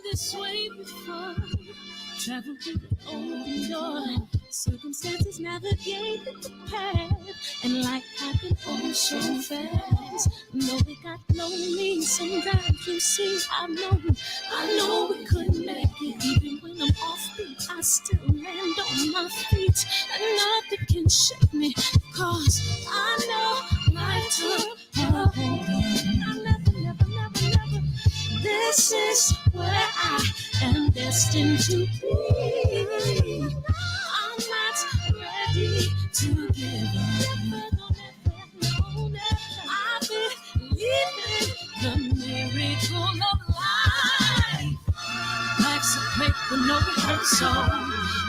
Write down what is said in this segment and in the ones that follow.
this way before. Travel through the open door. Circumstances navigated the path. And life happened all so fast. No, it got lonely. Sometimes you see, I know we couldn't make it. Even when I'm off beat, I still land on my feet. And nothing can shake me. Cause I know life took a hold of me. I never. This is where I am destined to be. I'm not ready to give up. I believe in the miracle of life. Life's a play with no rehearsal.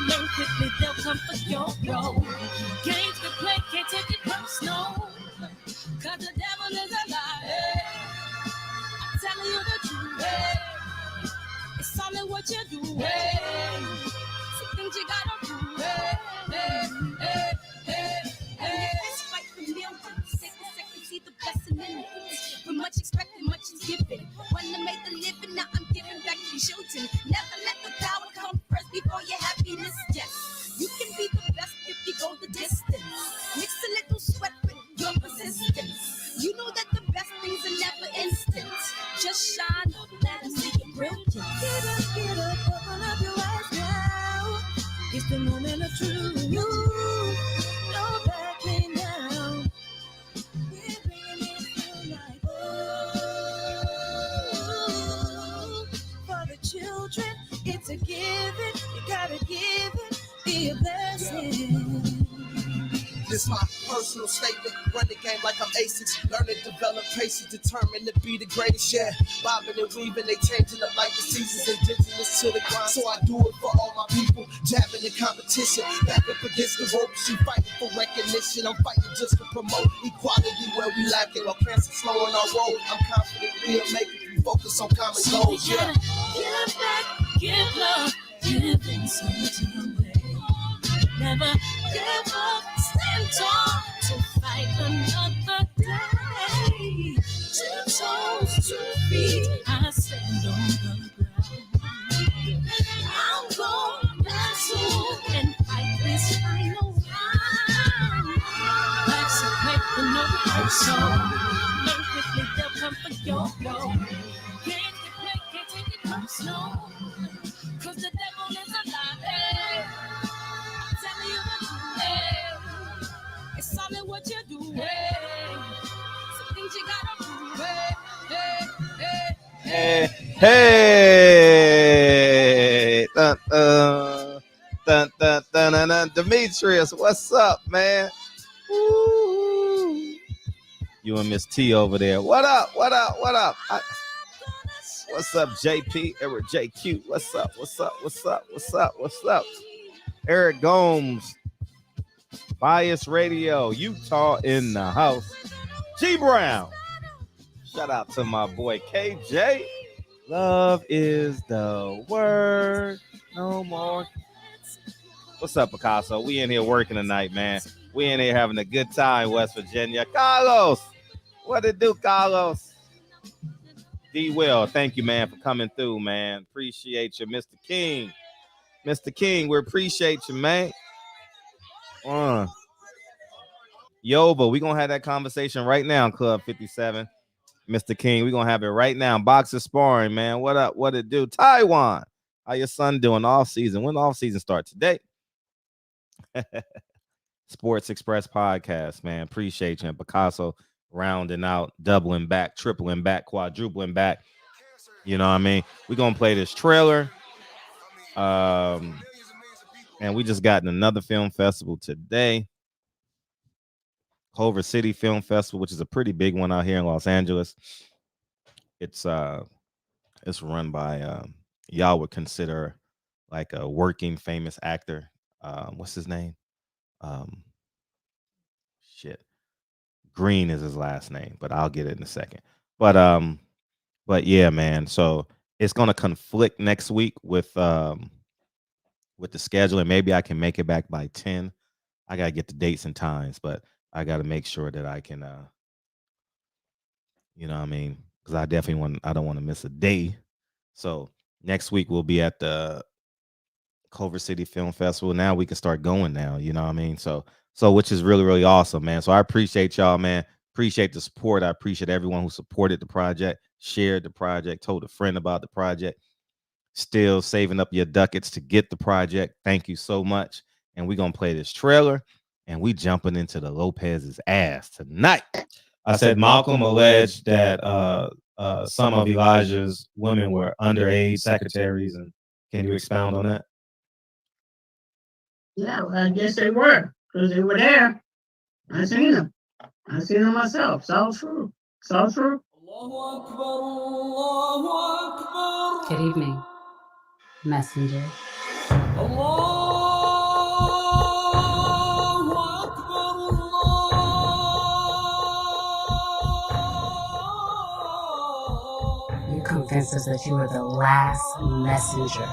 Learn quickly, they'll come for your role. Games to play, can't take it personal. Cause the devil is a liar. I'm telling you the truth. It's all in what you do. Some things you gotta do. It's fight for millions. Second, see the blessing in it. From much expected, much is given. When I made the living, now I'm giving back to children. Never let the power come first before your happiness. Yes, you can be the best if you go the distance. Mix a little sweat with your persistence. You know that the best things are never instant. Just shine, let them see your brilliance. Get up, open up your eyes now. It's the moment of truth. No backing down. We're bringing it through like for the children, it's a given. You gotta give it, be a blessing. This my personal statement. Run the game like I'm aces. Learn to develop patience, determined to be the greatest. Yeah, bobbing and weaving, they changing up like the seasons. Indigenous to the grind, so I do it for all my people. Jabbing the competition, back up against the rope. She fighting for recognition. I'm fighting just to promote equality where we lack it. While cancer slowing our road, I'm confident we'll make it. We focus on common goals. Yeah. Give back, give love, giving something away. Never give up, stand tall to fight another day. 2 toes, 2 feet, I stand on the ground. I'm going to and fight this final round. Life's a play for no rehearsal. Learn quickly, they'll come for your role. Games to play, can't take it personal. Cause the devil is a liar. Telling you the truth, it's all in what you do. Some things you gotta do. Hey. Dun. Demetrius, what's up, man? Woo. You and Miss T over there. What up? What's up, JP? Eric JQ. What's up? Eric Gomes, Bias Radio, Utah in the house. G Brown. Shout out to my boy KJ. Love is the word. No more. What's up, Picasso? We in here working tonight, man. We in here having a good time, West Virginia. Carlos. What it do, Carlos? D Will, thank you, man, for coming through, man. Appreciate you, Mr. King. Mr. King, we appreciate you, man. Yo, but we're going to have that conversation right now in Club 57. Mr. King, we're going to have it right now. Boxer sparring, man. What up? What it do? Taiwan, how your son doing off season? When off season start? Today? Sports Express podcast, man. Appreciate you. And Picasso rounding out, doubling back, tripling back, quadrupling back. You know what I mean? We're going to play this trailer. And we just got in another film festival today. Culver City Film Festival, which is a pretty big one out here in Los Angeles. It's run by y'all would consider like a working famous actor. What's his name? Green is his last name, but I'll get it in a second. But yeah, man. So it's gonna conflict next week with the schedule, and maybe I can make it back by 10. I gotta get the dates and times, but I gotta make sure that I can you know what I mean? Because I don't want to miss a day. So Next week we'll be at the Culver City Film Festival. Now we can start going now, you know what I mean? So which is really, really awesome, man. So I appreciate y'all, man. Appreciate the support. I appreciate everyone who supported the project, shared the project, told a friend about the project. Still saving up your ducats to get the project. Thank you so much. And we're gonna play this trailer and we jumping into the Lopez's ass tonight. I said Malcolm alleged that some of Elijah's women were underage secretaries, and can you expound on that? Yeah, well, I guess they were, because they were there. I seen them. I seen them myself. It's all true. It's all true. Good evening, messenger. You convinced us that you were the last messenger.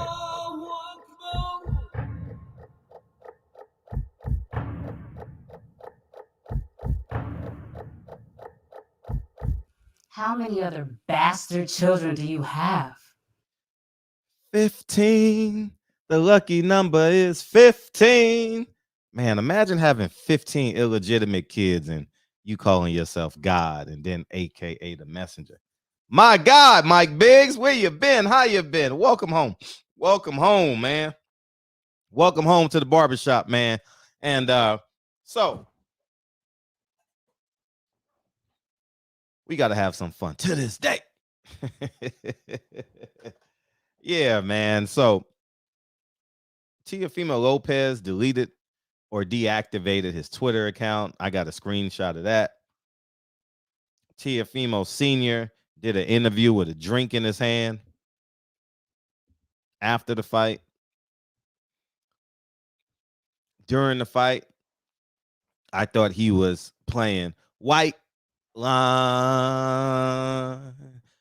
How many other bastard children do you have? 15. The lucky number is 15. Man, imagine having 15 illegitimate kids and you calling yourself God and then AKA the messenger. My God, Mike Biggs, where you been? How you been? Welcome home. Welcome home, man. Welcome home to the barbershop, man. And so we got to have some fun to this day. Yeah, man. So Teofimo Lopez deleted or deactivated his Twitter account. I got a screenshot of that. Teofimo Sr. did an interview with a drink in his hand after the fight. During the fight, I thought he was playing White Line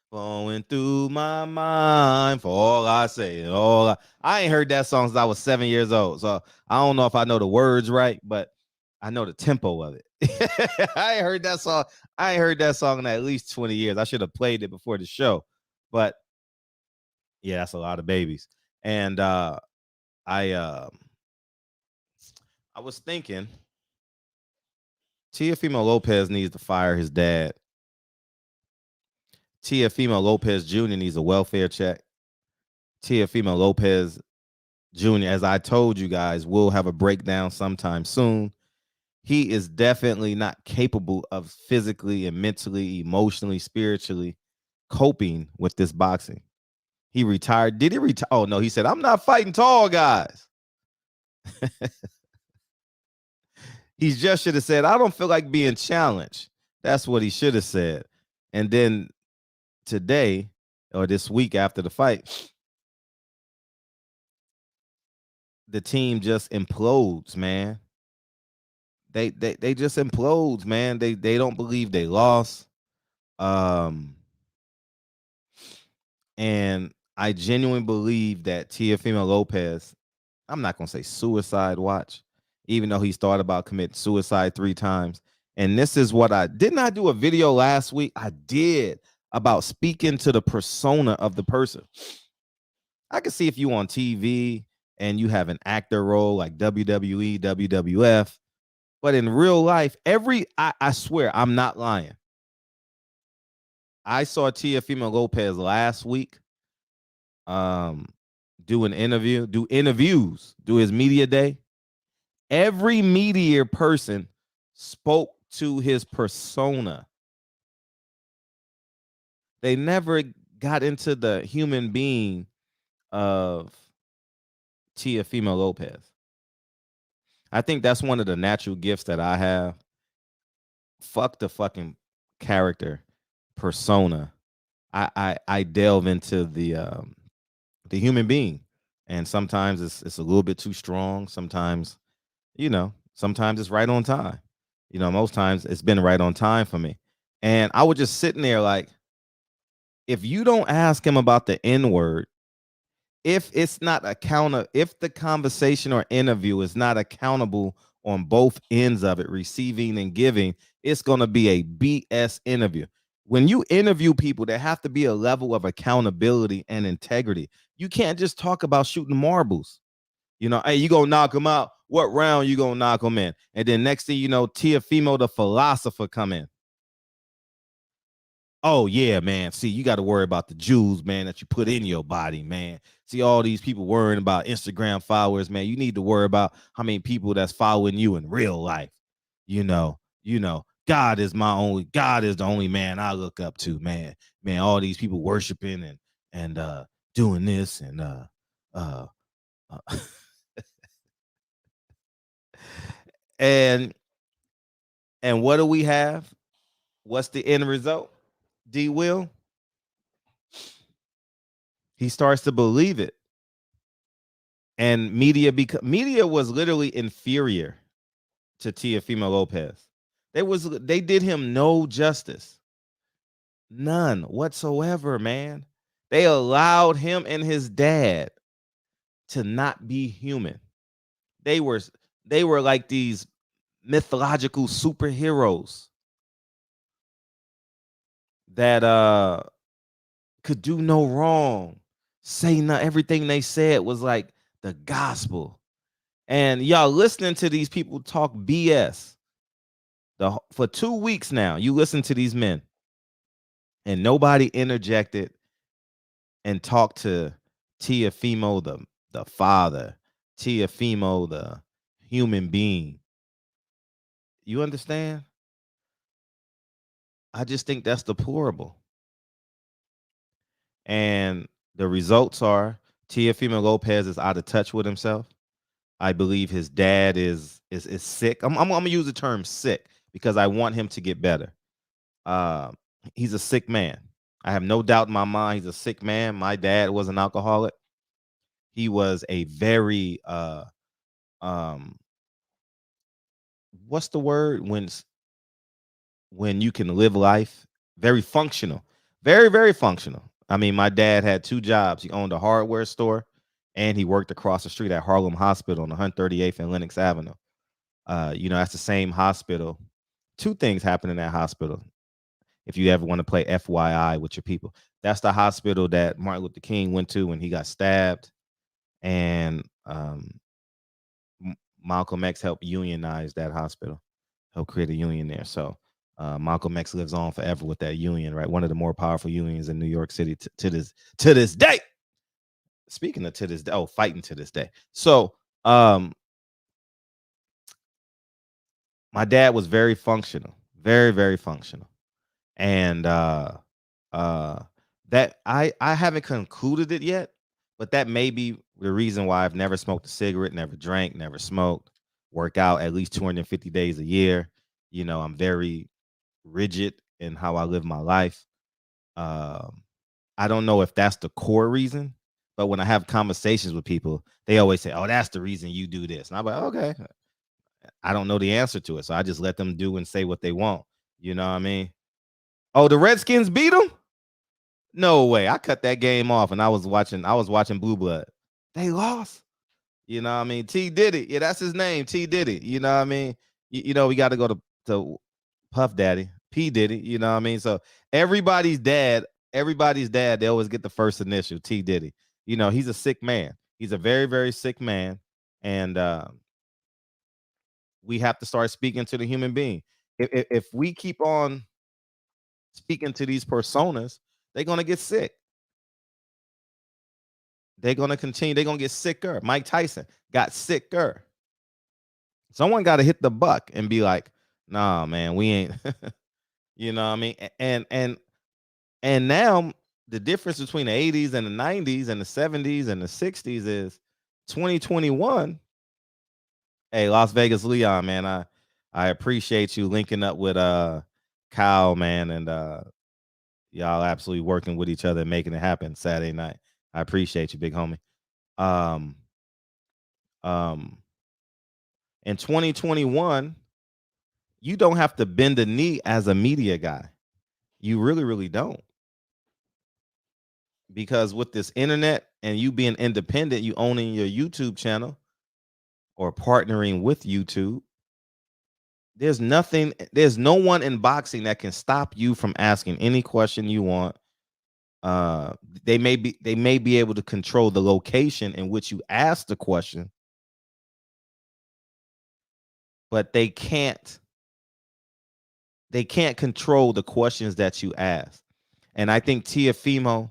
flowing through my mind for all I say. I ain't heard that song since I was 7 years old. So I don't know if I know the words right, but I know the tempo of it. I ain't heard that song. I ain't heard that song in at least 20 years. I should have played it before the show. But yeah, that's a lot of babies. And I was thinking Teofimo Lopez needs to fire his dad. Teofimo Lopez Jr. needs a welfare check. Teofimo Lopez Jr., as I told you guys, will have a breakdown sometime soon. He is definitely not capable of physically and mentally, emotionally, spiritually coping with this boxing. He retired. Did he retire? Oh, no. He said, I'm not fighting tall guys. He just should have said, I don't feel like being challenged. That's what he should have said. And then today or this week after the fight, the team just implodes, man. They just implodes, man. They don't believe they lost. And I genuinely believe that Teofimo Lopez, I'm not gonna say suicide watch, even though he's thought about committing suicide 3 times. And this is what I do a video last week. I did about speaking to the persona of the person. I can see if you on TV and you have an actor role like WWE, WWF, but in real life, I swear I'm not lying. I saw Teofimo Lopez last week do interviews, do his media day. Every media person spoke to his persona. They never got into the human being of Teofimo Lopez. I think that's one of the natural gifts that I have. Fuck the fucking character persona. I delve into the human being, and sometimes it's a little bit too strong. Sometimes, sometimes it's right on time. Most times it's been right on time for me. And I was just sitting there like, if you don't ask him about the N-word, if the conversation or interview is not accountable on both ends of it, receiving and giving, it's going to be a BS interview. when you interview people, there have to be a level of accountability and integrity. You can't just talk about shooting marbles. You know, hey, you gonna knock him out. What round you gonna knock him in? And then next thing you know, Teofimo the philosopher come in. Oh yeah, man. See, you got to worry about the jewels, man, that you put in your body, man. See, all these people worrying about Instagram followers, man. You need to worry about how many people that's following you in real life. God is the only man I look up to, man. Man, all these people worshiping and doing this and uh and what do we have? What's the end result? D Will, he starts to believe it. And media was literally inferior to Teofimo Lopez. They did him no justice. None whatsoever, man. They allowed him and his dad to not be human. They were like these mythological superheroes that could do no wrong. Say not everything they said was like the gospel. And y'all listening to these people talk BS. For 2 weeks now, you listen to these men, and nobody interjected and talked to Teofimo, the father, Teofimo, the human being. You understand? I just think that's deplorable. And the results are Teofimo Lopez is out of touch with himself. I believe his dad is sick. I'm gonna use the term sick because I want him to get better. He's a sick man. I have no doubt in my mind he's a sick man. My dad was an alcoholic. He was a very what's the word when you can live life? Very functional. Very, very functional. I mean, my dad had 2 jobs. He owned a hardware store and he worked across the street at Harlem Hospital on 138th and Lenox Avenue. That's the same hospital. 2 things happen in that hospital. If you ever want to play FYI with your people, that's the hospital that Martin Luther King went to when he got stabbed, and Malcolm X helped unionize that hospital, helped create a union there. So Malcolm X lives on forever with that union, right? One of the more powerful unions in New York City to this day. Speaking of to this day, fighting to this day. So my dad was very functional, very, very functional. And that I haven't concluded it yet, but that may be the reason why I've never smoked a cigarette, never drank, never smoked, work out at least 250 days a year. I'm very rigid in how I live my life. I don't know if that's the core reason, but when I have conversations with people, they always say, "Oh, that's the reason you do this." And I'm like, "Okay." I don't know the answer to it, so I just let them do and say what they want. You know what I mean? Oh, the Redskins beat them? No way. I cut that game off and I was watching Blue Blood. They lost. You know what I mean? T-Diddy. Yeah, that's his name. T-Diddy. You know what I mean? We got to go to Puff Daddy, P. Diddy. You know what I mean? So everybody's dad, they always get the first initial, T-Diddy. He's a sick man. He's a very, very sick man. And we have to start speaking to the human being. If we keep on speaking to these personas, they're going to get sick. They're going to continue. They're going to get sicker. Mike Tyson got sicker. Someone got to hit the buck and be like, nah, man, we ain't, you know what I mean? And now the difference between the 80s and the 90s and the 70s and the 60s is 2021. Hey, Las Vegas Leon, man, I appreciate you linking up with Kyle, man, and y'all absolutely working with each other and making it happen Saturday night. I appreciate you, big homie. In 2021, you don't have to bend the knee as a media guy. You really, really don't. Because with this internet and you being independent, you owning your YouTube channel or partnering with YouTube, There's nothing, there's no one in boxing that can stop you from asking any question you want. They may be able to control the location in which you ask the question, but they can't control the questions that you ask. And I think Teofimo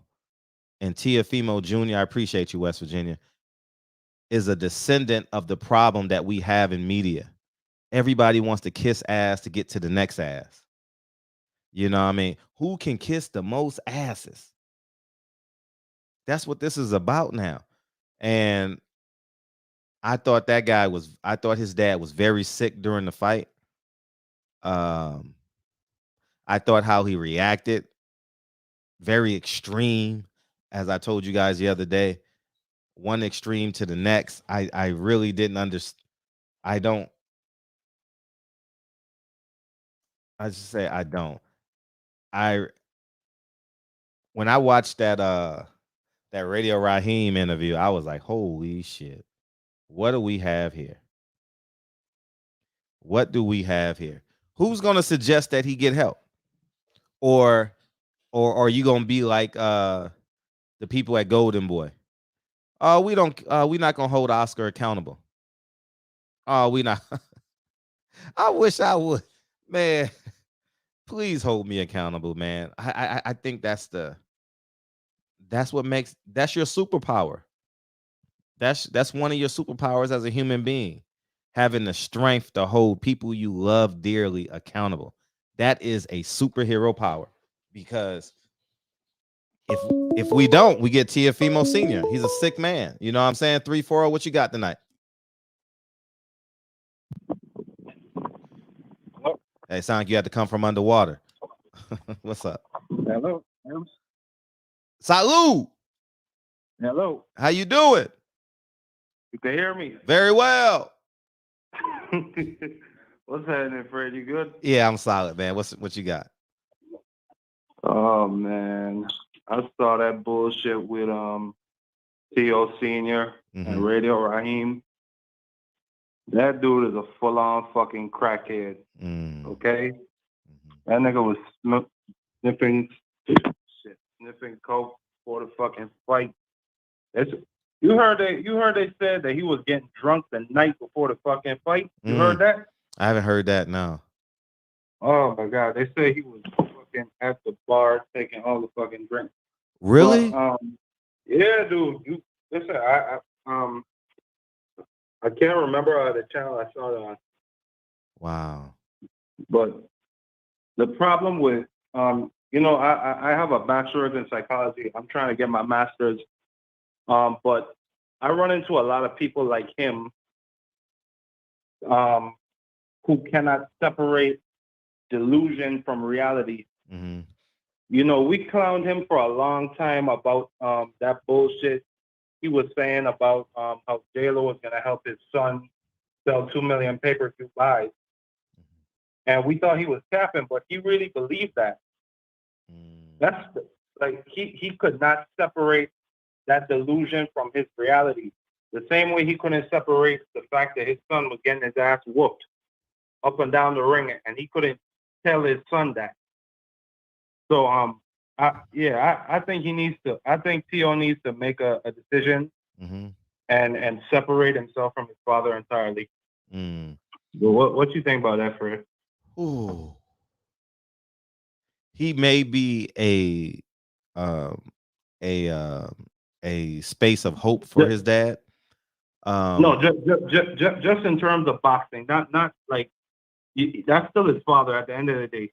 and Teofimo Jr., I appreciate you, West Virginia, is a descendant of the problem that we have in media. Everybody wants to kiss ass to get to the next ass. You know what I mean? Who can kiss the most asses? That's what this is about now. And I thought his dad was very sick during the fight. I thought how he reacted, very extreme, as I told you guys the other day. One extreme to the next. I really didn't understand. I just say I don't. When I watched that Radio Raheem interview, I was like, holy shit. What do we have here? What do we have here? Who's gonna suggest that he get help? Or are you gonna be like the people at Golden Boy? Oh, we not gonna hold Oscar accountable. Oh, we not. I wish I would. Man, please hold me accountable, man. I think that's your superpower. That's one of your superpowers as a human being, having the strength to hold people you love dearly accountable. That is a superhero power, because if we don't, we get Teofimo Senior. He's a sick man. You know what I'm saying? 3-4. What you got tonight? Hello? Hey, sound like you had to come from underwater. What's up? Hello. Salud. Hello. How you doing? You can hear me? Very well. What's happening, Fred? You good? Yeah, I'm solid, man. What you got? Oh man, I saw that bullshit with T.O. Senior and Radio Raheem. That dude is a full-on fucking crackhead. Okay, that nigga was sniffing coke for the fucking fight. You heard they said that he was getting drunk the night before the fucking fight. You heard that? I haven't heard that. No. Oh my God, they say he was fucking at the bar taking all the fucking drinks. Really? But, yeah, dude. Listen, I can't remember the channel I saw it on. Wow. But the problem with I have a bachelor's in psychology. I'm trying to get my master's. But I run into a lot of people like him who cannot separate delusion from reality. You know, we clowned him for a long time about that bullshit he was saying about how J-Lo was going to help his son sell 2 million pay-per-view buys. And we thought he was capping, but he really believed that. That's like he could not separate that delusion from his reality. The same way he couldn't separate the fact that his son was getting his ass whooped up and down the ring, and he couldn't tell his son that. So I think he needs to. I think T.O. needs to make a decision and separate himself from his father entirely. What you think about that, Fred? Ooh. He may be a space of hope for his dad. No, just in terms of boxing, not like that's still his father at the end of the day.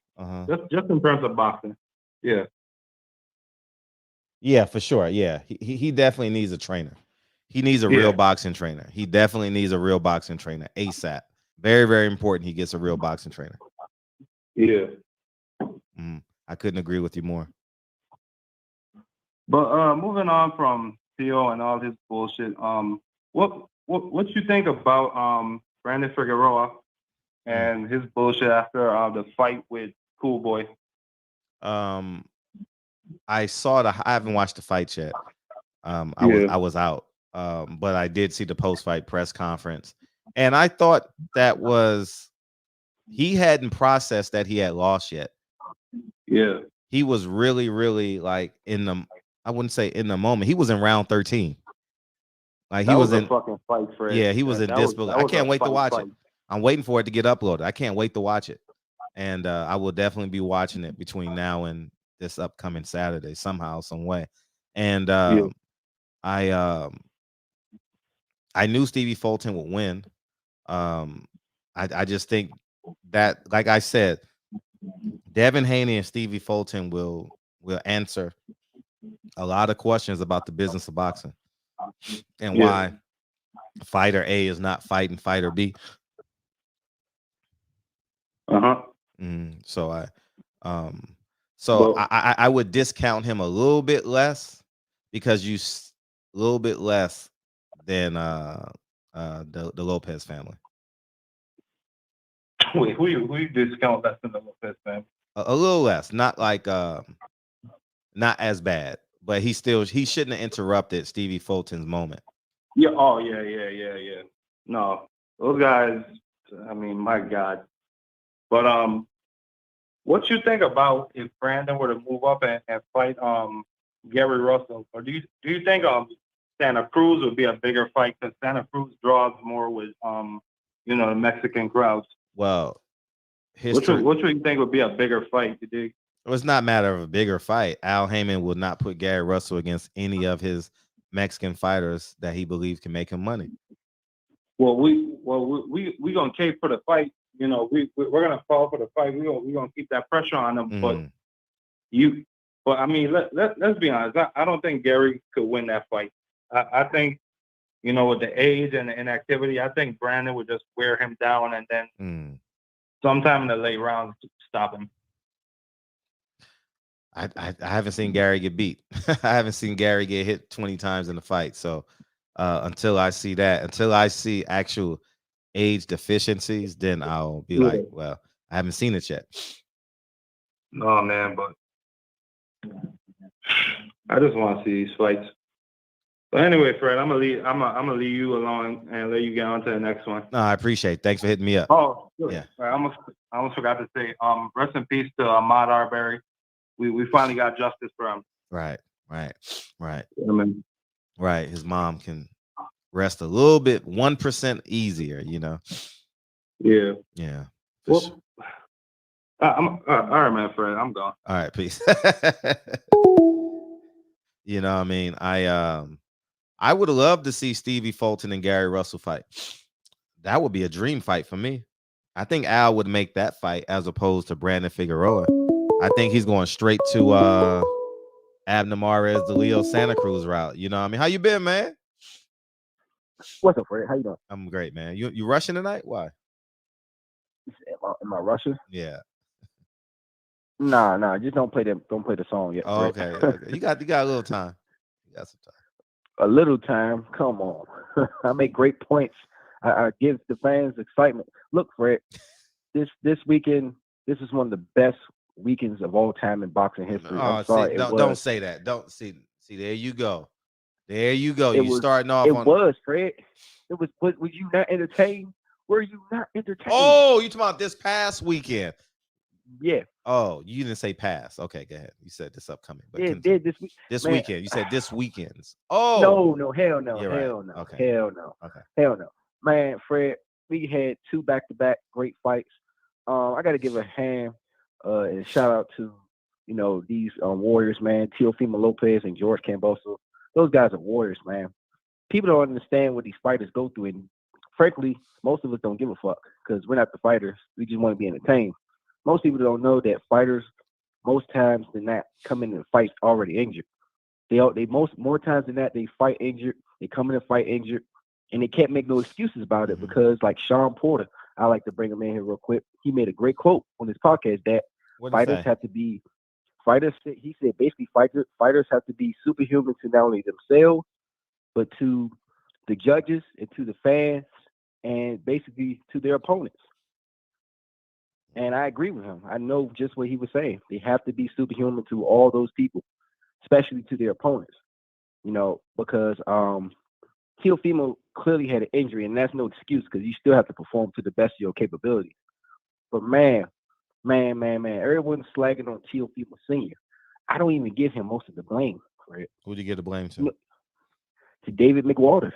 Just in terms of boxing, yeah. Yeah, for sure. Yeah, he definitely needs a trainer. He needs a real boxing trainer. He definitely needs a real boxing trainer ASAP. Very, very important. He gets a real boxing trainer. Yeah. I couldn't agree with you more. But moving on from Theo and all his bullshit, what you think about Brandon Figueroa and his bullshit after the fight with Cool Boy? I haven't watched the fight yet. I was out. But I did see the post-fight press conference, and I thought that was he hadn't processed that he had lost yet. Yeah. He was really, really like in the, I wouldn't say in the moment. He was in round 13. Like he That was a in fucking fight, Fred. Yeah, he was in disbelief. I can't wait to watch it. I'm waiting for it to get uploaded. I can't wait to watch it. And I will definitely be watching it between now and this upcoming Saturday somehow, some way. And I knew Stevie Fulton would win. I just think that, like I said, Devin Haney and Stevie Fulton will answer a lot of questions about the business of boxing and why fighter A is not fighting fighter B. So I would discount him a little bit less because a little bit less than the Lopez family. Wait, who you discount less than the Lopez family? A little less, not like not as bad, but he shouldn't have interrupted Stevie Fulton's moment. Yeah. Oh yeah. No, those guys. I mean, my God. But what you think about if Brandon were to move up and fight Gary Russell, or do you think Santa Cruz would be a bigger fight because Santa Cruz draws more with the Mexican crowds? Well, which would you think would be a bigger fight? You dig? Well, it's not a matter of a bigger fight. Al Heyman will not put Gary Russell against any of his Mexican fighters that he believes can make him money. Well, we gonna cape for the fight. We're gonna fall for the fight. We're gonna keep that pressure on them. But I mean, let's be honest. I don't think Gary could win that fight. I think, with the age and the inactivity, I think Brandon would just wear him down and then sometime in the late rounds stop him. I haven't seen Gary get beat. I haven't seen Gary get hit 20 times in the fight. So until I see actual age deficiencies, then I'll be like, well, I haven't seen it yet. No, man, but I just want to see these fights. But anyway, Fred, I'm gonna leave you alone and let you get on to the next one. No, I appreciate it. Thanks for hitting me up. Oh, good. Yeah. I almost forgot to say, rest in peace to Ahmaud Arbery. We finally got justice for him. Right. Yeah, right. His mom can rest a little bit, 1% easier, Yeah. Yeah. Well, sure. All right, man, Fred. I'm gone. All right, peace. What I mean? I would have loved to see Stevie Fulton and Gary Russell fight. That would be a dream fight for me. I think Al would make that fight as opposed to Brandon Figueroa. I think he's going straight to Abner Mares, the Leo Santa Cruz route. You know what I mean? How you been, man? What's up, Fred? How you doing? I'm great, man. You rushing tonight? Why? Am I rushing? Yeah. Nah. Just don't play the song yet. Oh, okay. You got a little time. You got some time. A little time. Come on. I make great points. I give the fans excitement. Look, Fred, this weekend, this is one of the best weekends of all time in boxing history. I'm sorry. Don't say that. Don't see. There you go. You starting off on. It was, Fred. It was. Was you not entertained? Were you not entertained? Oh, you talking about this past weekend? Yeah. Oh, you didn't say past. Okay, go ahead. You said this upcoming. But yeah, this weekend. You said this weekend's. Oh. No, hell no. You're hell right. no. Okay. Hell no. Okay. Hell no. Man, Fred, we had 2 back-to-back great fights. I got to give a hand and shout out to, these warriors, man, Teofimo Lopez and George Camboso. Those guys are warriors, man. People don't understand what these fighters go through. And frankly, most of us don't give a fuck because we're not the fighters. We just want to be entertained. Most people don't know that fighters, most times than not, come in and fight already injured. They more times than not, they fight injured. They come in and fight injured. And they can't make no excuses about it because, like Sean Porter, I like to bring him in here real quick. He made a great quote on his podcast that fighters have to be fighters. He said basically fighters have to be superhuman to not only themselves but to the judges and to the fans and basically to their opponents. And I agree with him. I know just what he was saying. They have to be superhuman to all those people, especially to their opponents. Because Teofimo clearly had an injury, and that's no excuse because you still have to perform to the best of your capability. But man, everyone's slagging on Teofimo Senior. I don't even give him most of the blame for it. Who'd you get the blame to? To David McWaters.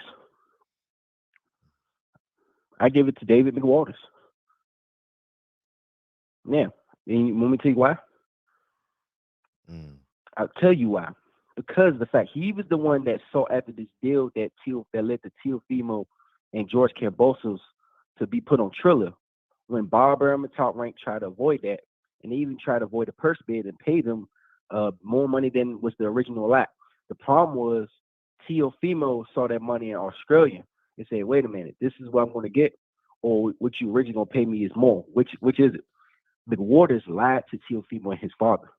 I give it to David McWaters. Yeah. And you want me to tell you why? I'll tell you why. Because the fact he was the one that saw after this deal that led to Teofimo and George Cambosos to be put on Triller, when Bob Arum and Top Rank tried to avoid that, and they even tried to avoid a purse bid and pay them more money than was the original act. The problem was Teofimo saw that money in Australia and said, wait a minute, this is what I'm going to get, or what you originally going to pay me is more. Which is it? McWaters lied to Teofimo and his father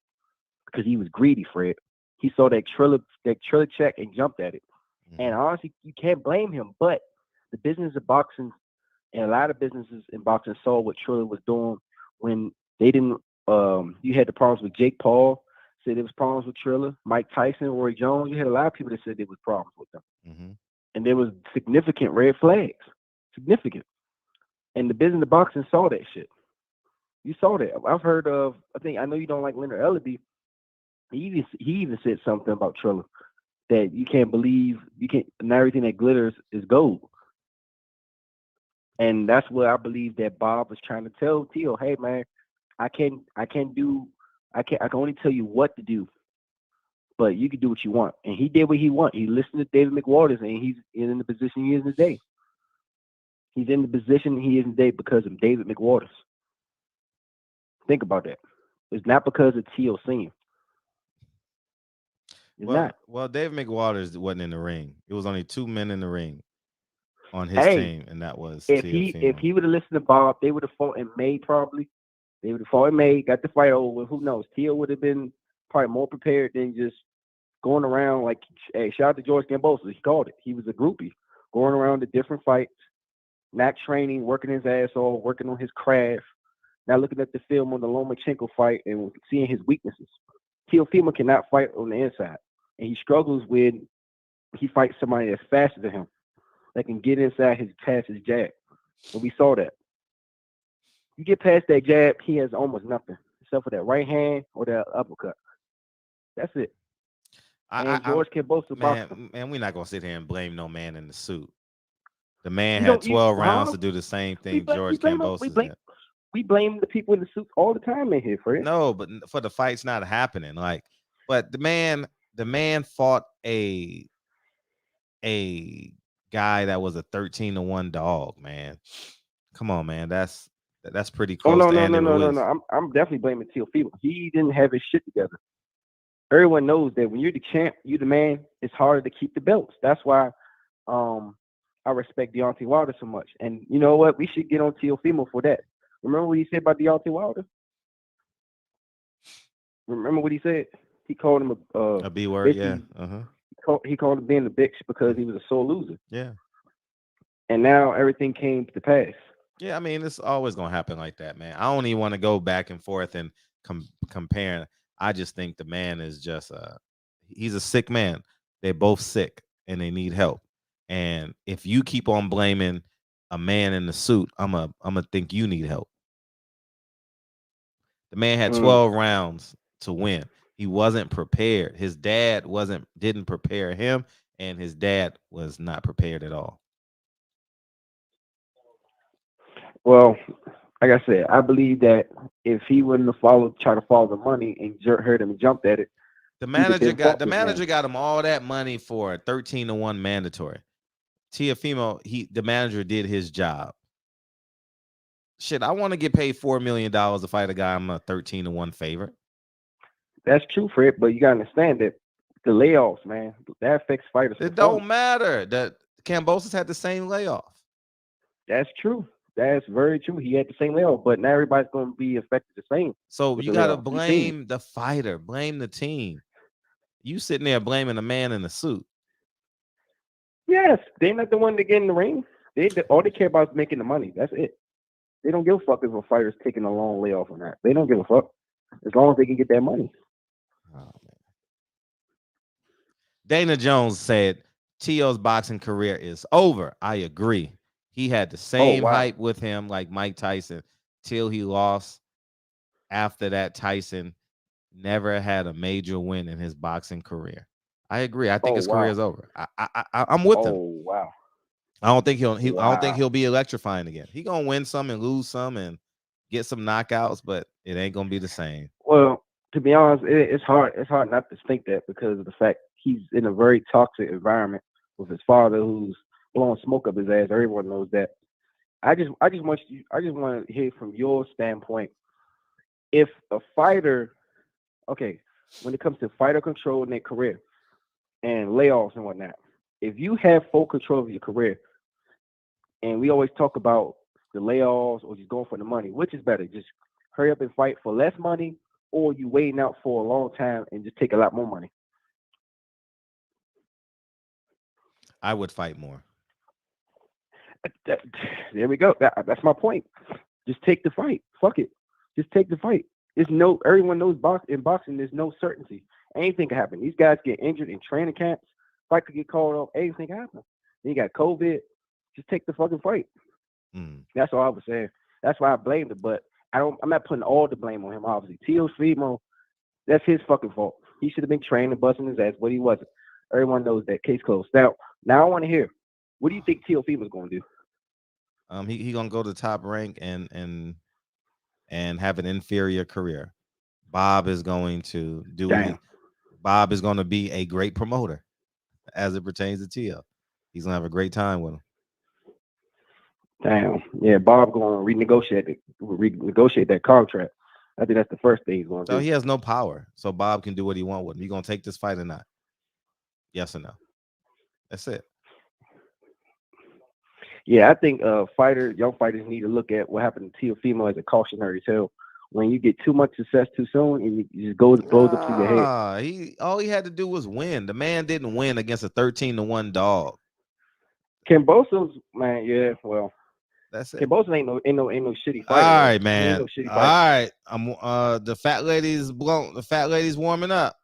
because he was greedy, Fred. He saw that Triller check and jumped at it. And honestly, you can't blame him. But the business of boxing and a lot of businesses in boxing saw what Triller was doing when they didn't. You had the problems with Jake Paul. Said there was problems with Triller. Mike Tyson, Roy Jones. You had a lot of people that said there was problems with them. And there was significant red flags. Significant. And the business of boxing saw that shit. You saw that. I've heard of. I know you don't like Leonard Ellaby. He even said something about Triller that you can't believe not everything that glitters is gold. And that's what I believe that Bob was trying to tell Teo. Hey man, I can only tell you what to do, but you can do what you want. And he did what he wanted. He listened to David McWaters, and he's in the position he is today. He's in the position he is today because of David McWaters. Think about that. It's not because of Teo Senior. Well, David McWaters wasn't in the ring. It was only 2 men in the ring on his team, and that was if Teofimo. he would have listened to Bob, they would have fought in May probably. They would have fought in May, got the fight over. Who knows? Teo would have been probably more prepared than just going around like, hey, shout out to George Cambosos. He called it. He was a groupie, going around to different fights, not training, working his ass off, working on his craft, not looking at the film on the Lomachenko fight and seeing his weaknesses. Teofimo cannot fight on the inside. And he struggles when he fights somebody that's faster than him, that can get inside past his jab. And we saw that. You get past that jab, he has almost nothing except for that right hand or that uppercut. That's it. George Cambosos boxing. Man, we're not gonna sit here and blame no man in the suit. The man had 12 rounds to do the same thing George Cambosos did. We blame the people in the suits all the time in here, Fred. No, but for the fights not happening, but the man fought a guy that was a 13-1 dog, man. Come on, man. That's pretty close. No. I'm definitely blaming Teofimo. He didn't have his shit together. Everyone knows that when you're the champ, you're the man. It's harder to keep the belts. That's why I respect Deontay Wilder so much. And you know what? We should get on Teofimo for that. Remember what he said about Deontay Wilder? Remember what he said? He called him a B word, yeah. He called him being a bitch because he was a sore loser. Yeah. And now everything came to pass. Yeah, I mean, it's always going to happen like that, man. I don't even want to go back and forth and compare. I just think the man is just he's a sick man. They're both sick and they need help. And if you keep on blaming a man in the suit, I'm a think you need help. The man had 12 rounds to win. He wasn't prepared. His dad didn't prepare him, and his dad was not prepared at all. Well, like I said, I believe that if he wouldn't have tried to follow the money and heard him and jumped at it, the manager got him all that money for a 13-1 mandatory. Teofimo, the manager did his job. Shit, I want to get paid $4 million to fight a guy I'm a 13-1 favorite. That's true, Fred, but you gotta understand that the layoffs, man, that affects fighters. It don't matter. That Cambosos had the same layoff. That's true. That's very true. He had the same layoff, but not everybody's going to be affected the same. So you got to blame the fighter, blame the team. You sitting there blaming the man in the suit. Yes, they're not the one to get in the ring. All they care about is making the money. That's it. They don't give a fuck if a fighter's taking a long layoff or not. They don't give a fuck as long as they can get that money. Oh, man. Dana Jones said Teo's boxing career is over. I agree. He had the same hype with him like Mike Tyson. till he lost. After that, Tyson never had a major win in his boxing career. I agree. I think his career is over. I'm with him. Oh wow. I don't think I don't Wow. think he'll be electrifying again. He gonna win some and lose some and get some knockouts, but it ain't gonna be the same. Well, to be honest, it's hard. It's hard not to think that because of the fact he's in a very toxic environment with his father, who's blowing smoke up his ass. Everyone knows that. I just want to hear from your standpoint. If a fighter, okay, when it comes to fighter control in their career and layoffs and whatnot, if you have full control of your career, and we always talk about the layoffs or just going for the money, which is better? Just hurry up and fight for less money, or you waiting out for a long time and just take a lot more money? I would fight more. There we go. That's my point. Just take the fight. Fuck it. Just take the fight. Everyone knows in boxing, there's no certainty. Anything can happen. These guys get injured in training camps. Fight could get called off. Anything can happen. Then you got COVID. Just take the fucking fight. That's all I was saying. That's why I blamed it. But I'm not putting all the blame on him, obviously. Teofimo, that's his fucking fault. He should have been trained and busting his ass, but he wasn't. Everyone knows that. Case closed. Now I want to hear, what do you think Teofimo's going to do? He gonna go to top rank and have an inferior career. Bob is going to Bob is going to be a great promoter as it pertains to Tio. He's gonna have a great time with him. Damn. Yeah, Bob going to renegotiate that contract. I think that's the first thing he's going to do. So he has no power. So Bob can do what he wants with him. You gonna take this fight or not? Yes or no? That's it. Yeah, I think young fighters need to look at what happened to Teofimo as a cautionary tale. When you get too much success too soon, and you just blows up to your head. All he had to do was win. The man didn't win against a 13-1 dog. Kambosos, man, yeah, well, that's it. Kambosos ain't no shitty fighter. All right, man. No all right, I'm the fat lady's blown. The fat lady's warming up.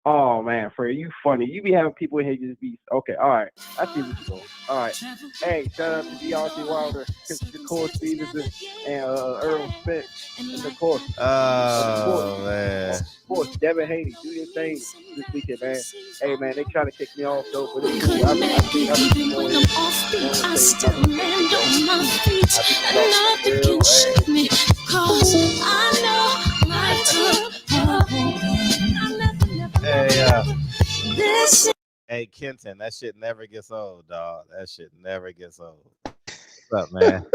Oh man, Fred, you funny. You be having people in here just be okay. All right, I see what you're doing. All right, hey, shout out to Deontay Wilder, Shakur Stevenson, and Earl Spence, and of course, man, of course, Devin Haney, do your thing this weekend, man. Hey, man, they trying to kick me off though, but it's cool. I still land on my feet, and nothing can shake me, 'cause I know my Hey, Kenton, that shit never gets old, dog. That shit never gets old. What's up, man?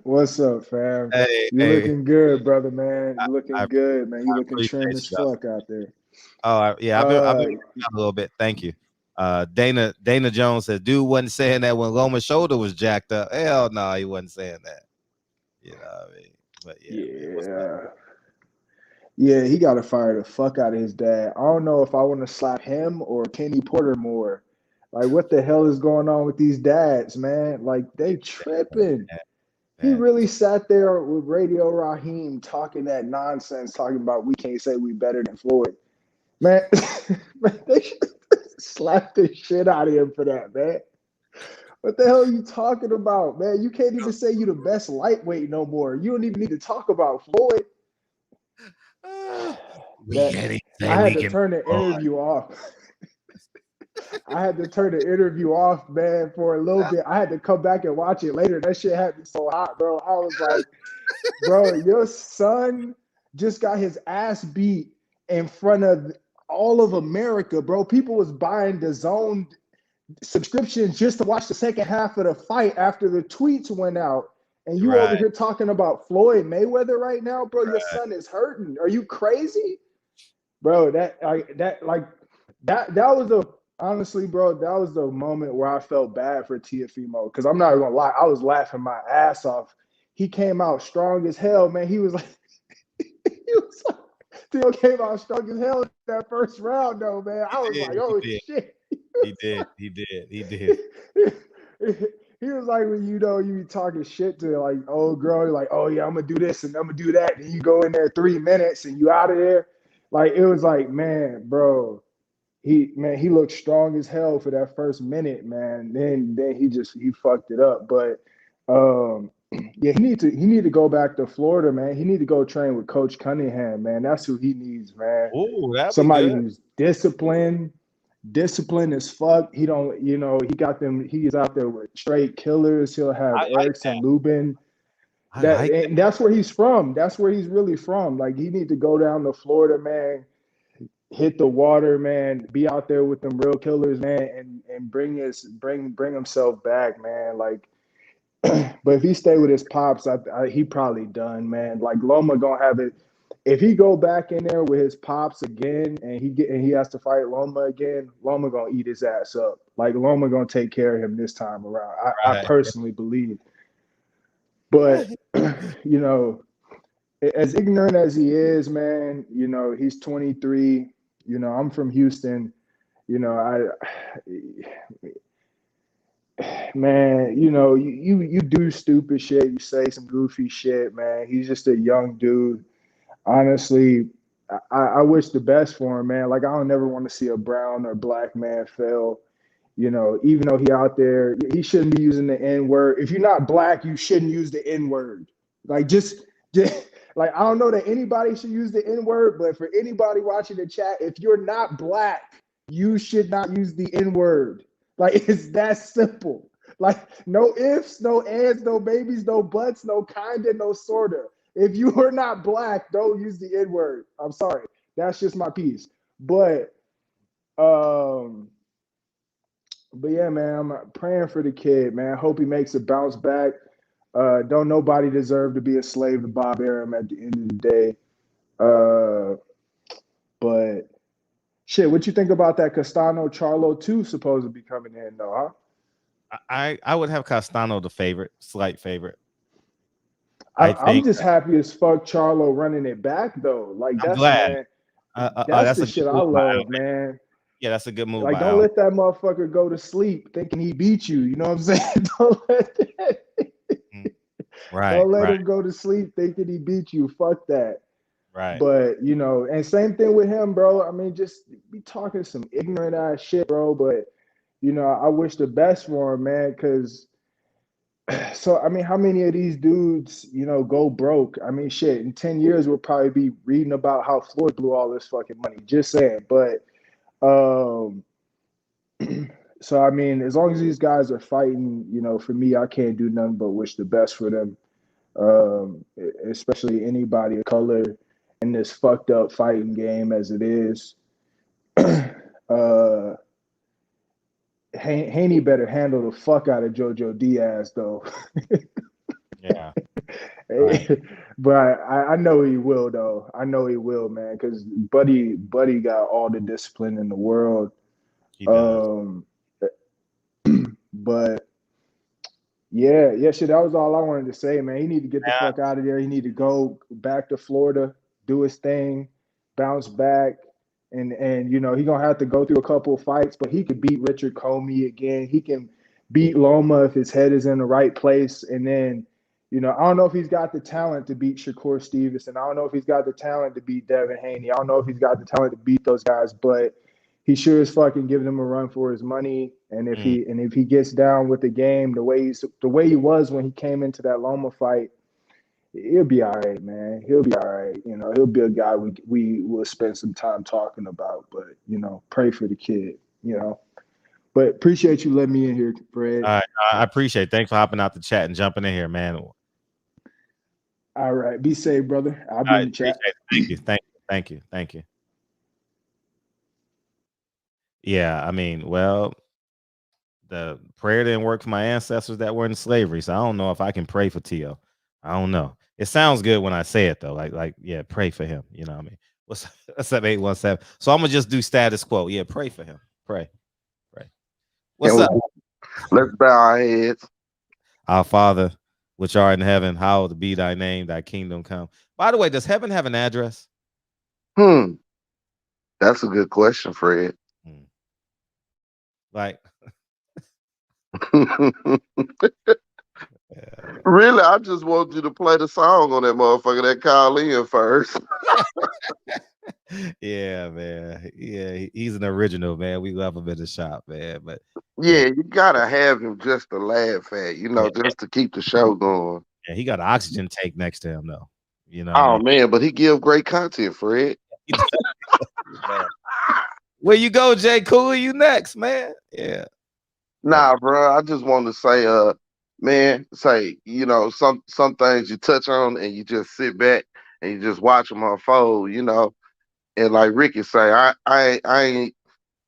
What's up, fam? Hey, looking good, brother, man. You looking good, man. You looking trim as fuck out there. Oh, yeah, I've been a little bit. Thank you. Dana Jones said, dude wasn't saying that when Loma's shoulder was jacked up. Hell no, he wasn't saying that. You know what I mean? But yeah, he got to fire the fuck out of his dad. I don't know if I want to slap him or Kenny Porter more. Like, what the hell is going on with these dads, man? Like, they tripping. He really sat there with Radio Raheem talking that nonsense, talking about we can't say we better than Floyd. Man, they should slap the shit out of him for that, man. What the hell are you talking about, man? You can't even say you the best lightweight no more. You don't even need to talk about Floyd. I had to turn the interview off. I had to turn the interview off, man, for a little bit. I had to come back and watch it later. That shit had me so hot, bro. I was like, bro, your son just got his ass beat in front of all of America, bro. People was buying the Zone subscriptions just to watch the second half of the fight after the tweets went out. And you over here talking about Floyd Mayweather right now, bro. Your son is hurting. Are you crazy? Bro, that was honestly, bro, that was the moment where I felt bad for Teofimo. Because I'm not gonna lie, I was laughing my ass off. He came out strong as hell, man. He was like, Theo came out strong as hell in that first round, though, man. I was like, oh shit. He did. He was like, when you be talking shit to like old girl, you're like, oh yeah, I'm gonna do this and I'm gonna do that, and you go in there 3 minutes and you out of there. Like, it was like, man, bro, he looked strong as hell for that first minute, man. Then he fucked it up. But Yeah, he need to go back to Florida, man. He need to go train with Coach Cunningham, man. That's who he needs, man. Oh, that'd be Somebody good. who's disciplined as fuck. He don't, he got them. He's out there with straight killers. He'll have I like Erickson Lubin. I like that. And that's where he's from. That's where he's really from. Like he need to go down to Florida, man. Hit the water, man. Be out there with them real killers, man, and bring himself back, man. Like, but if he stay with his pops, he probably done, man. Like Loma gonna have it. If he go back in there with his pops again, and he has to fight Loma again, Loma gonna eat his ass up. Like Loma gonna take care of him this time around. I Right. personally believe. But as ignorant as he is, man, he's 23. I'm from Houston. Man, you do stupid shit. You say some goofy shit, man. He's just a young dude. Honestly, I wish the best for him, man. Like I don't never want to see a brown or black man fail. Even though he out there, he shouldn't be using the N word. If you're not black, you shouldn't use the N word. Like just like I don't know that anybody should use the N word, but for anybody watching the chat, if you're not black, you should not use the N word. Like it's that simple. Like no ifs, no ands, no babies, no buts, no kinda, no sorta. If you are not black, don't use the N word. I'm sorry. That's just my piece. But yeah, man, I'm praying for the kid, man. Hope he makes a bounce back. Don't nobody deserve to be a slave to Bob Arum at the end of the day. But shit, what you think about that Castano Charlo 2 supposed to be coming in though, huh? I would have Castano the favorite, slight favorite. I'm just happy as fuck Charlo running it back though. Like I'm that's glad. man, That's the a shit good I move by love, Alabama. man. Yeah, that's a good move. Like by don't let that motherfucker go to sleep thinking he beat you. You know what I'm saying? Don't let that. Right. Don't let right. him go to sleep thinking he beat you. Fuck that. Right. But and same thing with him, bro. I mean, just be talking some ignorant ass shit, bro. But I wish the best for him, man. Because I mean, how many of these dudes, go broke? I mean, shit. In 10 years, we'll probably be reading about how Floyd blew all this fucking money. Just saying. But so I mean, as long as these guys are fighting, for me, I can't do nothing but wish the best for them. Especially anybody of color in this fucked up fighting game as it is. Haney better handle the fuck out of Jojo Diaz though. Yeah. Right. But I know he will though. I know he will, man, because Buddy got all the discipline in the world. He does. But yeah, shit, that was all I wanted to say, man. He need to get the fuck out of there. He need to go back to Florida, do his thing, bounce back, and he gonna have to go through a couple of fights, but he could beat Richard Comey again. He can beat Loma if his head is in the right place, and then I don't know if he's got the talent to beat Shakur Stevenson. I don't know if he's got the talent to beat Devin Haney. I don't know if he's got the talent to beat those guys, but he sure is fucking giving him a run for his money. And if he gets down with the game the way he was when he came into that Loma fight, he'll be all right, man. He'll be all right. He'll be a guy we will spend some time talking about. But pray for the kid. But appreciate you letting me in here, Fred. I appreciate it. Thanks for hopping out the chat and jumping in here, man. All right, be safe, brother. I'll be in the chat. Thank you. Yeah, I mean, well, the prayer didn't work for my ancestors that were in slavery, so I don't know if I can pray for Tio. I don't know. It sounds good when I say it though. Like yeah, pray for him. You know what I mean? What's up, 817? So I'm gonna just do status quo. Yeah, pray for him. Pray. What's up? Let's bow our heads. Our Father, which art in heaven, hallowed be thy name, thy kingdom come. By the way, does heaven have an address? That's a good question, Fred. Like really, I just want you to play the song on that motherfucker that call in first. Yeah, man. Yeah, he's an original, man. We love him in the shop, man. But yeah, you gotta have him just to laugh at, just to keep the show going. Yeah, he got an oxygen tank next to him though. You know what I Oh mean? man, but he give great content, Fred. Where you go, Jay? Cool, you next, man. Yeah. Nah, bro. I just want to say, man, some things you touch on and you just sit back and you just watch them unfold, And like Ricky say, I ain't,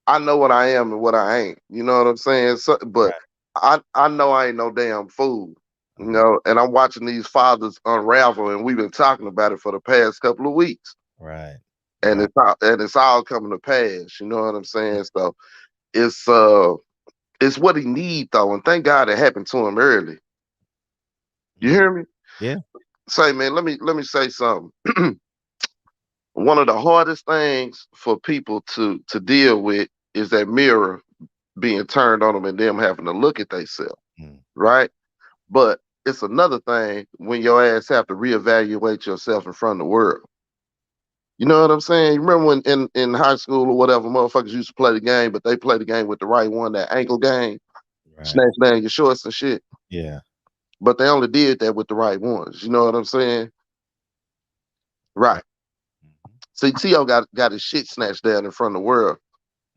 I know what I am and what I ain't. You know what I'm saying? So, but I know I ain't no damn fool. And I'm watching these fathers unravel, and we've been talking about it for the past couple of weeks. Right. And it's all coming to pass. You know what I'm saying? So it's what he need though, and thank God it happened to him early. You hear me? Yeah. Say, man, let me say something. One of the hardest things for people to deal with is that mirror being turned on them and them having to look at themselves, right? But it's another thing when your ass have to reevaluate yourself in front of the world. You know what I'm saying? You remember when in high school or whatever, motherfuckers used to play the game, but they play the game with the right one, that ankle game, snatch down your shorts and shit. Yeah. But they only did that with the right ones. You know what I'm saying? Right. See, T.O. got his shit snatched down in front of the world.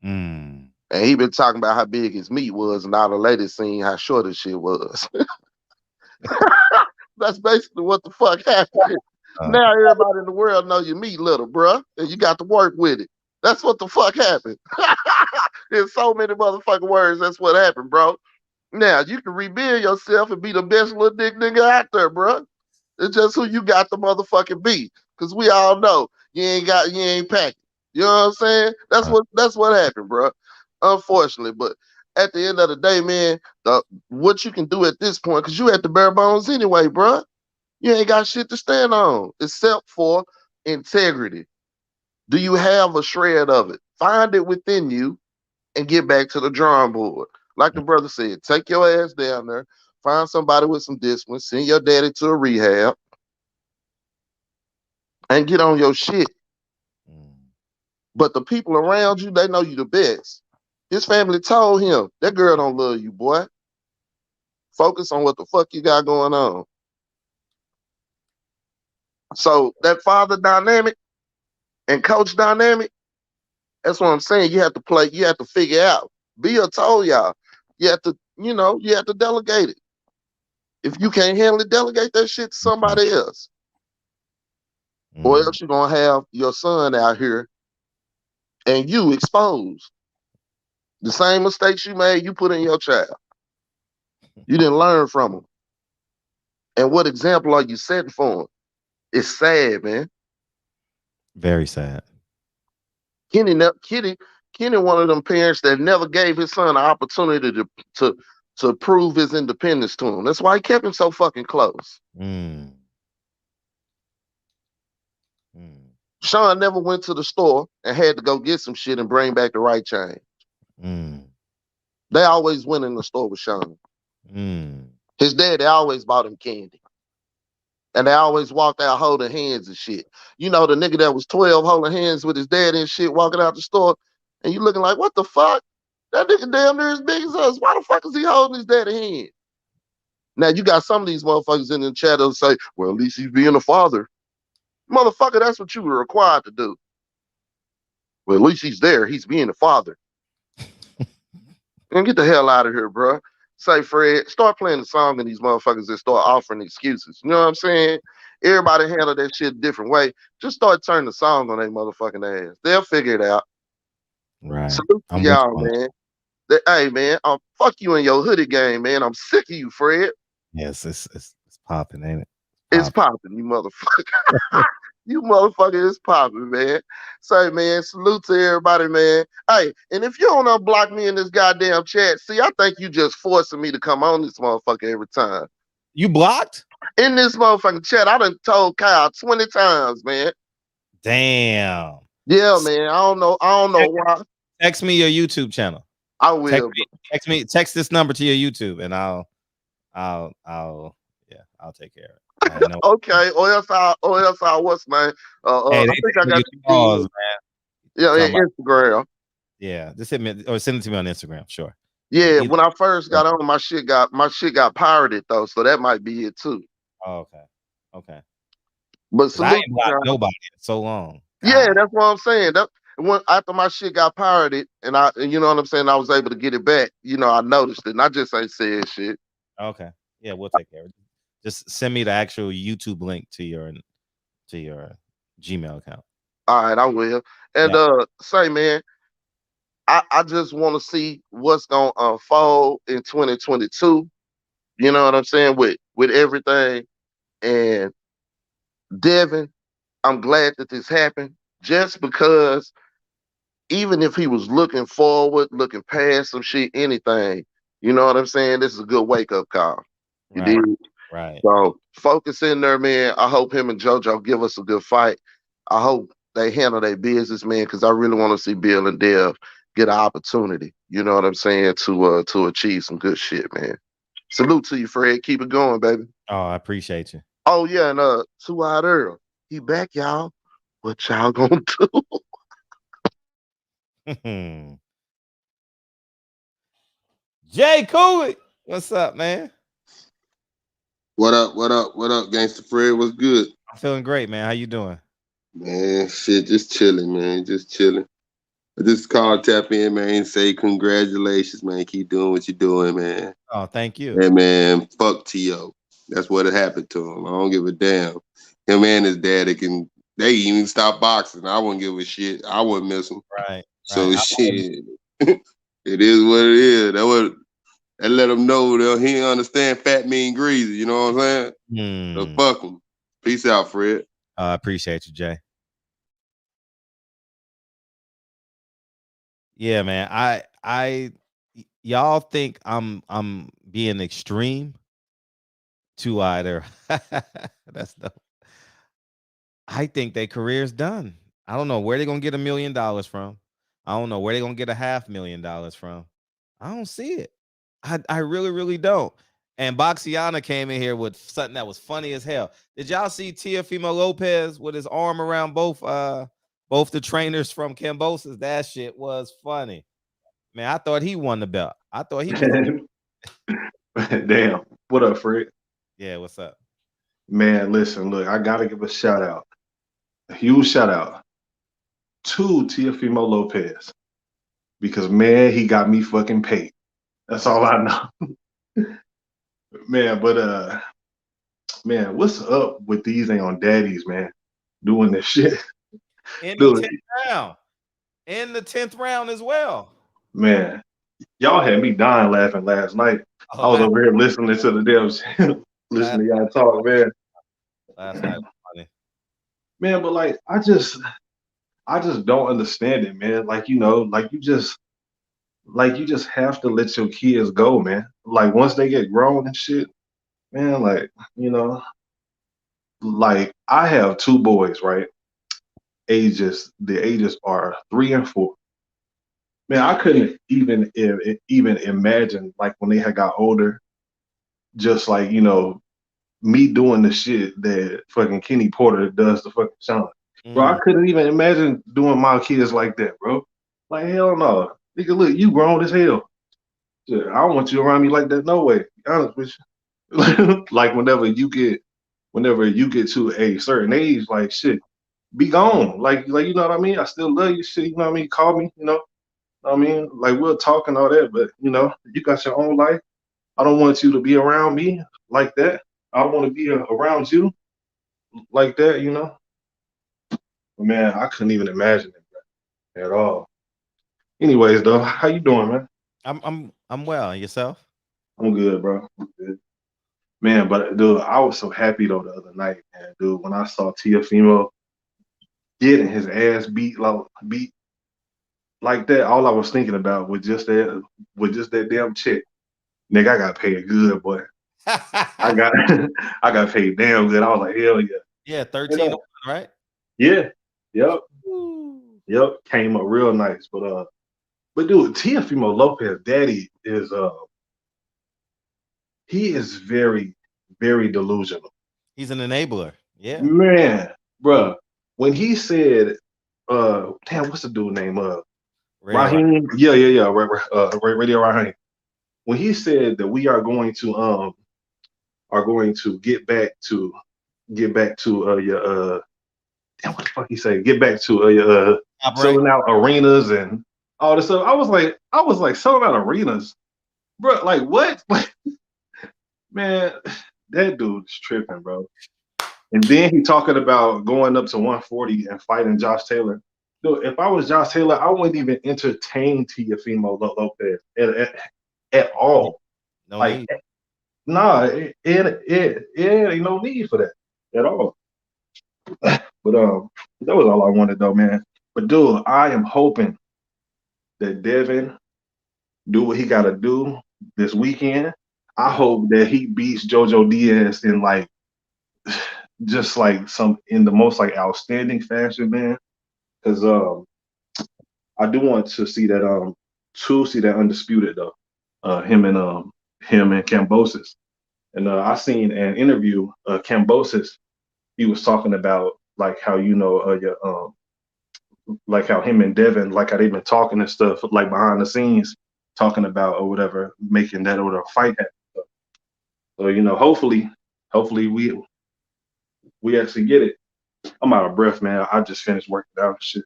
And he been talking about how big his meat was, and all the ladies seen how short his shit was. That's basically what the fuck happened. Now everybody in the world know your meat little, bruh, and you got to work with it. That's what the fuck happened. There's so many motherfucking words. That's what happened, bro. Now you can rebuild yourself and be the best little dick nigga out there, bruh. It's just who you got to motherfucking be. Cause we all know you ain't packing. You know what I'm saying? That's what happened, bro. Unfortunately, but at the end of the day, man, what you can do at this point, cause you at the bare bones anyway, bro. You ain't got shit to stand on except for integrity. Do you have a shred of it? Find it within you and get back to the drawing board. Like the brother said, take your ass down there, find somebody with some discipline, send your daddy to a rehab, and get on your shit. But the people around you, they know you the best. His family told him, that girl don't love you, boy. Focus on what the fuck you got going on. So that father dynamic and coach dynamic, that's what I'm saying. You have to play, you have to figure out. Bill told y'all, you have to, you have to delegate it. If you can't handle it, delegate that shit to somebody else. Or else you're gonna have your son out here and you exposed. The same mistakes you made, you put in your child. You didn't learn from them. And what example are you setting for them? It's sad, man. Very sad. Kenny, one of them parents that never gave his son an opportunity to prove his independence to him. That's why he kept him so fucking close. Sean never went to the store and had to go get some shit and bring back the right change. They always went in the store with Sean. His dad, they always bought him candy. And they always walked out holding hands and shit. You know, the nigga that was 12 holding hands with his dad and shit, walking out the store, and you looking like, what the fuck? That nigga damn near as big as us. Why the fuck is he holding his dad's hand? Now, you got some of these motherfuckers in the chat that'll say, well, at least he's being a father. Motherfucker, that's what you were required to do. Well, at least he's there. He's being a father. And get the hell out of here, bro. Say, Fred, start playing the song and these motherfuckers that start offering excuses. You know what I'm saying? Everybody handle that shit a different way. Just start turning the song on their motherfucking ass. They'll figure it out. Right. Salute to y'all, man. Hey, man, fuck you in your hoodie game, man. I'm sick of you, Fred. Yes, it's popping, ain't it? It's popping, you motherfucker. You motherfucker is popping, man. Say, man, salute to everybody, man. Hey, and if you don't unblock me in this goddamn chat, see, I think you just forcing me to come on this motherfucker every time. You blocked? In this motherfucking chat, I done told Kyle 20 times, man. Damn. Yeah, man. I don't know why. Text me your YouTube channel. I will. Text this number to your YouTube, and I'll take care of it. Okay, or else I'll what's my hey, I think I got calls, man. Yeah, Instagram. Yeah, just hit me or send it to me on Instagram, sure. Yeah, when I first got on, my shit got pirated though, so that might be it too. Oh, okay. But 'Cause I salute ain't to blocked y'all. nobody in so long. Yeah, God. that's what I'm saying. That when after my shit got pirated, and you know what I'm saying, I was able to get it back. You know, I noticed it, and I just ain't said shit. Okay. Yeah, we'll take care of it. Just send me the actual YouTube link to your Gmail account. All right, I will. And Yeah. say, man, I just want to see what's gonna unfold in 2022. You know what I'm saying with everything. And Devin, I'm glad that this happened, just because even if he was looking forward, looking past some shit, anything, you know what I'm saying? This is a good wake up call. You Right. did. Right. So focus in there, man. I hope him and JoJo give us a good fight. I hope they handle their business, man, because I really want to see Bill and Dev get an opportunity. You know what I'm saying, to achieve some good shit, man. Salute to you, Fred. Keep it going, baby. Oh, I appreciate you. Oh yeah, and Two Eyed Earl, he back, y'all. What y'all gonna do? Jay Cooley, what's up, man? What up? What up? What up, Gangsta Fred? What's good? I'm feeling great, man. How you doing? Man, shit, just chilling, man. Just chilling. I just called, tap in, man, and say congratulations, man. Keep doing what you're doing, man. Oh, thank you. Hey, man, fuck T.O. That's what happened to him. I don't give a damn. Him and his daddy they even stop boxing. I wouldn't give a shit. I wouldn't miss him. Right. So shit, it is what it is. That let him know that he didn't understand fat mean greasy. You know what I'm saying? So fuck him. Peace out, Fred. I appreciate you, Jay. Yeah, man. Y'all think I'm being extreme to either. That's dope. I think their career's done. I don't know where they're gonna get $1 million from. I don't know where they're gonna get $500,000 from. I don't see it. I really, really don't. And Boxiana came in here with something that was funny as hell. Did y'all see Teofimo Lopez with his arm around both the trainers from Cambosis? That shit was funny. Man, I thought he won the belt. I thought he was. Damn. What up, Fred? Yeah, what's up? Man, listen, look, I gotta give a shout out. A huge shout out to Teofimo Lopez. Because man, he got me fucking paid. That's all I know. Man, but man, what's up with these ain't on daddies, man? Doing this shit. In the Dude, 10th round. In the 10th round as well. man, y'all had me dying laughing last night. I was over here listening to the damn listening to y'all talk, man. Last night was funny. Man, but like I just don't understand it, man. Like, you know, like you just have to let your kids go, man. Like once they get grown and shit, man, like, you know, like I have two boys, right? The ages are 3 and 4. Man, I couldn't even imagine like when they had got older, just like, you know, me doing the shit that fucking Kenny Porter does to fucking Sean. Bro, I couldn't even imagine doing my kids like that, bro. Like, hell no. Nigga, look, you grown as hell. Shit, I don't want you around me like that, no way. Be honest with you. Like whenever you get to a certain age, like shit, be gone. Like you know what I mean? I still love you, shit, you know what I mean? Call me, you know what I mean? Like we'll talk and all that, but you know, you got your own life. I don't want you to be around me like that. I don't want to be around you like that, you know? But man, I couldn't even imagine it, bro, at all. Anyways, though, how you doing, man? I'm well. And yourself? I'm good, bro. I'm good. Man, but dude, I was so happy though the other night, man, dude, when I saw Teofimo getting his ass beat like that. All I was thinking about was just that damn chick. Nigga, I got paid good, boy. I got I got paid damn good. I was like, hell yeah. Yeah, 13 right? Yeah. Yep. Yep. Came up real nice. But dude, Teofimo Lopez daddy is he is very, very delusional. He's an enabler. Yeah. Man, bruh. When he said, damn, what's the dude name? Raheem? Yeah. Radio Raheem. When he said that we are going to are going to get back to your damn, what the fuck he say? Get back to your selling out arenas and all this stuff. I was like selling out arenas, bro. Like what? Like, man, that dude's tripping, bro. And then he talking about going up to 140 and fighting Josh Taylor. Dude, if I was Josh Taylor, I wouldn't even entertain Teofimo Lopez at all. No like, need. nah, it ain't no need for that at all. But that was all I wanted though, man. But dude, I am hoping that Devin do what he got to do this weekend. I hope that he beats JoJo Diaz in like just like some in the most like outstanding fashion, man. Because I do want to see that undisputed though. Him and Cambosis. And I seen an interview Cambosis. He was talking about like how like how him and Devin, like how they've been talking and stuff like behind the scenes, talking about or whatever, making that or whatever fight happen. So hopefully we actually get it. I'm out of breath, man. I just finished working out and shit.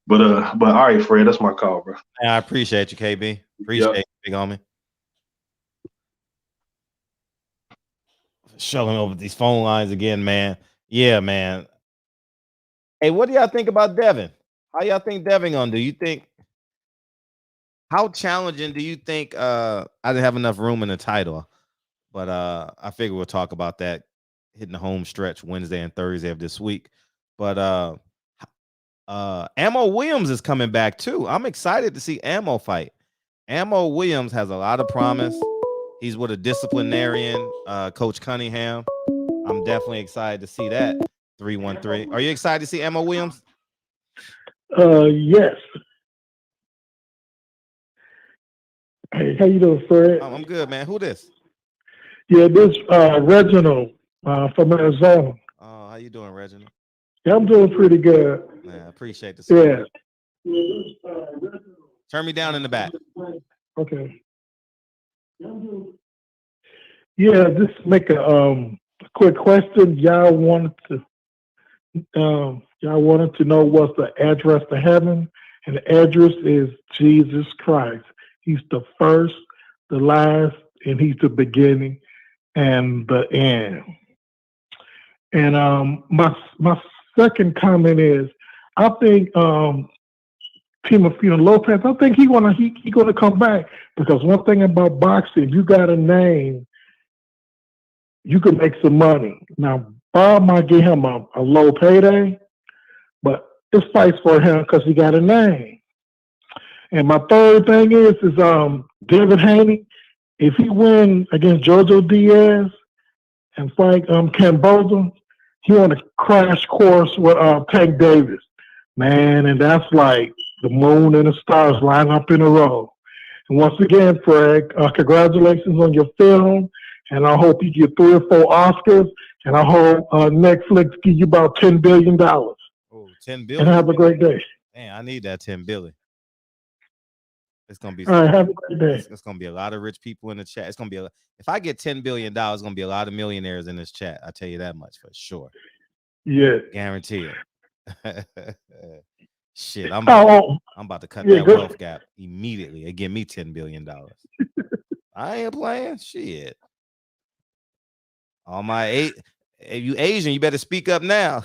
But all right, Fred, that's my call, bro. I appreciate you, KB. Appreciate you, big homie. Showing over these phone lines again, man. Yeah, man. Hey, what do y'all think about Devin? How y'all think Devin gonna do? You think how challenging do you think? I didn't have enough room in the title, but I figure we'll talk about that hitting the home stretch Wednesday and Thursday of this week. But Ammo Williams is coming back too. I'm excited to see Ammo fight. Ammo Williams has a lot of promise. He's with a disciplinarian, Coach Cunningham. I'm definitely excited to see that. 313. Are you excited to see Ammo Williams? Yes. Hey, how you doing, Fred? I'm good, man. Who this? Yeah, this Reginald from Arizona. Oh, how you doing, Reginald? Yeah, I'm doing pretty good. Man, I appreciate the support. Yeah. Turn me down in the back. Okay. Yeah, just make a quick question. Y'all wanted to know what's the address to heaven, and the address is Jesus Christ. He's the first, the last, and he's the beginning and the end. And my second comment is, I think Teofimo Lopez, I think he gonna come back, because one thing about boxing, you got a name, you can make some money. Now Bob might give him a low payday, but this fight's for him because he got a name. And my third thing is David Haney, if he win against JoJo Diaz and fight Camboza, he on a crash course with Tank Davis, man, and that's like the moon and the stars line up in a row. And once again, Fred, congratulations on your film, and I hope you get 3 or 4 Oscars, and I hope Netflix give you about $10 billion. Oh, $10 billion. And have a great day. Man, I need that $10 billion. It's gonna be. All right, have a great day. It's gonna be a lot of rich people in the chat. It's gonna be if I get $10 billion, it's gonna be a lot of millionaires in this chat. I tell you that much for sure. Yeah, guarantee it. Shit, I'm about to cut that wealth gap immediately and give me $10 billion. I ain't playing shit. All my if you Asian, you better speak up now.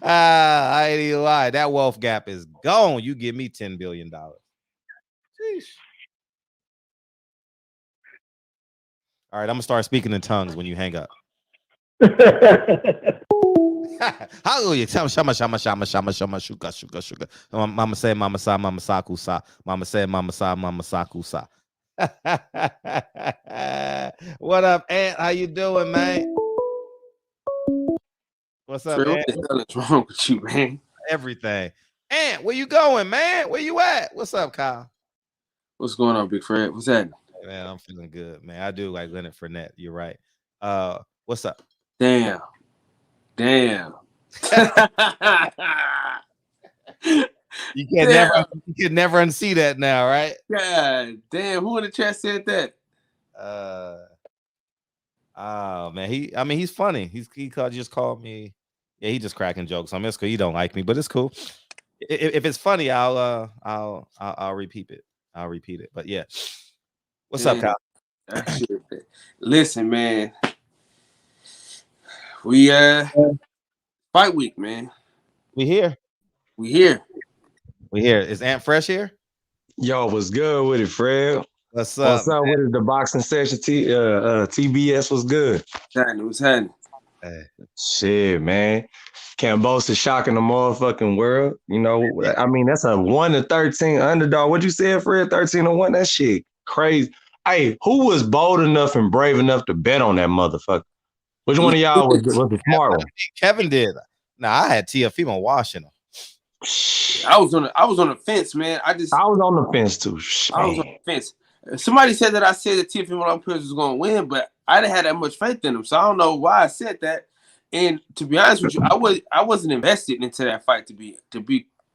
I ain't even lie. That wealth gap is gone. You give me $10 billion. Sheesh. All right, I'm gonna start speaking in tongues when you hang up. Hallelujah. Shama shama shama shama shama shuka shuka shuka. Mama say mama sa mama saku sa. Mama say mama sa mama saku sa. What up, Ant? How you doing, man? What's up, Fred, Ant? what the hell is wrong with you, man? Everything. Ant, where you going, man? Where you at? What's up, Kyle? What's going on, Big Fred? What's that? Hey, man, I'm feeling good, man. I do like Leonard Fournette. You're right. What's up? Damn. You can never unsee that now, right? God damn, who in the chat said that? Oh man, he's funny. Just called me. Yeah, he just cracking jokes. It's cool. He don't like me, but it's cool. If it's funny, I'll repeat it. I'll repeat it. But yeah, what's up, Kyle? Listen, man. We fight week, man. We here. Is Aunt Fresh here? Yo, what's good with it, Fred? What's up with it? The boxing session, TBS was good. What's happening? Shit, man. Cambosa shocking the motherfucking world. You know, I mean, that's a 1-13 underdog. What you said, Fred? 13-1. That shit crazy. Hey, who was bold enough and brave enough to bet on that motherfucker? Which one of y'all was the smart one? Kevin did. Nah, I had Teofimo washing him. I was on the fence, man. I was on the fence too. I was on the fence. Somebody said that I said that Teofimo Lopez was going to win, but I didn't have that much faith in him, so I don't know why I said that. And to be honest with you, I wasn't invested into that fight. To be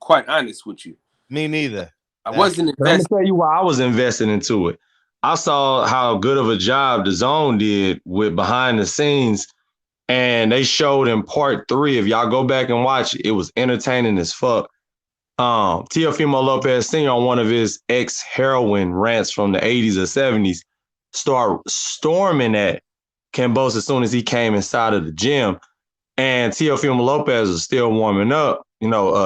quite honest with you, me neither. I wasn't invested. Let me tell you why I was invested into it. I saw how good of a job the Zone did with behind the scenes, and they showed in part 3. If y'all go back and watch it, it was entertaining as fuck. Teofimo Lopez Sr. on one of his ex-heroin rants from the 80s or 70s start storming at Cambosa as soon as he came inside of the gym. And Teofimo Lopez was still warming up,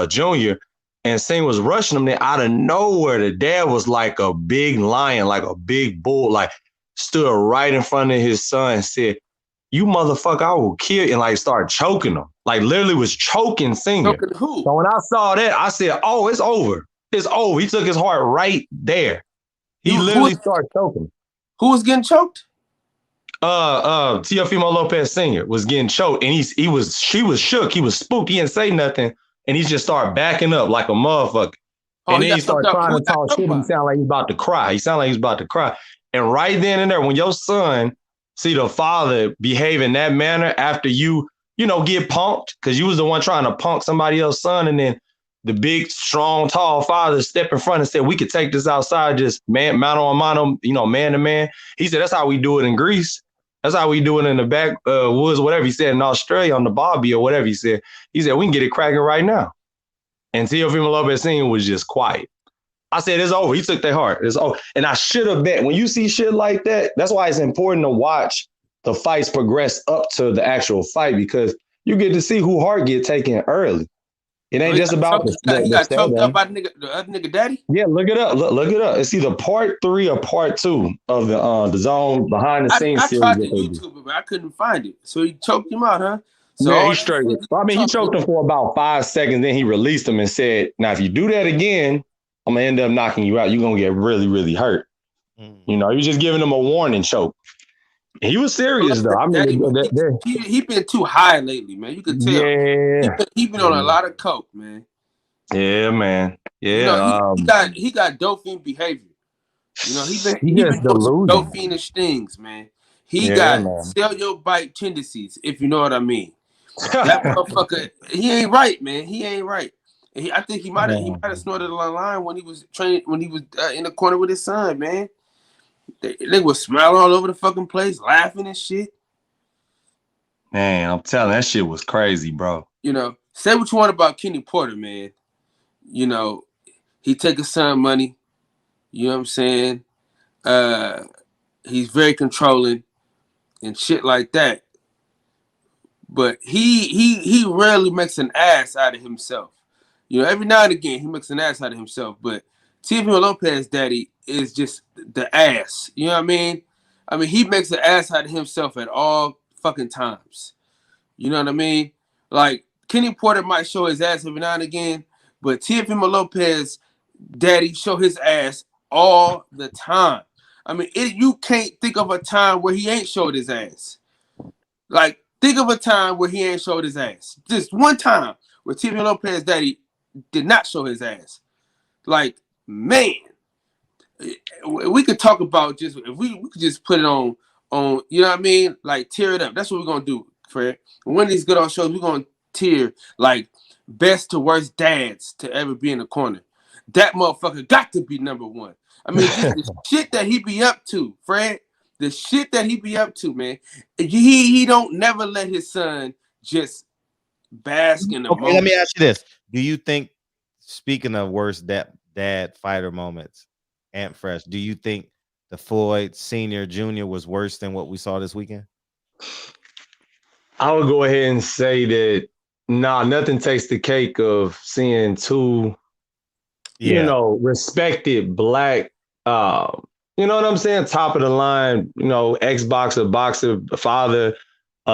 junior. And Singh was rushing him. Then out of nowhere, the dad was like a big lion, like a big bull, like stood right in front of his son and said, "You motherfucker, I will kill you," and like started choking him. Like literally was choking Senior. Choking who? So when I saw that, I said, "Oh, it's over. It's over." He took his heart right there. He literally started choking. Who was getting choked? Teofimo Lopez Sr. was getting choked, and she was shook. He was spooked. He didn't say nothing, and he just started backing up like a motherfucker. And then he started trying to talk shit. He sounded like he's about to cry. And right then and there, when your son see the father behave in that manner after you get punked, because you was the one trying to punk somebody else's son, and then the big, strong, tall father step in front and said, "We could take this outside, just mano a mano, man to man." He said, "That's how we do it in Greece. That's how we do it in the backwoods," whatever he said, in Australia on the Bobby or whatever he said. He said, "We can get it cracking right now." And Teofimo Lopez Sr. was just quiet. I said, "It's over." He took their heart. It's over. And I should have bet. When you see shit like that, that's why it's important to watch the fights progress up to the actual fight, because you get to see who heart get taken early. It ain't just about he got choked up by the other nigga daddy? Yeah, look it up. Look it up. It's either part 3 or part 2 of the Zone behind the scenes series. I tried to YouTube it, but I couldn't find it. So he choked him out, huh? So yeah, he straight. He choked him for about 5 seconds, then he released him and said, "Now, if you do that again, I'm gonna end up knocking you out. You're gonna get really, really hurt." You're just giving him a warning choke. He was serious though. I mean, he been too high lately, man. You could tell. Yeah, he been on a lot of coke, man. Yeah, man. Yeah, he got dolphin behavior. He been doing dolphinish things, man. He got sell your bike tendencies, if you know what I mean. That motherfucker, he ain't right, man. He ain't right. I think he might have snorted a line when he was training, when he was in the corner with his son, man. They was smiling all over the fucking place, laughing and shit. Man, I'm telling you, that shit was crazy, bro. Say what you want about Kenny Porter, man. He take his son money. You know what I'm saying? He's very controlling and shit like that. But he rarely makes an ass out of himself. Every now and again he makes an ass out of himself. But Teofimo Lopez daddy is just the ass. You know what I mean? I mean, he makes an ass out of himself at all fucking times. You know what I mean? Like, Kenny Porter might show his ass every now and again, but Teofimo Lopez daddy show his ass all the time. I mean, you can't think of a time where he ain't showed his ass. Like, think of a time where he ain't showed his ass. Just one time where Teofimo Lopez daddy did not show his ass. Like, man, we could talk about just, if we could just put it on, you know what I mean? Like, tear it up. That's what we're going to do, Fred. One of these good old shows, we're going to tear, like, best to worst dads to ever be in the corner. That motherfucker got to be number one. I mean, just the shit that he be up to, Fred. the shit that he be up to, man. He don't never let his son just bask in the Okay, moment. let me ask you this: do you think, speaking of worst dad fighter moments, Ant Fresh, do you think the Floyd Senior Jr. was worse than what we saw this weekend? I would go ahead and say that nothing takes the cake of seeing two, respected black, you know what I'm saying, top of the line, ex-boxer, boxer, father,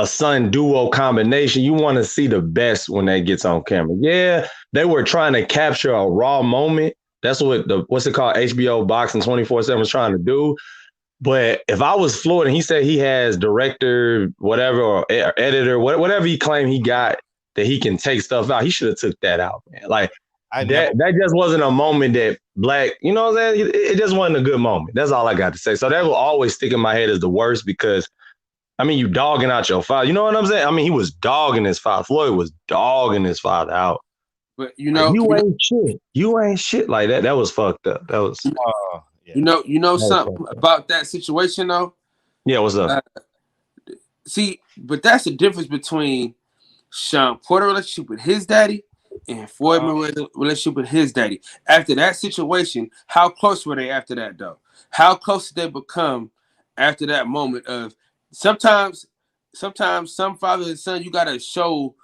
son duo combination. You want to see the best when that gets on camera. Yeah, they were trying to capture a raw moment. That's what what's it called? HBO Boxing 24/7 was trying to do. But if I was Floyd and he said he has director, whatever, or editor, whatever he claimed he got that he can take stuff out, he should have took that out, man. Like that just wasn't a moment that black, you know what I'm saying? It just wasn't a good moment. That's all I got to say. So that will always stick in my head as the worst because, I mean, you dogging out your father. You know what I'm saying? I mean, he was dogging his father. Floyd was dogging his father out. But like, you ain't shit. You ain't shit like that. That was fucked up. That was. You know something about that situation though? Yeah, what's up? See, but that's the difference between Sean Porter's relationship with his daddy and Floyd Mayweather's relationship with his daddy. After that situation, how close were they after that though? How close did they become after that moment of sometimes some father and son, you gotta show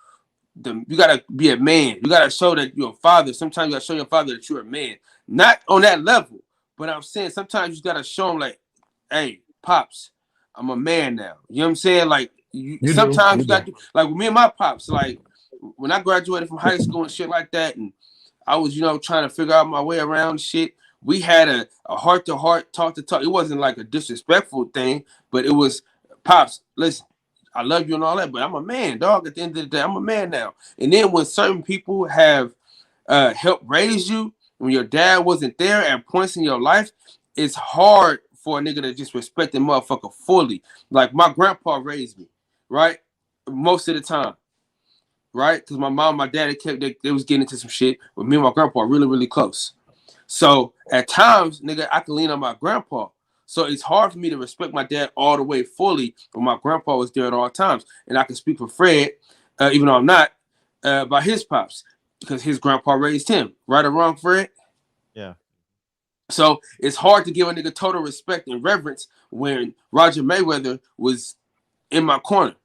them, you gotta be a man. You gotta show that you're a father. Sometimes you gotta show your father that you're a man. Not on that level. But I'm saying sometimes you gotta show them like, hey, pops, I'm a man now. You know what I'm saying? Like sometimes you got to, like with me and my pops, like when I graduated from high school and shit like that, and I was, trying to figure out my way around shit. We had a heart-to-heart, talk-to-talk. It wasn't like a disrespectful thing, but it was, pops, listen, I love you and all that, but I'm a man, dog. At the end of the day, I'm a man now. And then when certain people have helped raise you, when your dad wasn't there at points in your life, it's hard for a nigga to just respect the motherfucker fully. Like my grandpa raised me, right? Most of the time, right? Because my mom, my dad, they was getting into some shit, but me and my grandpa are really, really close. So at times, nigga, I can lean on my grandpa. So it's hard for me to respect my dad all the way fully, but my grandpa was there at all times. And I can speak for Fred, even though I'm not, by his pops. Because his grandpa raised him. Right or wrong, Fred? Yeah. So it's hard to give a nigga total respect and reverence when Roger Mayweather was in my corner.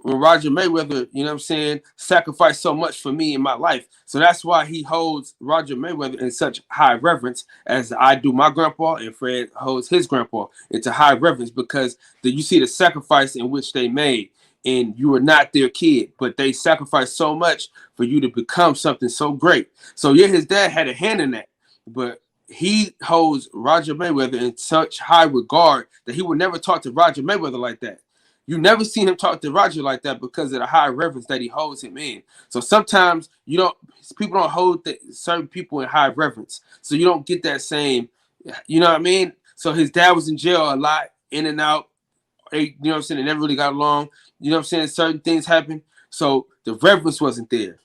When Roger Mayweather, you know what I'm saying, sacrificed so much for me in my life. So that's why he holds Roger Mayweather in such high reverence as I do my grandpa, and Fred holds his grandpa into high reverence because you see the sacrifice in which they made. And you were not their kid, but they sacrificed so much for you to become something so great. So yeah, his dad had a hand in that, but he holds Roger Mayweather in such high regard that he would never talk to Roger Mayweather like that. You never seen him talk to Roger like that because of the high reverence that he holds him in. So sometimes people don't hold certain people in high reverence. So you don't get that same, you know what I mean? So his dad was in jail a lot, in and out. You know what I'm saying? They never really got along. You know what I'm saying? Certain things happen. So the reverence wasn't there.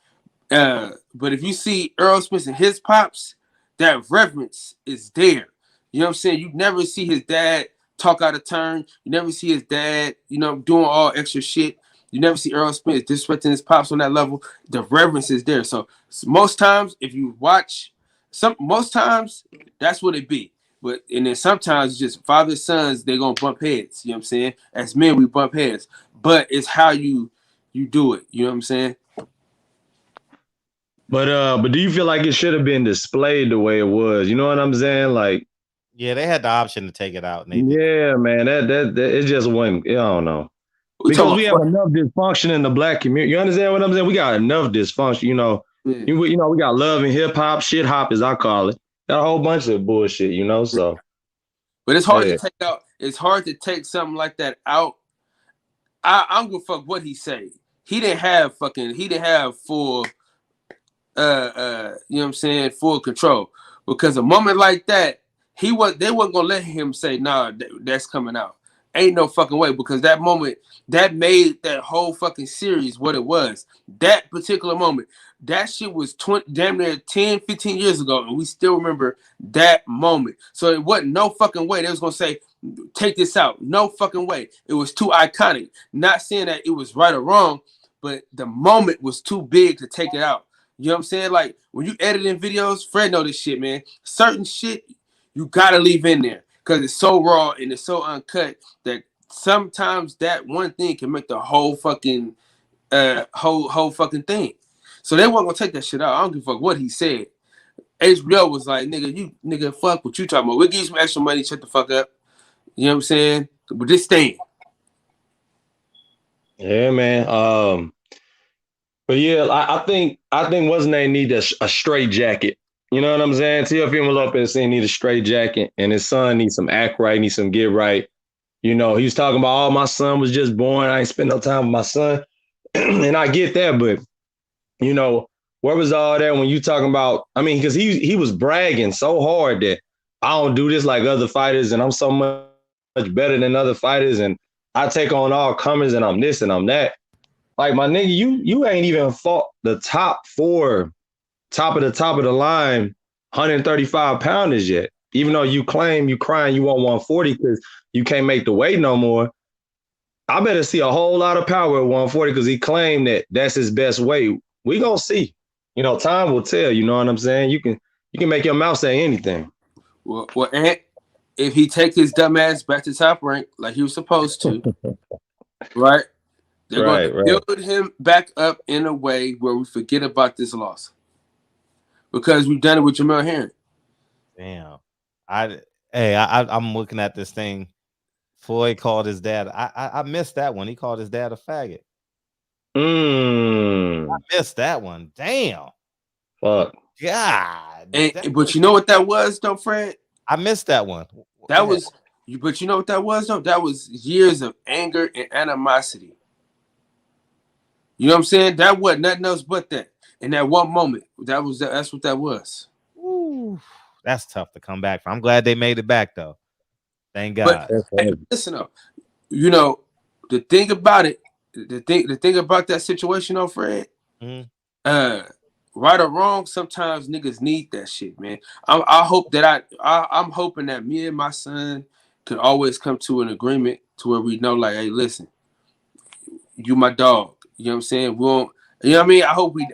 But if you see Earl Smith and his pops, that reverence is there. You know what I'm saying? You never see his dad talk out of turn. You never see his dad, doing all extra shit. You never see Earl Smith disrespecting his pops on that level. The reverence is there. So most times, if you watch, most times, that's what it be. And then sometimes it's just father sons, they're gonna bump heads. You know what I'm saying? As men, we bump heads. But it's how you do it. You know what I'm saying? But do you feel like it should have been displayed the way it was? You know what I'm saying? Like, yeah, they had the option to take it out. Yeah, man, that it just wasn't. I don't know, because we have enough dysfunction in the black community. You understand what I'm saying? We got enough dysfunction. We got love and hip hop, shit hop as I call it. Got a whole bunch of bullshit. So. But it's hard to take out. It's hard to take something like that out. I don't give a fuck what he say. He didn't have full. You know what I'm saying, full control. Because a moment like that, they wasn't gonna let him say, nah, that's coming out. Ain't no fucking way, because that moment, that made that whole fucking series what it was. That particular moment, that shit was damn near 10, 15 years ago, and we still remember that moment. So it wasn't no fucking way they was gonna say, take this out. No fucking way. It was too iconic. Not saying that it was right or wrong, but the moment was too big to take it out. You know what I'm saying? Like when you editing videos, Fred know this shit, man. Certain shit you gotta leave in there because it's so raw and it's so uncut that sometimes that one thing can make the whole fucking whole fucking thing. So they weren't gonna take that shit out. I don't give a fuck what he said. HBO was like, nigga, fuck what you talking about. We'll give you some extra money, shut the fuck up. You know what I'm saying? But this thing. Yeah, man. But yeah, I think what's his name need a straight jacket. You know what I'm saying? Teofimo Lopez saying need a straight jacket, and his son needs some act right, needs some get right. You know, he was talking about, oh, my son was just born. I ain't spent no time with my son. And I get that, but you know, where was all that when you talking about, I mean, because he was bragging so hard that I don't do this like other fighters and I'm so much better than other fighters and I take on all comers and I'm this and I'm that. Like, my nigga, you ain't even fought the top of the line 135 pounders yet. Even though you claim you crying you want 140 because you can't make the weight no more. I better see a whole lot of power at 140 because he claimed that that's his best weight. We gonna see. You know, time will tell. You know what I'm saying? You can make your mouth say anything. Well, Ant, if he take his dumb ass back to Top Rank like he was supposed to, right? They're going to build him back up in a way where we forget about this loss because we've done it with Jamel Herring. Damn, I'm looking at this thing. Floyd called his dad. I missed that one. He called his dad a faggot. I missed that one. Damn. Fuck. God. But you know what that was, though, Fred? I missed that one. But you know what that was, though? That was years of anger and animosity. You know what I'm saying? That wasn't nothing else but that. In that one moment, that's what that was. Ooh, that's tough to come back from. I'm glad they made it back, though. Thank God. But hey, listen, though. You know, the thing about it, the thing about that situation, though, Fred, right or wrong, sometimes niggas need that shit, man. I'm hoping that me and my son could always come to an agreement to where we know, like, hey, listen, you my dog. You know what I'm saying? We won't. You know what I mean?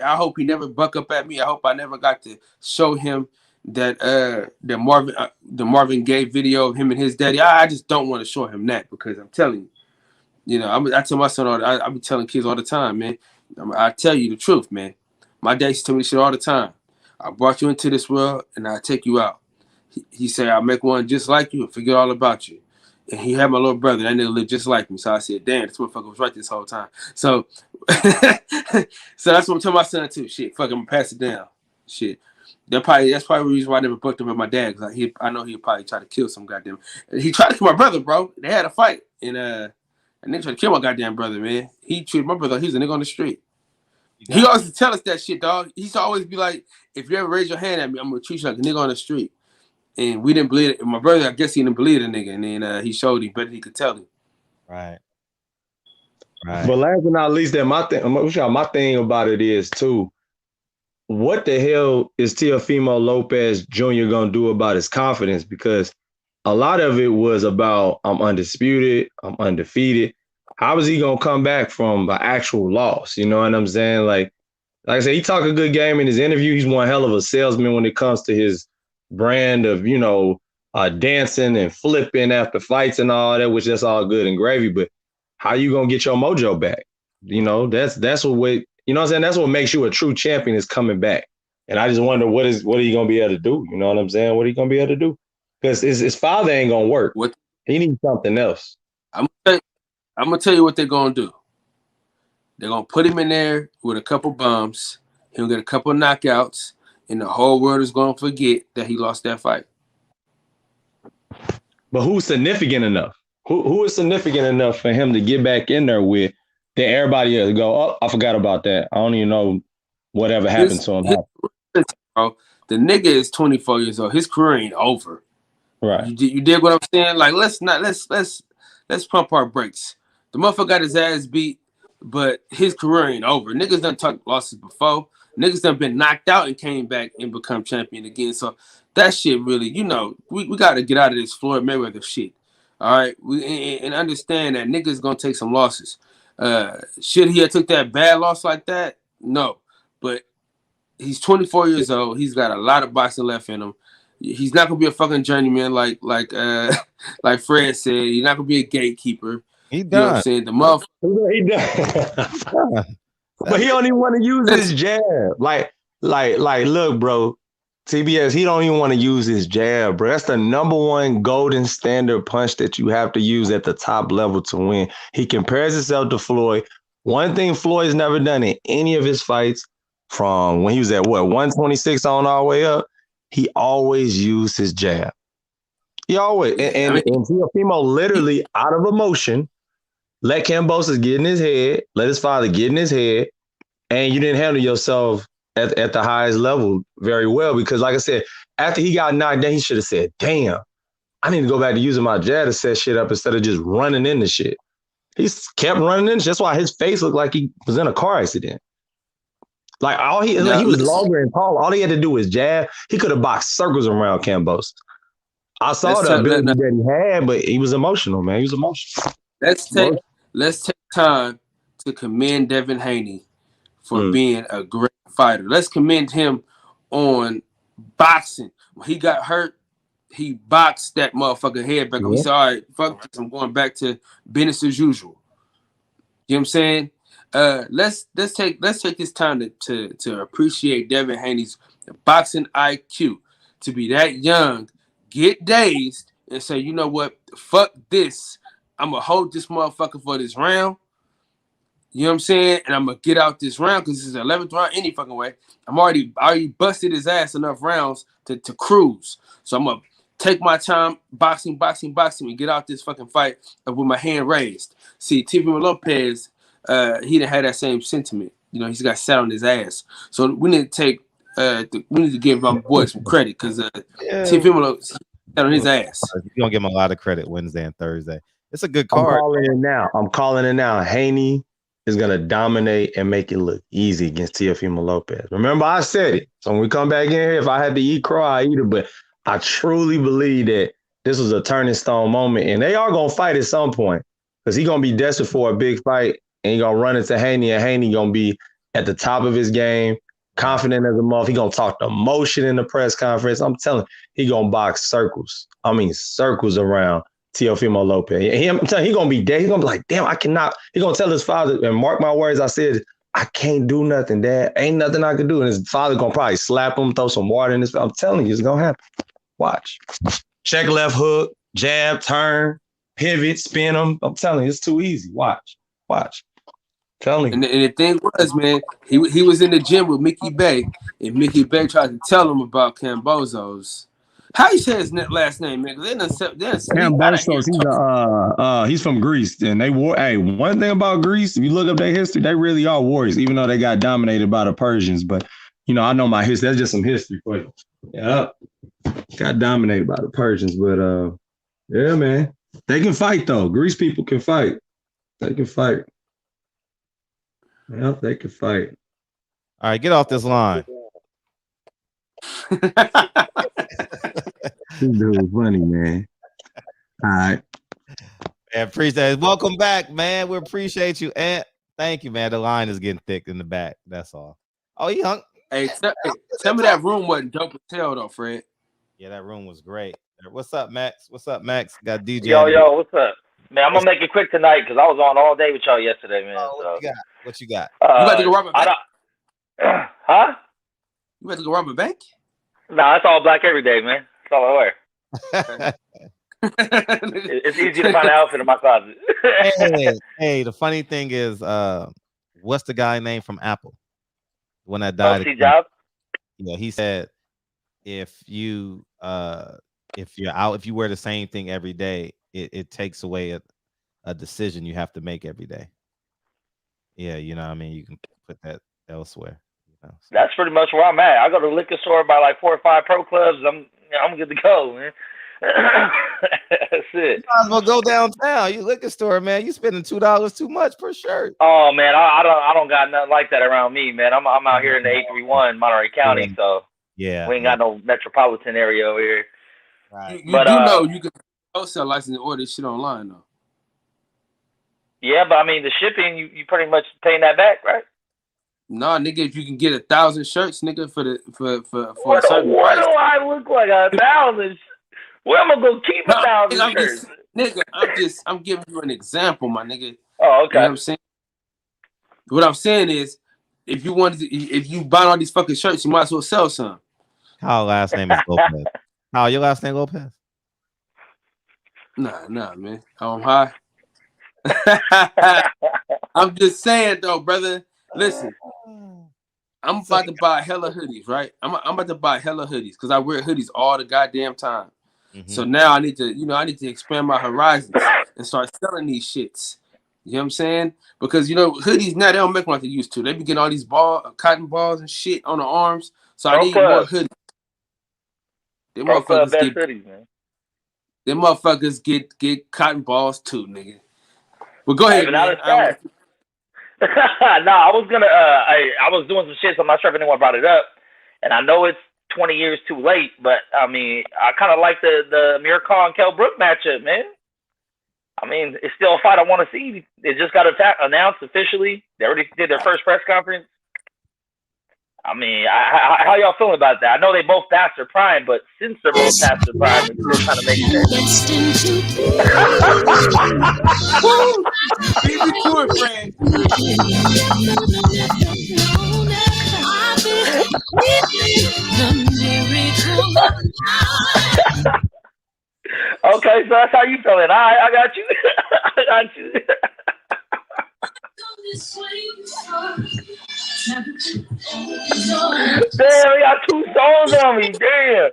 I hope he never buck up at me. I hope I never got to show him that the Marvin Gaye video of him and his daddy. I just don't want to show him that because I'm telling you, I tell my son I be telling kids all the time, man. I tell you the truth, man. My dad used to tell me this shit all the time. I brought you into this world and I take you out. He said I'll make one just like you and forget all about you. And he had my little brother. That nigga lived just like me. So I said, damn, this motherfucker was right this whole time. So, so that's what I'm telling my son too. Shit, fuck him, pass it down. Shit. That's probably the reason why I never booked him with my dad. Cause I know he'd probably try to kill some goddamn. He tried to kill my brother, bro. They had a fight. And nigga tried to kill my goddamn brother, man. He treated my brother, he's a nigga on the street. He always tell us that shit, dog. He used to always be like, if you ever raise your hand at me, I'm gonna treat you like a nigga on the street. And we didn't believe it. My brother, I guess he didn't believe the nigga. And then he showed him, but he could tell him. Right. But last but not least, that my thing about it is too, what the hell is Teofimo Lopez Jr. gonna do about his confidence? Because a lot of it was about I'm undisputed, I'm undefeated. How is he gonna come back from an actual loss? You know what I'm saying? Like I said, he talked a good game in his interview. He's one hell of a salesman when it comes to his brand of, dancing and flipping after fights and all that, which that's all good and gravy. But how you gonna get your mojo back? That's what I'm saying. That's what makes you a true champion is coming back. And I just wonder what are you gonna be able to do? You know what I'm saying? What are you gonna be able to do? Because his father ain't gonna work. He needs something else. I'm gonna tell you what they're gonna do. They're gonna put him in there with a couple bums. He'll get a couple knockouts. And the whole world is going to forget that he lost that fight. But who's significant enough? Who is significant enough for him to get back in there with? Then everybody else go, oh, I forgot about that. I don't even know whatever happened to him. The nigga is 24 years old. His career ain't over. Right. You dig what I'm saying? Like, let's pump our brakes. The motherfucker got his ass beat, but his career ain't over. Niggas done took losses before. Niggas done been knocked out and came back and become champion again. So that shit really, we got to get out of this Floyd Mayweather shit. All right, and understand that niggas gonna take some losses. Should he have took that bad loss like that? No, but he's 24 years old. He's got a lot of boxing left in him. He's not gonna be a fucking journeyman like Fred said. He's not gonna be a gatekeeper. He You know what I'm done. saying? The motherfucker. He done. But he don't even want to use his jab. Like, look, bro. TBS, he don't even want to use his jab, bro. That's the number one golden standard punch that you have to use at the top level to win. He compares himself to Floyd. One thing Floyd's never done in any of his fights, from when he was at 126 on all the way up, he always used his jab. He always, and Teofimo literally out of emotion let Kambosos get in his head, let his father get in his head, and you didn't handle yourself at the highest level very well, because like I said, after he got knocked down, he should have said, damn, I need to go back to using my jab to set shit up instead of just running into shit. He kept running into shit. That's why his face looked like he was in a car accident. Like he was longer and taller. All he had to do was jab. He could have boxed circles around Kambosos. I saw the ability that he had, but he was emotional, man. He was emotional. Let's take time to commend Devin Haney for being a great fighter. Let's commend him on boxing. When he got hurt, he boxed that motherfucker head back. He said, all right, fuck this. I'm going back to business as usual. You know what I'm saying? Let's take this time to appreciate Devin Haney's boxing IQ. To be that young, get dazed, and say, you know what? Fuck this. I'm going to hold this motherfucker for this round. You know what I'm saying? And I'm going to get out this round because this is the 11th round any fucking way. I already busted his ass enough rounds to cruise. So I'm going to take my time boxing, and get out this fucking fight with my hand raised. See, Teofimo Lopez, he didn't have that same sentiment. You know, he's got sat on his ass. So we need to give my boy some credit because Teofimo Lopez sat on his ass. You're going to give him a lot of credit Wednesday and Thursday. It's a good card. I'm calling it now. Haney is going to dominate and make it look easy against Teofimo Lopez. Remember, I said it. So when we come back in here, if I had to eat crow, I eat it. But I truly believe that this was a turning stone moment. And they are going to fight at some point because he's going to be desperate for a big fight. And he's going to run into Haney. And Haney going to be at the top of his game, confident as a motherfucker. He's going to talk the motion in the press conference. I'm telling you, he's going to box circles. I mean, circles around Teofimo Lopez. I'm telling you, he's going to be dead. He's going to be like, damn, I cannot. He's going to tell his father, and mark my words, I said, I can't do nothing, Dad. Ain't nothing I can do. And his father going to probably slap him, throw some water in his face. I'm telling you, it's going to happen. Watch. Check left hook, jab, turn, pivot, spin him. I'm telling you, it's too easy. Watch. Telling you. And the thing was, man, he was in the gym with Mickey Bay, and Mickey Bay tried to tell him about Kambosos. How you say his last name, man? Kambosos, he's from Greece, and they wore. Hey, one thing about Greece, if you look up their history, they really are warriors, even though they got dominated by the Persians. But you know, I know my history. That's just some history for you. Yeah, got dominated by the Persians, but yeah, man, they can fight though. Greece people can fight. They can fight. Yep, they can fight. All right, get off this line. This dude is funny, man. All right. Man, appreciate it. Welcome back, man. We appreciate you. And thank you, man. The line is getting thick in the back. That's all. Oh, he hung. Hey, tell me that room wasn't dope as hell, though, Fred. Yeah, that room was great. What's up, Max? Got DJ. Yo, what's up? Man, I'm going to make it quick tonight because I was on all day with y'all yesterday, man. What you got? You about to go rob a bank? Huh? You about to go rob a bank? Nah, it's all black every day, man. That's all I wear. It's easy to find an outfit in my closet. hey, the funny thing is, what's the guy name from Apple? When I died. Steve Jobs? Yeah, he said if you're out, if you wear the same thing every day, it takes away a decision you have to make every day. Yeah, you know what I mean? You can put that elsewhere. You know, so. That's pretty much where I'm at. I go to the liquor store, buy like 4 or 5 pro clubs. I'm good to go, man. That's it. You might as well go downtown. You liquor store, man. You spending $2 too much per shirt. Oh man, I don't got nothing like that around me, man. I'm out here in the 831 Monterey County, so yeah, we ain't got no metropolitan area over here. Right. You do know you can wholesale license and order this shit online though. Yeah, but I mean the shipping, you pretty much paying that back, right? Nah, nigga, if you can get 1,000 shirts, nigga, for a What certain do price. I look like 1,000? Where am I gonna keep 1,000 shirts? I'm giving you an example, my nigga. Oh, okay. You know what I'm saying? What I'm saying is, if you buy all these fucking shirts, you might as well sell some. Kyle last name is Lopez. Kyle, your last name Lopez? Nah, man. I'm high. I'm just saying though, brother. Listen, I'm about to buy hella hoodies, right? I'm about to buy hella hoodies because I wear hoodies all the goddamn time. Mm-hmm. So now I need to expand my horizons and start selling these shits. You know what I'm saying? Because hoodies now they don't make them like they used to. They be getting all these cotton balls and shit on the arms. So I need more hoodies. Them motherfuckers get cotton balls too, nigga. Well, go ahead, man. No, I was gonna. I was doing some shit, so I'm not sure if anyone brought it up. And I know it's 20 years too late, but I mean, I kind of like the Amir Khan Kell Brook matchup, man. I mean, it's still a fight I want to see. It just got announced officially. They already did their first press conference. I mean, how y'all feeling about that? I know they both passed their prime, but since they're both past their prime, it still kind of makes sense. Beat me to it, Fred. Okay, so that's how you feeling. I got you. I got you. Damn, we got 2 songs on me. Damn.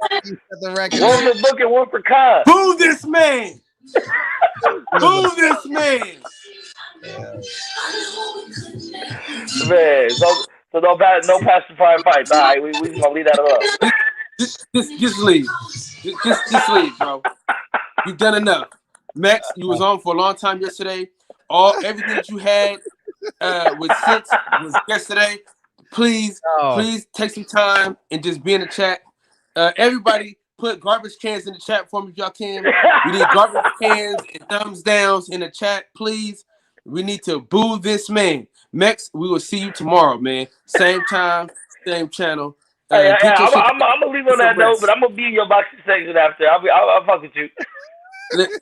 One for Book and one for Khan. Boo this man. Boo this man. Man, so no past the prime fights. All right, we just gonna leave that alone. Just leave. Just leave, bro. You've done enough. Max, you was on for a long time yesterday. Everything that you had with sense was yesterday. Please take some time and just be in the chat. Everybody put garbage cans in the chat for me if y'all can. We need garbage cans and thumbs downs in the chat, please. We need to boo this man. Max, we will see you tomorrow, man. Same time, same channel. I'm gonna leave on that note, but I'm gonna be in your boxing section after. I'll fuck with you.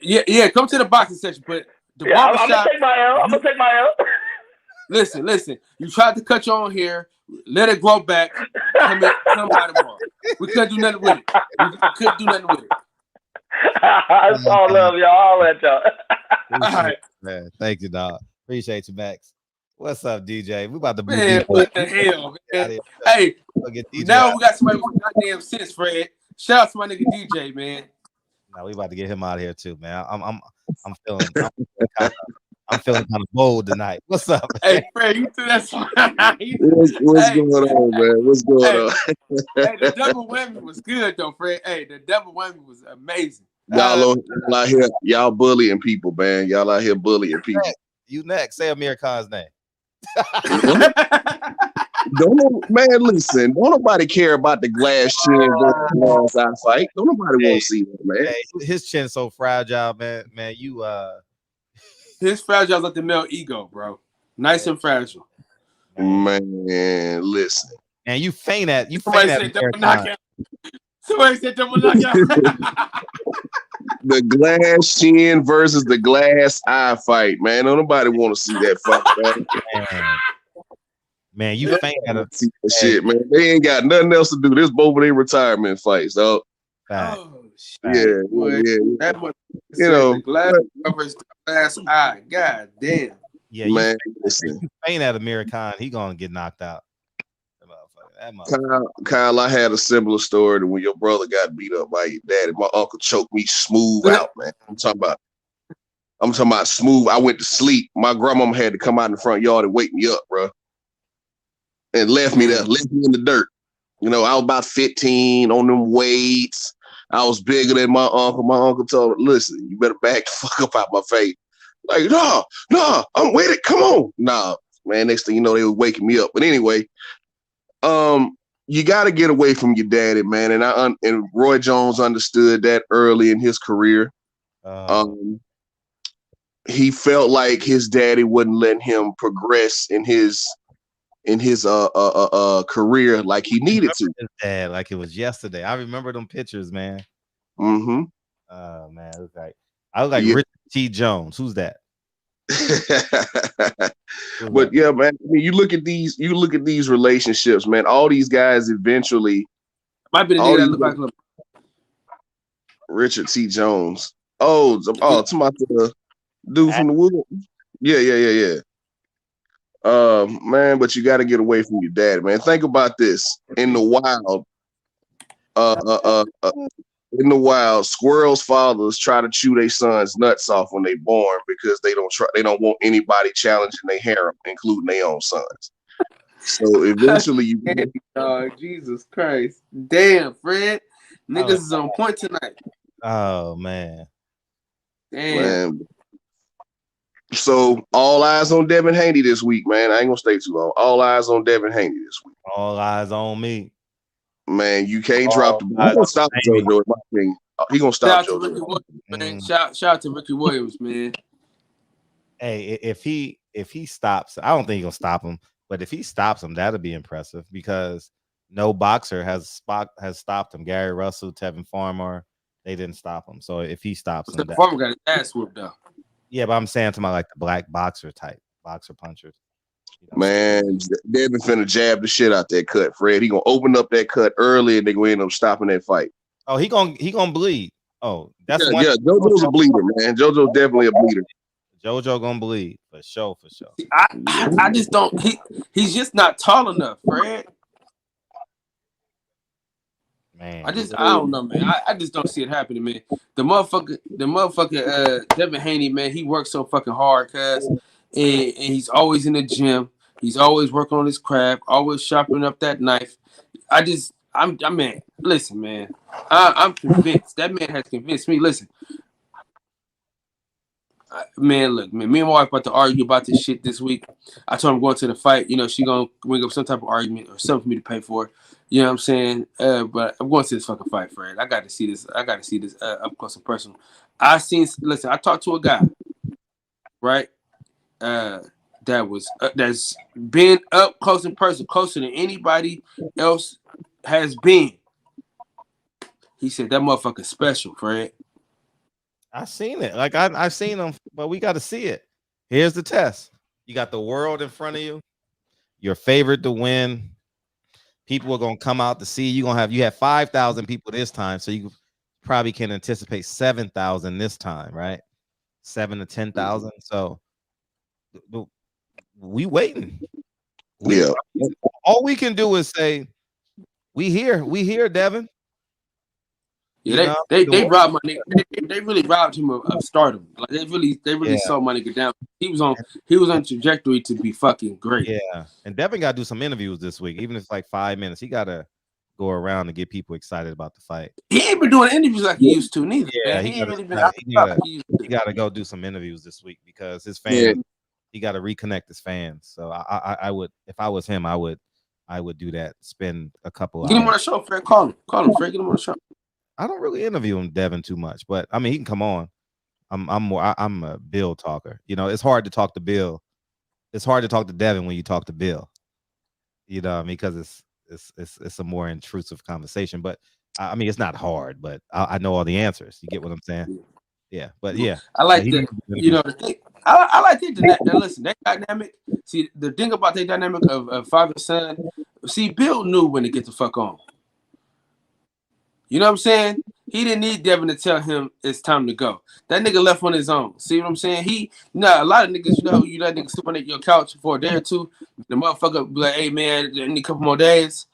Yeah, come to the boxing section, but the barbershop. I'm gonna take my L. Listen. You tried to cut your own hair. Let it grow back. Come by tomorrow. We couldn't do nothing with it. It's all love, y'all. I'll let y'all. All right. Man, thank you, dog. Appreciate you, Max. What's up, DJ? We about to move. Man, what the hell, man? Hey, now we got somebody with goddamn sense, Fred. Shout out to my nigga DJ, man. Now we about to get him out of here too, man. I'm feeling kind of bold tonight. What's up, man? Hey, Fred, you threw that song. What's going on, man? What's going on? Hey, the double whammy was good though, Fred. Hey, the double whammy was amazing. Y'all out here, y'all bullying people, man. Y'all out here bullying people. You next. Say Amir Khan's name. Listen. Don't nobody care about the glass chin versus I fight. Don't nobody want to see that, man. Hey, his chin's so fragile, man. Man, his fragile like the male ego, bro. Nice and fragile. Man, listen. And you faint at Somebody said double knockout. Somebody said double knockout. The glass chin versus the glass eye fight, man. Don't nobody want to see that fight, man. You faint at a shit, man. They ain't got nothing else to do. This both of their retirement fights, dog. Oh shit! Yeah. That was, the glass covers the glass eye. God damn. Yeah, man. You faint at Amir Khan, he gonna get knocked out. Kyle, I had a similar story to when your brother got beat up by your daddy. My uncle choked me smooth out, man. I'm talking about smooth. I went to sleep. My grandmama had to come out in the front yard and wake me up, bro. And left me in the dirt. I was about 15 on them weights. I was bigger than my uncle. My uncle told me, listen, you better back the fuck up out my face. Like, no, I'm with it. Come on. Nah, man, next thing you know, they were waking me up. But anyway, you got to get away from your daddy, man. And Roy Jones understood that early in his career. He felt like his daddy wouldn't let him progress in his career like he needed to. His dad, like it was yesterday. I remember them pictures, man. Mm-hmm. Oh man, it was like I was like Richard T. Jones. Who's that? But yeah, man. I mean, you look at these relationships, man. All these guys eventually might be the nigga that look like Richard T. Jones. To the dude from the wood. Yeah. Man, but you got to get away from your dad, man. Think about this. In the wild, squirrels' fathers try to chew their sons' nuts off when they born because they don't want anybody challenging their harem, including their own sons. So eventually, Jesus Christ, damn, Fred, niggas is on point tonight. Oh man, damn. So all eyes on Devin Haney this week, man. I ain't gonna stay too long. All eyes on Devin Haney this week. All eyes on me. Man, you can't drop the ball. He's gonna stop JoJo, in my opinion. He gonna stop JoJo. Shout out to Ricky Williams, man. Hey, if he stops, I don't think he's gonna stop him, but if he stops him, that'll be impressive because no boxer has stopped him. Gary Russell, Tevin Farmer, they didn't stop him. So if he stops him, Farmer got his ass whooped though. Yeah, but I'm saying to my like the black boxer punchers. Man, Devin finna jab the shit out that cut, Fred. He gonna open up that cut early and they gonna end up stopping that fight. Oh, he gonna bleed. Oh, that's JoJo's a bleeder, man. JoJo's definitely a bleeder. JoJo gonna bleed for sure. I just don't. He's just not tall enough, Fred. Man, I don't know, man. I just don't see it happening, man. The motherfucker, Devin Haney, man, he works so fucking hard, cuz, and he's always in the gym. He's always working on his craft, always sharpening up that knife. Man, listen, man. I'm convinced. That man has convinced me. Listen, man, look, man, me and my wife about to argue about this shit this week. I told him I'm going to the fight. You know, she gonna bring up some type of argument or something for me to pay for. You know what I'm saying? But I'm going to this fucking fight, Fred. I got to see this. Up close and personal. I talked to a guy, right? That's been up close and personal, closer than anybody else has been. He said that motherfucker's special, Fred. I seen it. Like I've seen them, but we got to see it. Here's the test. You got the world in front of you. Your favorite to win. People are gonna come out to see you. You have 5,000 people this time, so you probably can anticipate 7,000 this time, right? 7 to 10,000. So we waiting. All we can do is say, we here, Devin. Yeah, they robbed my nigga. They really robbed him of stardom. Like they really saw my nigga down. He was on trajectory to be fucking great. Yeah, and Devin got to do some interviews this week, even if it's like 5 minutes. He got to go around and get people excited about the fight. He ain't been doing interviews like he used to neither. Yeah, he ain't really been. He got to go do some interviews this week because his fans. He got to reconnect his fans. So I would, if I was him, I would do that. Spend a couple. Get him on the show, Fred. Call him, Fred. Get him on the show. I don't really interview him, Devin, too much, but I mean, he can come on. I'm a Bill talker. You know, it's hard to talk to Bill. It's hard to talk to Devin when you talk to Bill. You know what I mean? Because it's a more intrusive conversation. But I mean, it's not hard, but I know all the answers. You get what I'm saying? Yeah. But yeah, I like that. You know, the thing, I like that. Listen, that dynamic. See, the thing about the dynamic of father son. See, Bill knew when to get the fuck on. You know what I'm saying? He didn't need Devin to tell him it's time to go. That nigga left on his own. See what I'm saying? A lot of niggas, you let niggas sleep on your couch for a day or two. The motherfucker be like, hey man, I need a couple more days.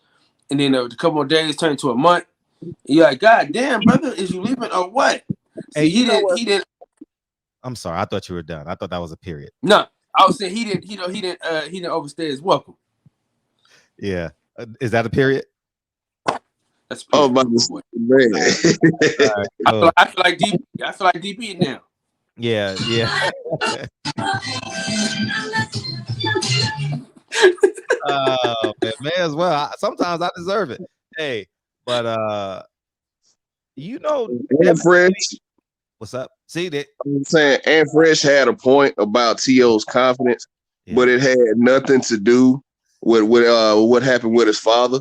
And then a couple more days turn into a month. And you're like, God damn, brother, is you leaving or what? See, he didn't. I'm sorry, I thought you were done. I thought that was a period. No, I was saying he didn't overstay his welcome. Yeah. Is that a period? That's man. Right, I feel like DP now. Yeah. May as well. Sometimes I deserve it. Hey, but Devin What's up? See that? I'm saying Aunt Fresh had a point about T.O.'s confidence, but it had nothing to do with what happened with his father.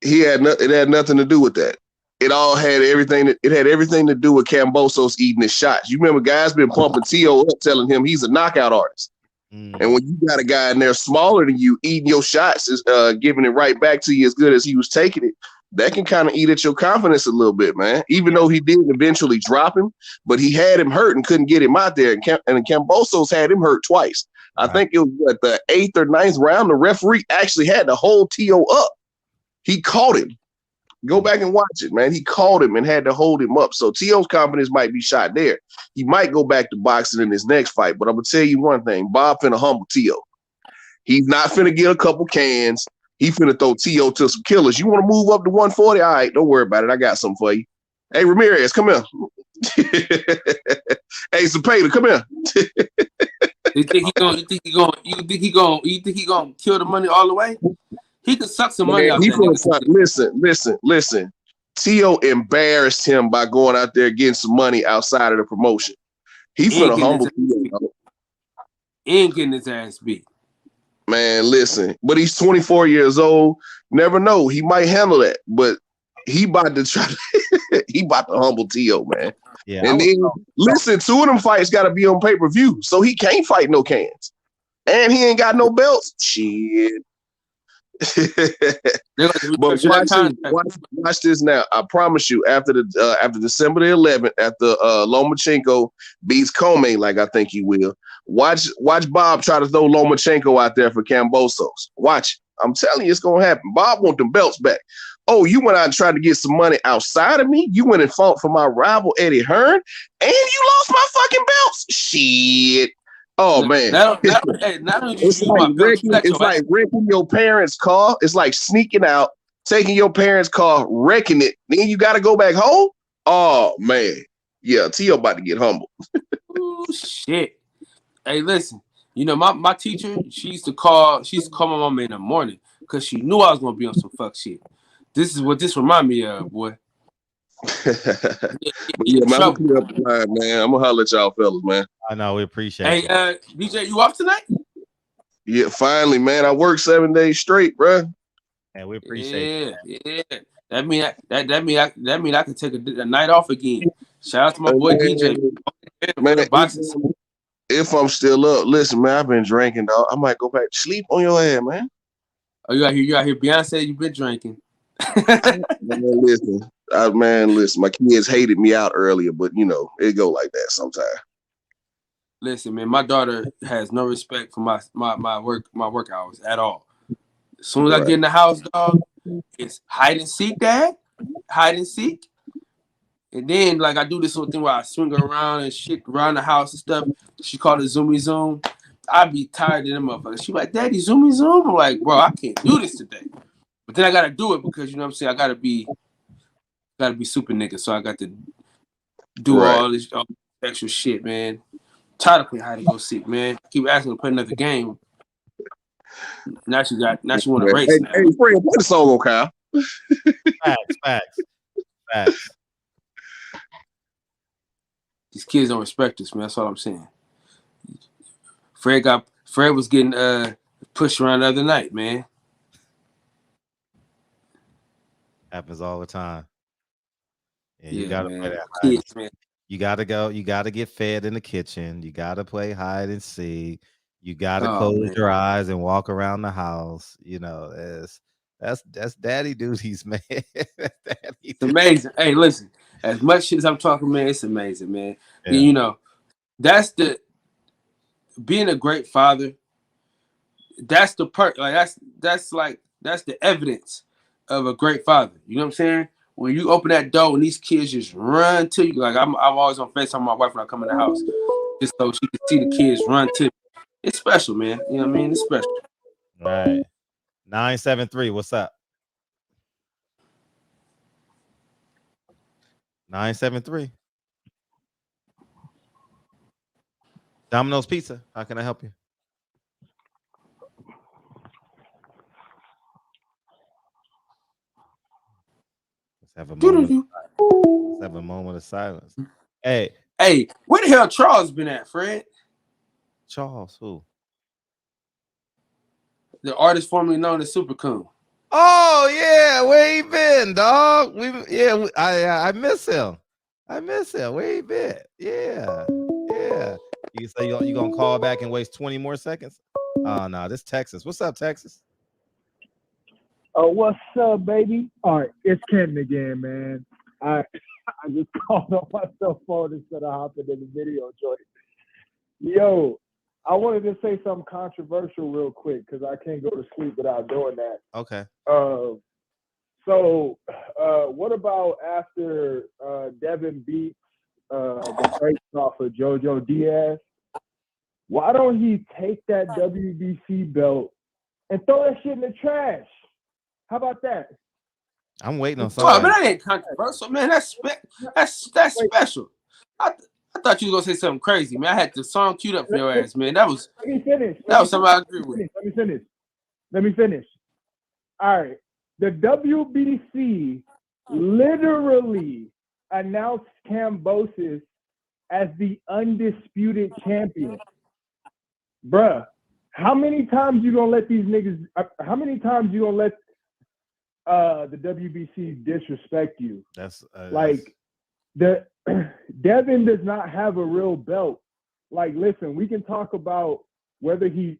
It had nothing to do with that. It all had everything. It had everything to do with Cambosos eating his shots. You remember guys been pumping T.O. up, telling him he's a knockout artist. And when you got a guy in there smaller than you eating your shots, giving it right back to you as good as he was taking it, that can kind of eat at your confidence a little bit, man. Even though he did eventually drop him, but he had him hurt and couldn't get him out there. And Cambosos had him hurt twice. I think it was at the 8th or 9th round. The referee actually had to hold T.O. up. He caught him. Go back and watch it, man. He caught him and had to hold him up. So T.O.'s confidence might be shot there. He might go back to boxing in his next fight. But I'm going to tell you one thing. Bob finna humble T.O. He's not finna get a couple cans. He finna throw T.O. to some killers. You want to move up to 140? All right, don't worry about it. I got something for you. Hey, Ramirez, come here. Hey, Zepeda, come here. You think he gonna kill the money all the way? He could suck some money out there. Listen. T.O. embarrassed him by going out there getting some money outside of the promotion. He finna humble T.O. He ain't getting his ass beat. Man, listen. But he's 24 years old. Never know. He might handle that. But he about to he about to humble T.O., man. Yeah. And then listen, 2 of them fights gotta be on pay-per-view. So he can't fight no cans. And he ain't got no belts. Shit. But watch this now. I promise you, after December the 11th, after Lomachenko beats Comey, like I think he will. Watch Bob try to throw Lomachenko out there for Cambosos. Watch. I'm telling you, it's gonna happen. Bob want them belts back. Oh, you went out and tried to get some money outside of me. You went and fought for my rival Eddie Hearn, and you lost my fucking belts. Shit. Oh man, it's like wrecking your parents' car. It's like sneaking out, taking your parents' car, wrecking it. Then you got to go back home. Oh man, yeah, T.O. about to get humbled. Oh shit! Hey, listen, you know my teacher, she used to call my mama in the morning because she knew I was gonna be on some fuck shit. This is what this remind me of, boy. Yeah, man, I'm gonna up the line, man. I'm gonna holler at y'all fellas, man. I know, we appreciate it. Hey, DJ, you off tonight? Yeah, finally, man. I worked 7 days straight, bro. And we appreciate it. Yeah. That mean I can take a night off again. Shout out to my boy DJ. Man, if I'm still up, listen, man, I've been drinking, dog. I might go back to sleep on your ass, man. Oh, you out here, Beyonce, you've been drinking. Man, listen, my kids hated me out earlier, but you know, it go like that sometimes. Listen, man, my daughter has no respect for my work hours at all. As soon as I get in the house, dog, it's hide and seek, Dad. Hide and seek. And then like I do this little thing where I swing around and shit around the house and stuff. She called it zoomy zoom. I'd be tired of them motherfuckers. She like, Daddy, zoomy zoom. I'm like, bro, I can't do this today. But then I gotta do it because you know what I'm saying, I gotta be super nigga. So I got to do all this extra shit, man. Tired of playing hide and go seek, man. Keep asking to play another game. Now she want to race. Hey, Fred, play the song on Kyle. Facts. These kids don't respect us, man. That's all I'm saying. Fred was getting pushed around the other night, man. Happens all the time. Yeah, you gotta play that kids, man. You gotta get fed in the kitchen. You gotta play hide and seek. You gotta close your eyes and walk around the house. You know, that's daddy duties, man. It's amazing. Hey, listen, as much shit as I'm talking, man, it's amazing, man. Yeah. You know, that's being a great father. That's the part. Like that's the evidence of a great father. You know what I'm saying? When you open that door and these kids just run to you, like I'm always on FaceTime with my wife when I come in the house, just so she can see the kids run to me. It's special, man. You know what I mean? It's special. All right. 973, what's up? 973. Domino's Pizza. How can I help you? Let's have a moment of silence. Hey, where the hell Charles been at, Fred? Charles, who? The artist formerly known as Super Coon. Oh yeah, where he been, dog? I miss him. I miss him. Where he been? Yeah. You say you gonna call back and waste 20 more seconds? Oh no, this Texas. What's up, Texas? Oh, what's up, baby? All right, it's Ken again, man. I just called on my cell phone instead of hopping in the video joint. Yo, I wanted to say something controversial real quick because I can't go to sleep without doing that. Okay. So what about after Devin beats the brakes off of JoJo Diaz? Why don't he take that WBC belt and throw that shit in the trash? How about that? I'm waiting on Oh, somebody. but that ain't controversial, man. That's special. I thought you was gonna say something crazy, man. I had the song queued up for your ass, man. That was Let me finish. That was something I agree with. Let me finish. All right. The WBC literally announced Kambosos as the undisputed champion. Bruh, how many times you gonna let these niggas, how many times you gonna let the WBC disrespect you? That's like Devin does not have a real belt. Like, listen, we can talk about whether he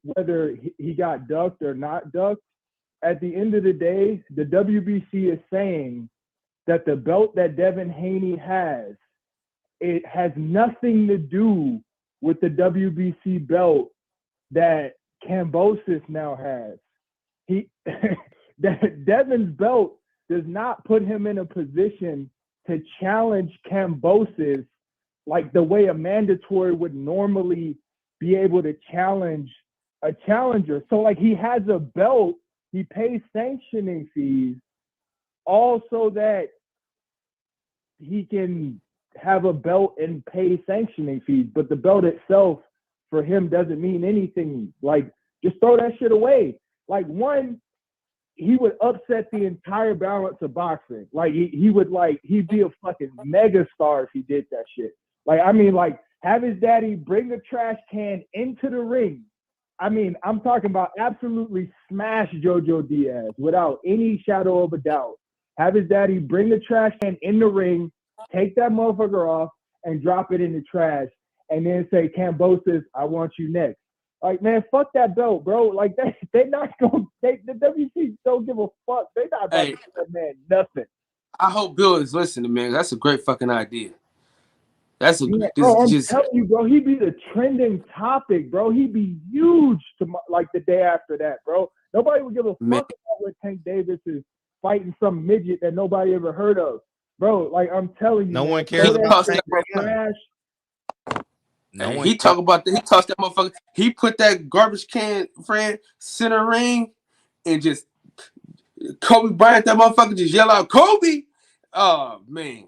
got ducked or not ducked. At the end of the day, the WBC is saying that the belt that Devin Haney has, it has nothing to do with the WBC belt that Kambosos now has. That Devin's belt does not put him in a position to challenge Kambosos like the way a mandatory would normally be able to challenge a challenger. So like he has a belt, he pays sanctioning fees, all so that he can have a belt and pay sanctioning fees. But the belt itself for him doesn't mean anything. Like, just throw that shit away. Like, one, he would upset the entire balance of boxing. Like, he'd be a fucking mega star if he did that shit. Like, I mean, like, have his daddy bring the trash can into the ring. I mean, I'm talking about absolutely smash JoJo Diaz without any shadow of a doubt. Have his daddy bring the trash can in the ring, take that motherfucker off, and drop it in the trash, and then say, Kambosos, I want you next. Like, man, fuck that belt, bro. Like, they not gonna, the WC don't give a fuck. They not about to give that man nothing. I hope Bill is listening, man. That's a great fucking idea. That's a bro, I'm telling you, bro, he'd be the trending topic, bro. He'd be huge like the day after that, bro. Nobody would give a fuck about what Tank Davis is fighting some midget that nobody ever heard of, bro. Like, I'm telling you, no man, one cares about Tank trash. He talk about that. He tossed that motherfucker. He put that garbage can, friend, center ring, and just Kobe Bryant. That motherfucker just yell out Kobe. Oh man,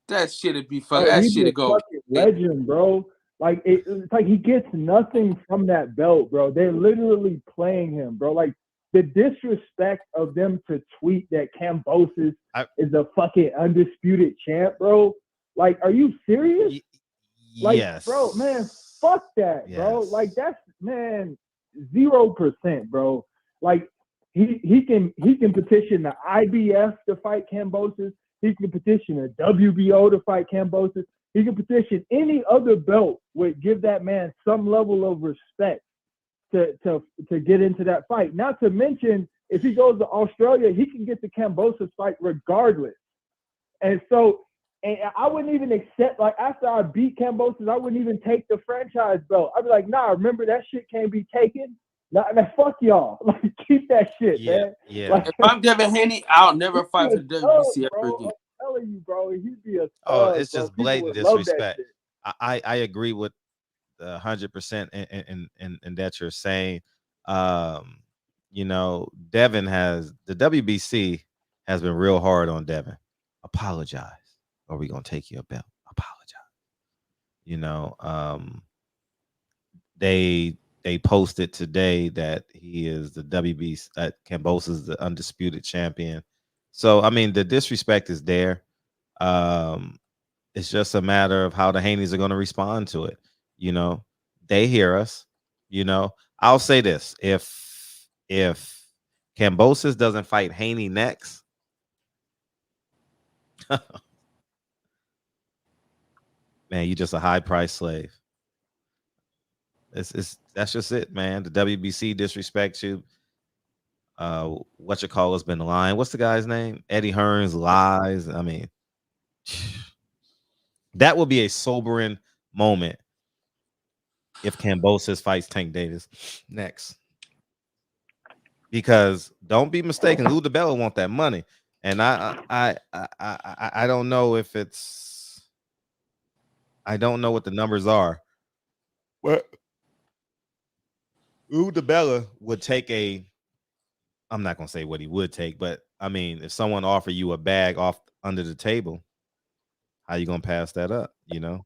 that shit'd be fucking. That shit'd go. Legend, bro. Like it's like he gets nothing from that belt, bro. They're literally playing him, bro. Like the disrespect of them to tweet that Kambosos is a fucking undisputed champ, bro. Like, are you serious? Like, yes, bro, man, fuck that, bro. Like, that's, man, 0%, bro. Like, he can petition the IBF to fight Kambosos. He can petition a WBO to fight Kambosos. He can petition any other belt would give that man some level of respect to get into that fight. Not to mention, if he goes to Australia, he can get the Kambosos fight regardless. And so, and I wouldn't even accept, like, after I beat Kambosos, I wouldn't even take the franchise belt. I'd be like, nah, remember that shit can't be taken? Nah, fuck y'all. Like, keep that shit, man. Yeah. Like, if I'm Devin Haney, I'll never fight for the WBC ever again. I'm telling you, bro, he'd be a it's just blatant disrespect. I agree with 100% in that you're saying. You know, Devin has, the WBC has been real hard on Devin. Apologize, or we gonna take your belt. Apologize. You know, they posted today that he is the WBC, Kambosos is the undisputed champion. So I mean, the disrespect is there. It's just a matter of how the Haneys are going to respond to it. You know, they hear us. You know, I'll say this: if Kambosos doesn't fight Haney next, man, you just a high price slave. That's just it, man. The WBC disrespects you. What you call has been lying. What's the guy's name? Eddie Hearns lies. I mean, that will be a sobering moment if Kambosos fights Tank Davis next. Because don't be mistaken, Lou DiBella want that money, and I don't know if it's, I don't know what the numbers are. But Lou DiBella would take a, I'm not gonna say what he would take, but I mean, if someone offered you a bag off under the table, how you gonna pass that up? You know.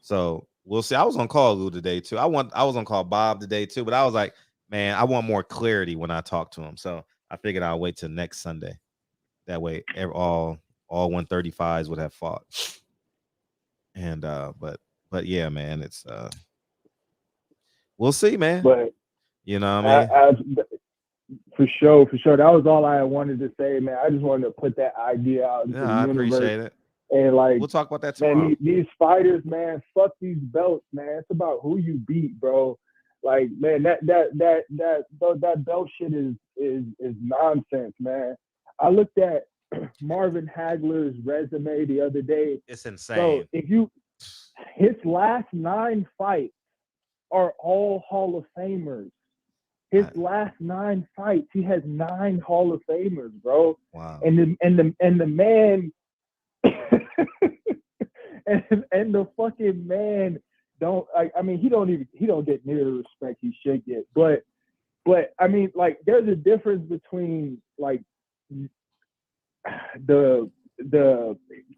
So we'll see. I was on call Lou today too. I was on call Bob today too, but I was like, man, I want more clarity when I talk to him. So I figured I'll wait till next Sunday. That way, all 135s would have fought. And but yeah, man, it's we'll see, man. But you know what I mean? For sure. That was all I wanted to say, man. I just wanted to put that idea out into the I universe. appreciate it. And like, we'll talk about that tomorrow. Man, these fighters, man, fuck these belts, man. It's about who you beat, bro. Like, man, that belt shit is nonsense, man. I looked at Marvin Hagler's resume the other day. It's insane. So his last 9 fights are all Hall of Famers. His last 9 fights, he has 9 Hall of Famers, bro. Wow. And the man and the fucking man don't, I mean, he don't get near the respect he should get. But I mean, like, there's a difference between like the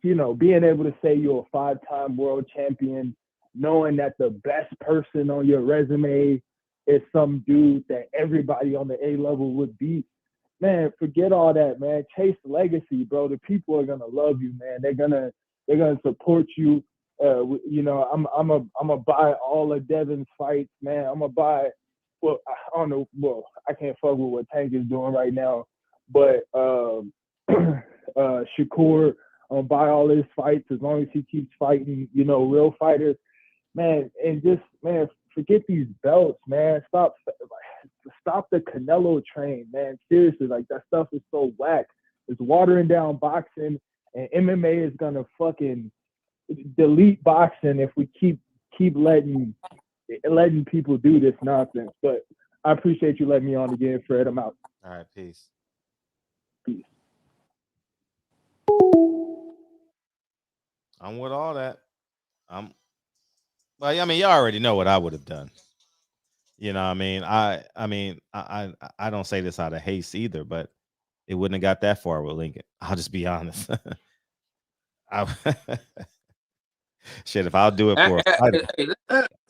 you know, being able to say you're a 5-time world champion, knowing that the best person on your resume is some dude that everybody on the A level would beat. Man, forget all that, man. Chase legacy, bro. The people are gonna love you, man. They're gonna support you. You know, I'm a buy all of Devin's fights, man. I'm gonna buy. Well, I don't know. Well, I can't fuck with what Tank is doing right now, but Shakur, buy all his fights as long as he keeps fighting, you know, real fighters, man. And just, man, forget these belts, man. Stop the Canelo train, man. Seriously, like, that stuff is so whack. It's watering down boxing, and MMA is gonna fucking delete boxing if we keep letting people do this nonsense. But I appreciate you letting me on again, Fred. I'm out. All right, peace. I'm with all that. Well, I mean, you already know what I would have done. You know what I mean? I don't say this out of haste either, but it wouldn't have got that far with Lincoln. I'll just be honest. Shit, if I'll do it for a fighter.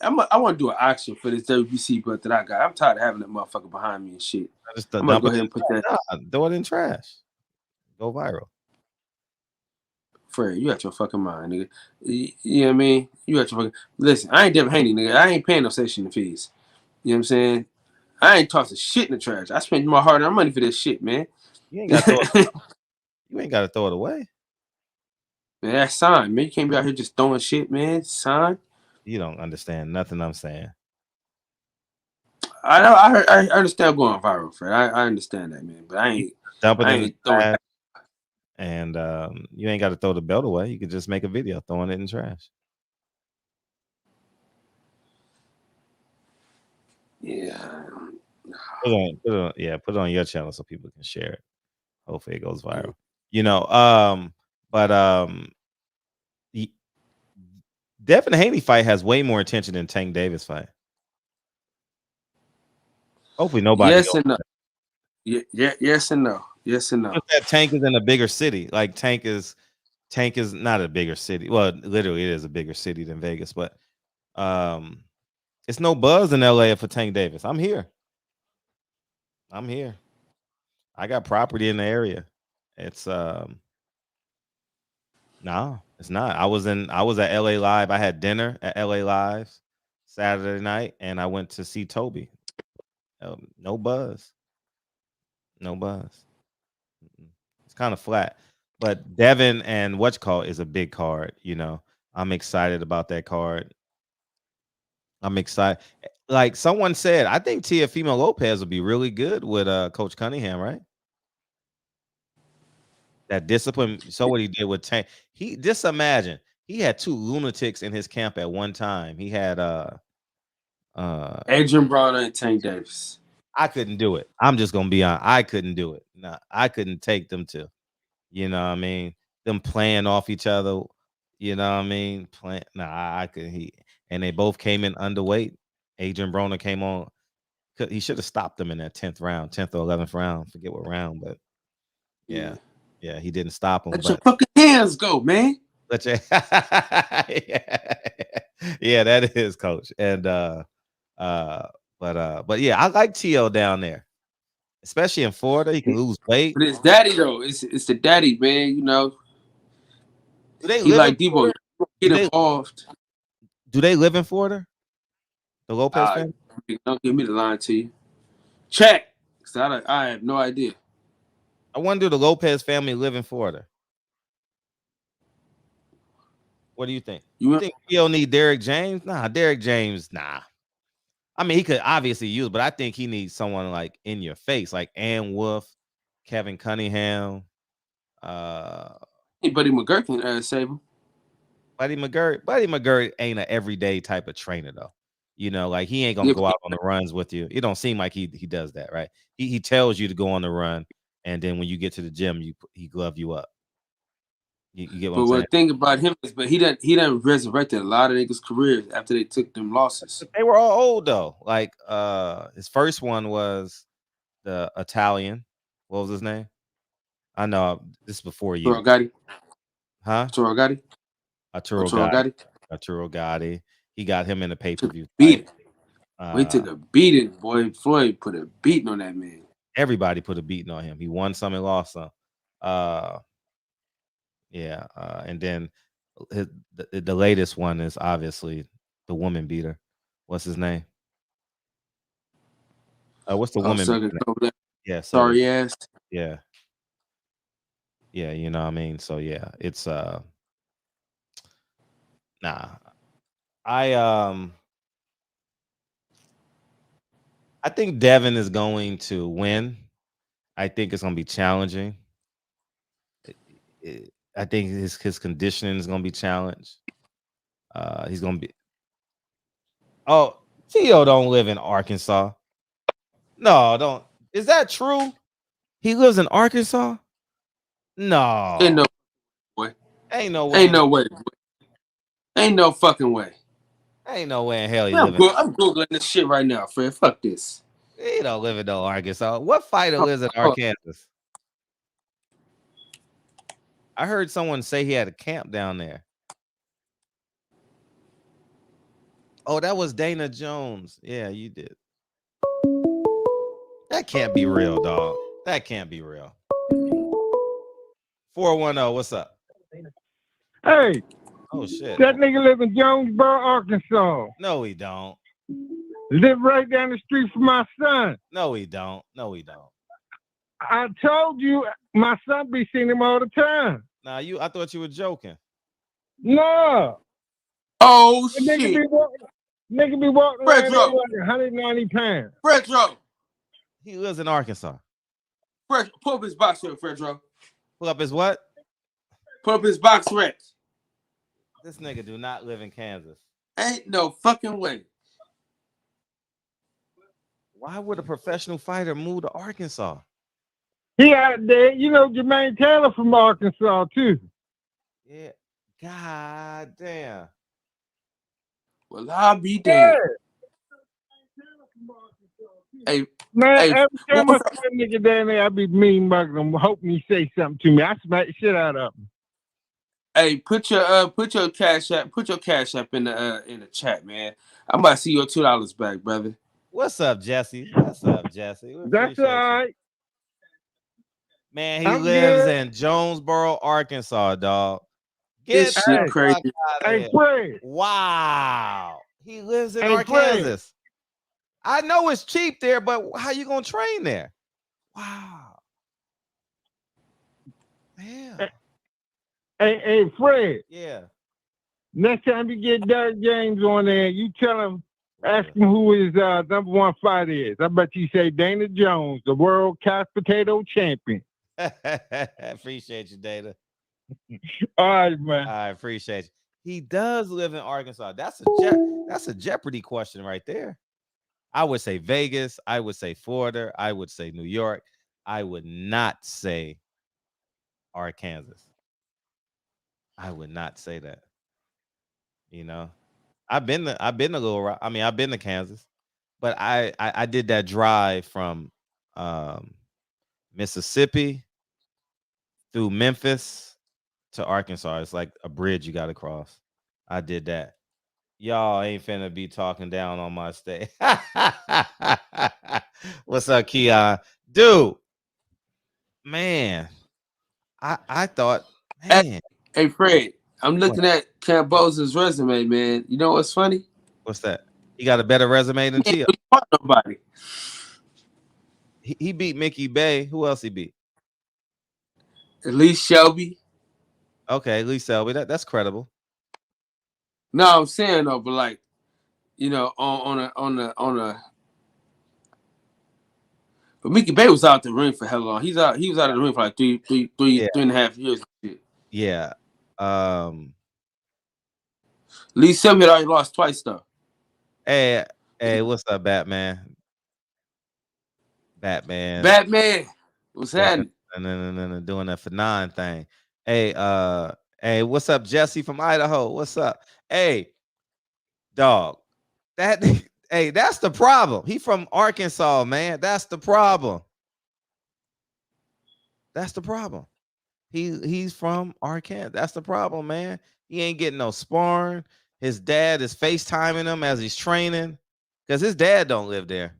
I want to do an auction for this WBC belt that I got. I'm tired of having that motherfucker behind me and shit. I'm gonna go ahead and put that. Throw it in trash. Go viral. Fred, you got your fucking mind, nigga. You know what I mean? You got your fucking. Listen, I ain't Devin Haney, nigga. I ain't paying no station fees. You know what I'm saying? I ain't tossing shit in the trash. I spent my hard-earned money for this shit, man. You ain't got to throw it away. Man, that's sign, man. You can't be out here just throwing shit, man. Sign. You don't understand nothing I'm saying. I know. I understand going viral, Fred. I understand that, man. But I ain't dumping it in. And you ain't got to throw the belt away. You could just make a video throwing it in trash. Yeah. Put it on your channel so people can share it. Hopefully it goes viral. You know, the Devin Haney fight has way more attention than Tank Davis fight. Hopefully nobody. Yes and no. Yeah, yes and no. Yes and no. That Tank is in a bigger city. Like Tank is not a bigger city. Well, literally it is a bigger city than Vegas, but it's no buzz in LA for Tank Davis. I'm here. I got property in the area. It's No, it's not. I was at LA Live. I had dinner at LA Live Saturday night, and I went to see Toby. No buzz. No buzz. It's kind of flat. But Devin and what's called is a big card. I'm excited about that card. I'm excited. Like someone said, I think Teofimo Lopez will be really good with Coach Cunningham, right? That discipline. So what he did with Tank. He just imagine he had 2 lunatics in his camp at one time. He had Adrian Brown and Tank Davis. I couldn't do it. I'm just gonna be honest. I couldn't do it. No, I couldn't take them to. You know what I mean? Them playing off each other. You know what I mean? I could. And they both came in underweight. Adrian Broner came on. He should have stopped them in that 10th round, 10th or 11th round. Forget what round, but yeah, he didn't stop him. Let your fucking hands go, man. Let your yeah, that is, coach. And but yeah, I like T.O. down there, especially in Florida. He can lose weight. But it's daddy though. It's the daddy, man. You know. Do they he live like in Debo. Get involved. Do they live in Florida? The Lopez family? Don't give me the line to you. Check. I have no idea. I wonder, do the Lopez family live in Florida? What do you think? You think he'll need Derrick James? Nah, Derrick James, nah. I mean, he could obviously use, but I think he needs someone like in your face, like Ann Wolf, Kevin Cunningham. Buddy McGirt can save him. Buddy McGirt ain't an everyday type of trainer though. Like he ain't gonna go out on the runs with you. It don't seem like he does that, right? He tells you to go on the run, and then when you get to the gym, he glove you up. You get what I'm saying? But the thing about him is, he done resurrected a lot of niggas' careers after they took them losses. But they were all old though. Like his first one was the Italian. What was his name? I know this is before you. Gotti. Huh? Arturo Gotti. Arturo Gotti. He got him in the pay-per-view. He took a beating, boy. Floyd put a beating on that man. Everybody put a beating on him. He won some and lost some. And then the latest one is obviously the woman beater. What's his name? What's the woman? Yeah, sorry ass. Yeah, you know what I mean. So yeah, it's I think Devin is going to win. I think it's going to be challenging. I think his conditioning is going to be challenged. He's going to be. Oh, Theo don't live in Arkansas. No, don't. Is that true? He lives in Arkansas? No. Ain't no way. Ain't no way. Ain't no way. Ain't no fucking way. Ain't no way in hell he lives. I'm Googling this shit right now, Fred. Fuck this. He don't live in no Arkansas. What fighter lives in Arkansas? I heard someone say he had a camp down there. Oh, that was Dana Jones. Yeah, you did. That can't be real, dog. That can't be real. 410, what's up? Hey. Oh, shit. That nigga live in Jonesboro, Arkansas. No, he don't. Live right down the street from my son. No, he don't. I told you, my son be seeing him all the time. Nah, I thought you were joking. No. Oh, shit. Nigga be walking around like 190 pounds. Fredro. He lives in Arkansas. Pull up his box rec, Fredro. Pull up his what? Pull up his box rec. This nigga do not live in Kansas. Ain't no fucking way. Why would a professional fighter move to Arkansas? He out there, Jermaine Taylor from Arkansas too. Yeah. God damn. Well, I'll be damned. Hey, man, every time I see a nigga down there, I be mean mugging him, hoping he say something to me. I smack the shit out of him. Hey, put your cash app in the chat, man. I'm about to see your $2 back, brother. What's up, Jesse? That's all right. Man, he lives in Jonesboro, Arkansas, dog. Get This the shit fuck crazy. out of Hey, here. Fred. Wow. He lives in Hey, Fred. Arkansas. I know it's cheap there, but how you gonna train there? Wow. Yeah. Hey, Fred. Yeah. Next time you get Derek James on there, you tell him, ask him who his number one fighter is. I bet you say Dana Jones, the world couch potato champion. Appreciate you, Dana. All right, man. I appreciate you. He does live in Arkansas. That's a Jeopardy question right there. I would say Vegas. I would say Florida. I would say New York. I would not say Arkansas. I would not say that. You know, I've been to Little Rock. I mean, I've been to Kansas, but I did that drive from Mississippi through Memphis to Arkansas. It's like a bridge you got to cross. I did that. Y'all ain't finna be talking down on my stage. What's up, Keon? Dude, man, I thought, man. Hey, Fred, I'm What? looking at Cambosa's resume, man. You know what's funny? What's that? He got a better resume than Tio. Nobody. He beat Mickey Bay. Who else he beat? Atleast Shelby. Okay, at least Selby. That's credible. No, I'm saying though, but like, you know, on a. But Mickey Bay was out the ring for hell long. He was out of the ring for like three and a half years. Yeah. Lee Sim had already lost twice though. Hey, what's up, Batman? Batman. What's happening? And doing that for 9 thing. Hey, what's up, Jesse from Idaho? What's up? Hey, dog. Hey, that's the problem. He from Arkansas, man. That's the problem. That's the problem. He's from Arkansas. That's the problem, man. He ain't getting no sparring. His dad is FaceTiming him as he's training because his dad don't live there.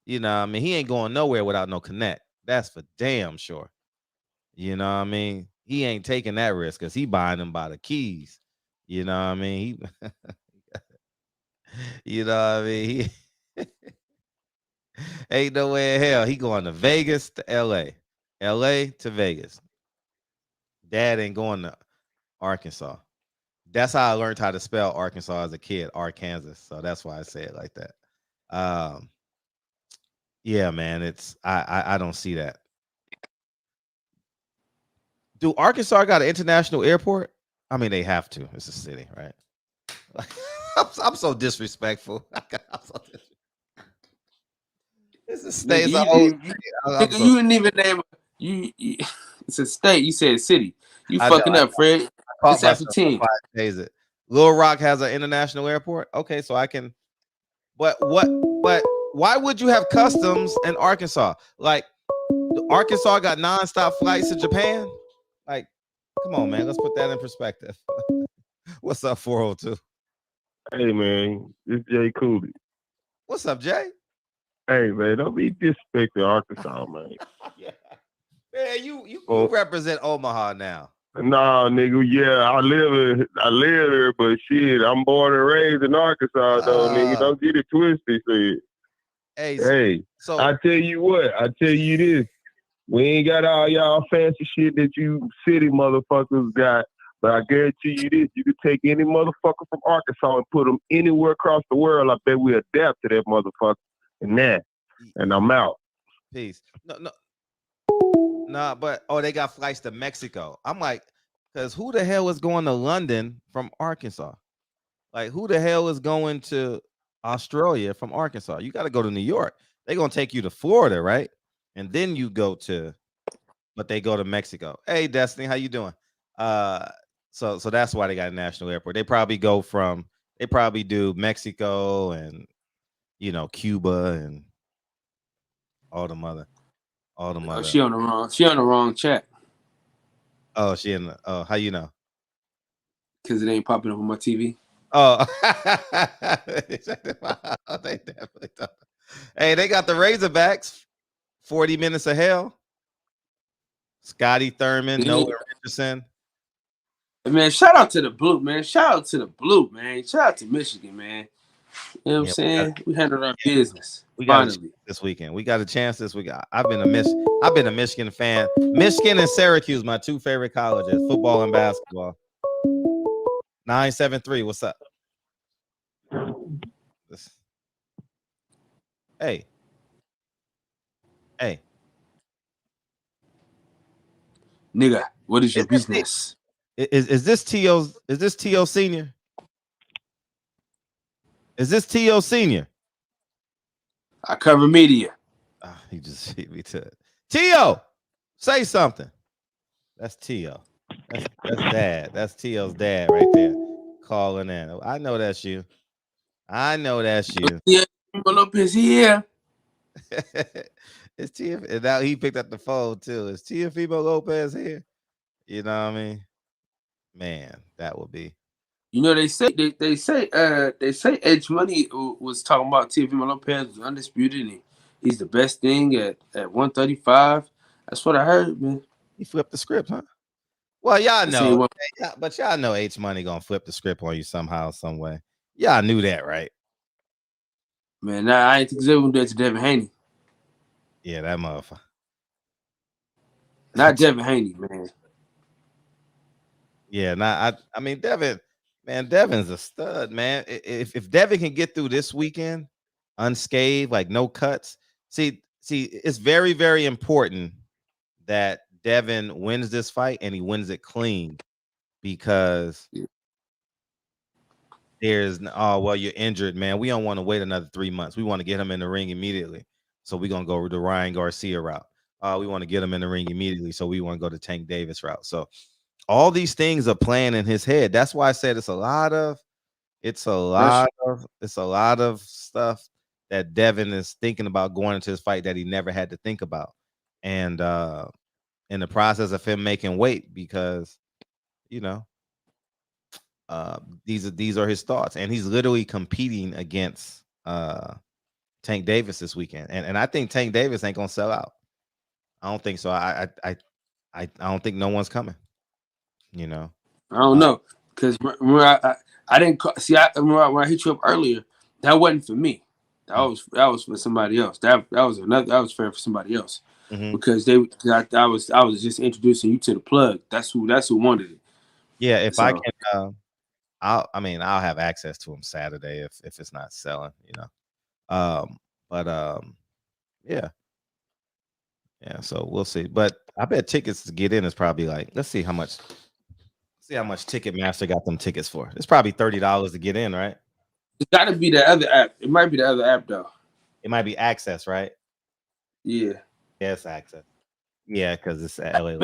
You know what I mean? He ain't going nowhere without no connect. That's for damn sure. You know what I mean? He ain't taking that risk because he buying them by the keys. You know what I mean? You know what I mean? Ain't no way in hell. He going to Vegas to LA. LA to Vegas. Dad ain't going to Arkansas. That's how I learned how to spell Arkansas as a kid, Arkansas. So that's why I say it like that. Yeah, man, it's I don't see that. Do Arkansas got an international airport? I mean, they have to. It's a city, right? I'm so disrespectful. It's a state. You didn't even name you. It's a state. You said city. You fucking up, Fred. It's after 10. It. Little Rock has an international airport. Okay, so I can. But why would you have customs in Arkansas? Like, Arkansas got nonstop flights to Japan. Like, come on, man. Let's put that in perspective. What's up, 402? Hey, man. It's Jay Cooley. What's up, Jay? Hey, man. Don't be disrespecting Arkansas, man. Yeah. Man, you represent Omaha now. Nah, nigga. Yeah, I live there, but shit, I'm born and raised in Arkansas, though, nigga. Don't get it twisted, shit. Hey, so I tell you what. I tell you this. We ain't got all y'all fancy shit that you city motherfuckers got. But I guarantee you this, you could take any motherfucker from Arkansas and put them anywhere across the world. I bet we adapt to that motherfucker. And I'm out. Peace. No. Nah, but they got flights to Mexico. I'm like, because who the hell is going to London from Arkansas? Like, who the hell is going to Australia from Arkansas? You got to go to New York. They're going to take you to Florida, right? And then you go but they go to Mexico. Hey, Destiny, how you doing? So that's why they got a national airport. They probably do Mexico and, Cuba and all the mother. She on the wrong chat. Oh, how you know? Because it ain't popping up on my TV. Oh, they definitely don't. Hey, they got the Razorbacks. 40 minutes of hell. Scotty Thurman, Noah Richardson. Man, shout out to the blue, man. Shout out to the blue, man. Shout out to Michigan, man. You know what I'm saying? We handled our business. We got Finally. this weekend. We got a chance this week. I've been a Michigan fan. Michigan and Syracuse, my two favorite colleges, football and basketball. 973. What's up? Hey. Nigga, what is your business? Is this T.O. Senior? Is this T.O. Senior? I cover media. He just hit me to it. T.O., say something. That's T.O. That's dad. That's T.O.'s dad right there calling in. I know that's you. Yeah, Lopez here. It's Teofimo. Now he picked up the phone too. Is Teofimo Lopez here? You know what I mean? Man, that would be. You know, they say Edge Money was talking about Teofimo Lopez was undisputed and he's the best thing at 135. That's what I heard, man. He flipped the script, huh? Well, y'all know, but y'all know H Money gonna flip the script on you somehow, some way. Y'all knew that, right? Man, nah, I ain't think they would do that to Devin Haney. Yeah, that motherfucker. Not Devin Haney, man. Yeah, I mean Devin, man, Devin's a stud, man. If Devin can get through this weekend unscathed, like no cuts, see, it's very, very important that Devin wins this fight and he wins it clean, because there's you're injured, man. We don't want to wait another 3 months. We want to get him in the ring immediately. So we're gonna go the Ryan Garcia route. We want to get him in the ring immediately. So we want to go the Tank Davis route. So all these things are playing in his head. That's why I said it's a lot of stuff that Devin is thinking about going into his fight that he never had to think about. And in the process of him making weight, because these are his thoughts, and he's literally competing against Tank Davis this weekend, and I think Tank Davis ain't gonna sell out. I don't think so. I don't think no one's coming. I don't know, because I didn't see. When I hit you up earlier, that wasn't for me. That was for somebody else. That was fair for somebody else, because I was just introducing you to the plug. That's who wanted it. Yeah, if I can, I'll have access to him Saturday if it's not selling. Yeah. So we'll see. But I bet tickets to get in is probably like, let's see how much Ticketmaster got them tickets for. It's probably $30 to get in, right? It's got to be the other app. It might be the other app though. It might be Access, right? Yeah. Yes, Access. Yeah, because it's at LA.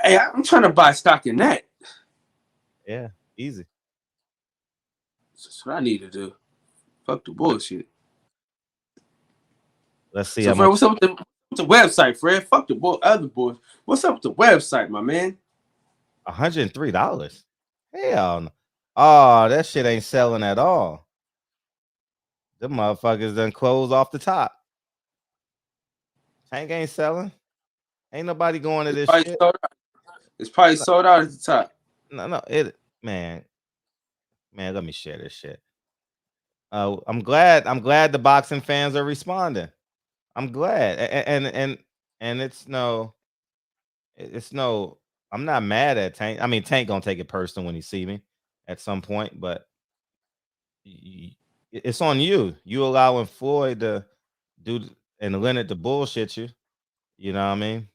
Hey, I'm trying to buy stock in that. Yeah, easy. That's what I need to do. Fuck the bullshit. Let's see. So, Fred, what's up with the website, Fred? Fuck the other boys. What's up with the website, my man? $103. Hell no. Oh, that shit ain't selling at all. The motherfuckers done closed off the top. Tank ain't selling. Ain't nobody going to this shit. It's probably sold out at the top. No, man, let me share this shit. I'm glad the boxing fans are responding. I'm glad, and it's no. I'm not mad at Tank. I mean, Tank gonna take it personal when he see me at some point, but it's on you. You allowing Floyd to do and Leonard to bullshit you. You know what I mean?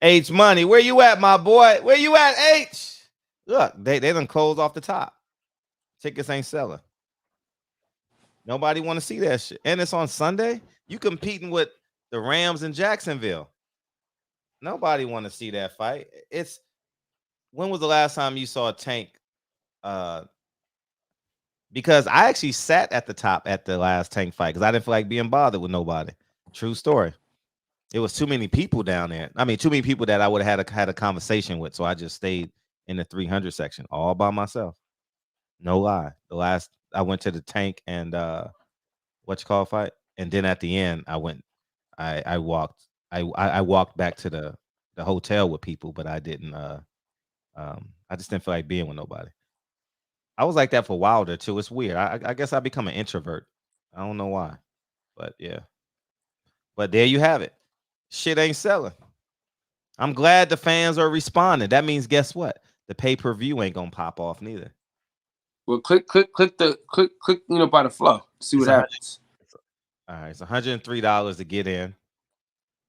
H Money, where you at, my boy? Where you at, H? Look, they done closed off the top. Tickets ain't selling. Nobody want to see that shit. And it's on Sunday. You competing with the Rams in Jacksonville. Nobody want to see that fight. When was the last time you saw a Tank? Because I actually sat at the top at the last Tank fight because I didn't feel like being bothered with nobody. True story. It was too many people down there. I mean, too many people that I would have had a conversation with. So I just stayed in the 300 section all by myself. No lie. The last I went to the Tank and fight, and then at the end I walked back to the hotel with people, but I didn't I just didn't feel like being with nobody. I was like that for Wilder too. It's weird. I guess I become an introvert. I don't know why, but yeah. But there you have it. Shit ain't selling. I'm glad the fans are responding. That means guess what? The pay-per-view ain't gonna pop off neither. Well, click, by the flow. See what happens. All right, it's $103 to get in.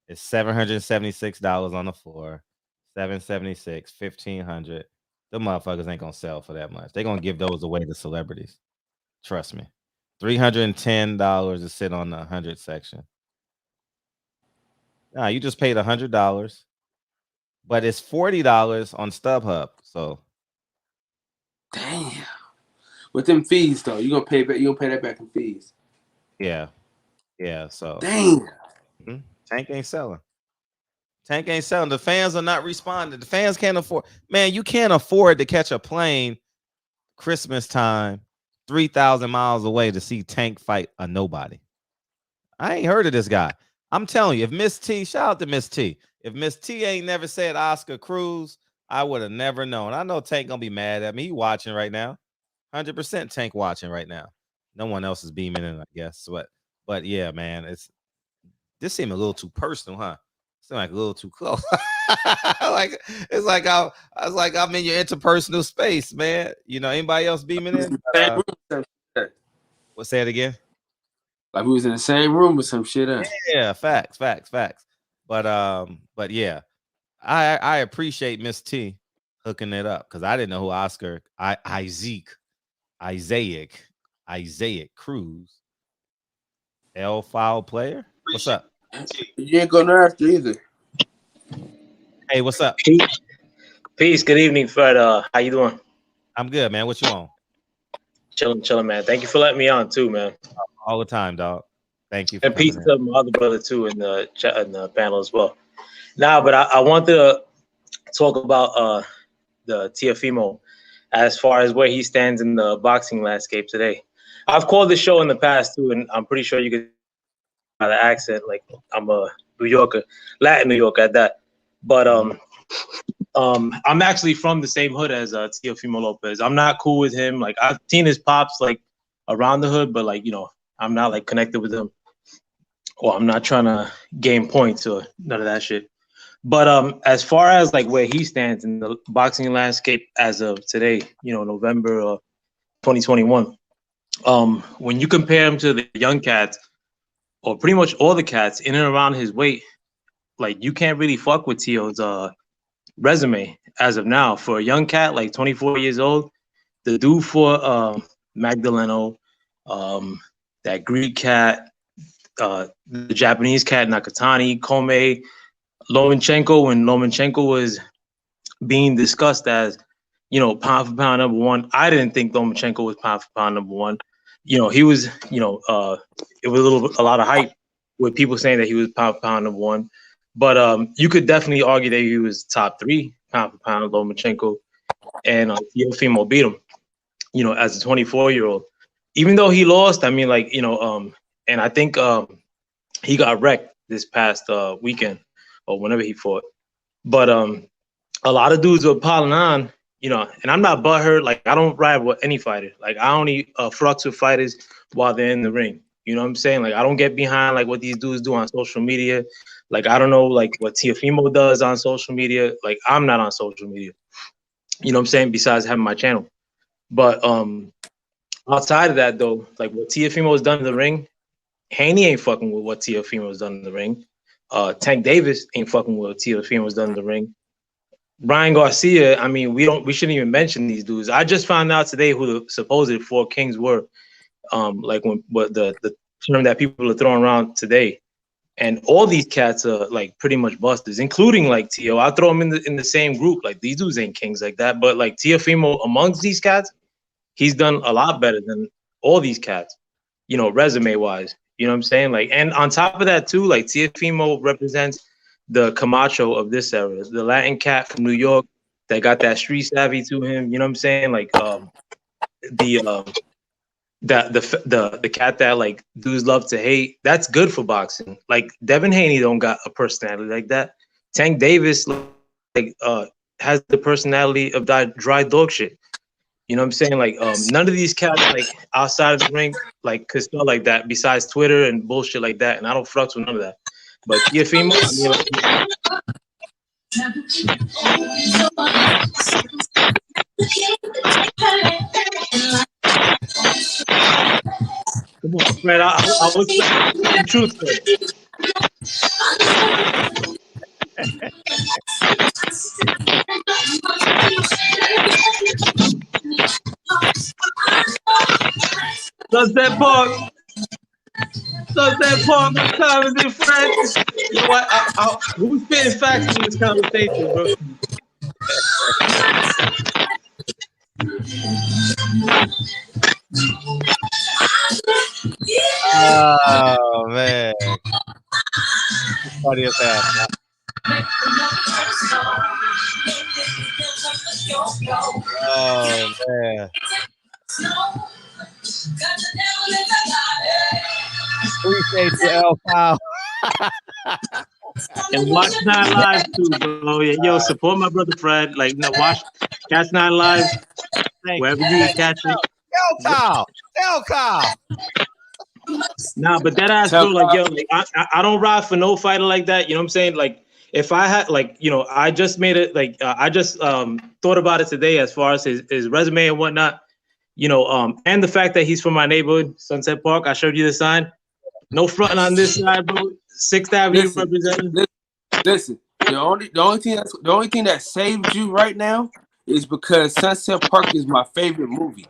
It's $776 on the floor. $776, $1,500. The motherfuckers ain't gonna sell for that much. They're gonna give those away to celebrities. Trust me. $310 to sit on the 100 section. Nah, you just paid $100, but it's $40 on StubHub. So, damn. With them fees though, you gonna pay back. You gonna pay that back in fees. yeah. So, damn. Tank ain't selling. Tank ain't selling. The fans are not responding. The fans can't afford. Man, you can't afford to catch a plane Christmas time 3,000 miles away to see Tank fight a nobody. I ain't heard of this guy. I'm telling you, if Miss T, shout out to Miss T. If Miss T ain't never said Oscar Cruz, I would have never known. I know Tank gonna be mad at me. He watching right now. 100% Tank watching right now. No one else is beaming in, I guess. But yeah, man, this seemed a little too personal, huh? Seemed like a little too close. It's like I'm in your interpersonal space, man. You know, anybody else beaming in? Say it again. Like we was in the same room with some shit. Yeah, facts. But yeah, I appreciate Miss T hooking it up because I didn't know who Oscar Isaac Cruz, L file player. What's up? You ain't going after either. Hey, what's up? Peace. Good evening, Fred. How you doing? I'm good, man. What you on? Chilling, man. Thank you for letting me on too, man. All the time, dog. Thank you. For and peace to my other brother too in the chat in the panel as well. Now, but I want to talk about the Teofimo as far as where he stands in the boxing landscape today. I've called the show in the past too, and I'm pretty sure you could by the accent, like I'm a New Yorker, Latin New Yorker at that. But I'm actually from the same hood as Teofimo Lopez. I'm not cool with him. Like I've seen his pops like around the hood, but like I'm not like connected with him, or I'm not trying to gain points or none of that shit. But as far as like where he stands in the boxing landscape as of today, November 2021, when you compare him to the young cats, or pretty much all the cats in and around his weight, like you can't really fuck with Tio's resume as of now. For a young cat, like 24 years old, the dude for Magdaleno, that Greek cat, the Japanese cat, Nakatani, Kome, Lomachenko, when Lomachenko was being discussed as, pound for pound number one, I didn't think Lomachenko was pound for pound number one. He was, it was a lot of hype with people saying that he was pound for pound number one. But you could definitely argue that he was top 3 pound for pound Lomachenko, and Teofimo beat him, as a 24-year-old. Even though he lost, I mean, like, and I think he got wrecked this past weekend or whenever he fought. But a lot of dudes were piling on, and I'm not butthurt. Like, I don't ride with any fighter. Like, I only flux with fighters while they're in the ring. You know what I'm saying? Like, I don't get behind, like, what these dudes do on social media. Like, I don't know, like, what Teofimo does on social media. Like, I'm not on social media. You know what I'm saying? Besides having my channel. But outside of that, though, like, what Teofimo has done in the ring, Haney ain't fucking with what Teofimo has done in the ring. Tank Davis ain't fucking with what Teofimo has done in the ring. Brian Garcia, I mean, we shouldn't even mention these dudes. I just found out today who the supposed 4 kings were. Like the term that people are throwing around today. And all these cats are like pretty much busters, including like Tio. I throw them in the same group. Like these dudes ain't kings like that. But like Teofimo amongst these cats, he's done a lot better than all these cats, resume wise. You know what I'm saying? Like, and on top of that too, like Teofimo represents the Camacho of this era, the Latin cat from New York that got that street savvy to him. You know what I'm saying? Like the cat that like dudes love to hate. That's good for boxing. Like Devin Haney don't got a personality like that. Tank Davis, like has the personality of dry dog shit. You know what I'm saying? Like, none of these cats, like, outside of the ring, like, could spell like that besides Twitter and bullshit like that. And I don't fuck with none of that. But Teofimo, I mean, like, come on, Fred. I was the truth, Fred. Sunset Park. Sunset Park. What time is it, Fred? You know what? Who's spitting facts in this conversation, bro? Oh man, funny as hell. Oh man. Appreciate you, El Pao. And watch Nine Live too, bro. Yo, support my brother Fred. Like, no, catch Nine Live wherever you can catch it. El Pao. Nah, but that ass, bro. Like, yo, like, I don't ride for no fighter like that. You know what I'm saying? Like, if I had, like, you know, I just made it. Like, I just thought about it today as far as his resume and whatnot. You know, and the fact that he's from my neighborhood, Sunset Park. I showed you the sign. No fronting on this side, bro. 6th Avenue representing. Listen, the only thing that saved you right now is because Sunset Park is my favorite movie.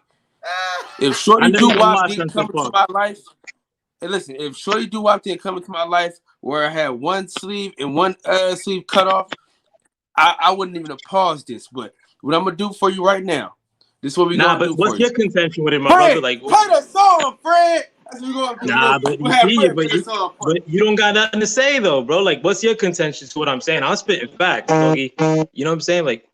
If Shorty Doo-Wop didn't come into my life, and listen, if Shorty Doo-Wop didn't come into my life where I had one sleeve and one sleeve cut off, I wouldn't even have paused this. But what I'm gonna do for you right now, this is what we gonna do for you. Nah, but what's your contention with it, my Fred, brother? Like, play the song, Fred. That's what we gonna do. Nah, but you don't got nothing to say though, bro. Like, what's your contention to what I'm saying? I'm spitting facts, doggy. You know what I'm saying? Like,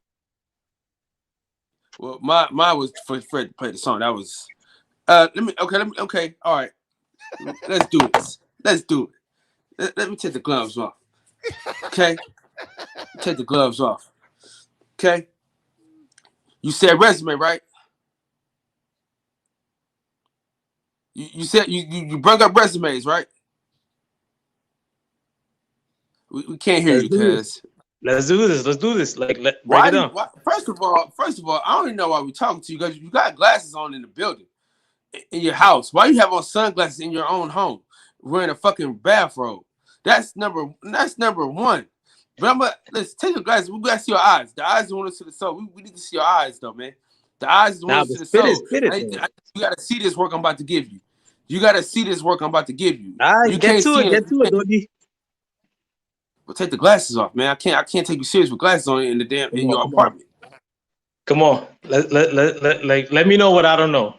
well, mine was for Fred to play the song. That was okay, all right. Let's do this. Let's do it. Let me take the gloves off. Okay? Take the gloves off. Okay? You said resume, right? You said you brought up resumes, right? We can't hear you, cuz. Let's do this. Let's do this. Like, break it down. First of all, I don't even know why we're talking to you, because you got glasses on in the building, in your house. Why you have on sunglasses in your own home, wearing a fucking bathrobe? That's number one. But let's take your glasses. We gotta see your eyes. The eyes are one to the soul. We need to see your eyes, though, man. The eyes is one to the soul. You gotta see this work I'm about to give you. You gotta see this work I'm about to give you. You get to it, doggy. But take the glasses off, man. I can't take you serious with glasses on in your apartment. Come on. Let me know what I don't know.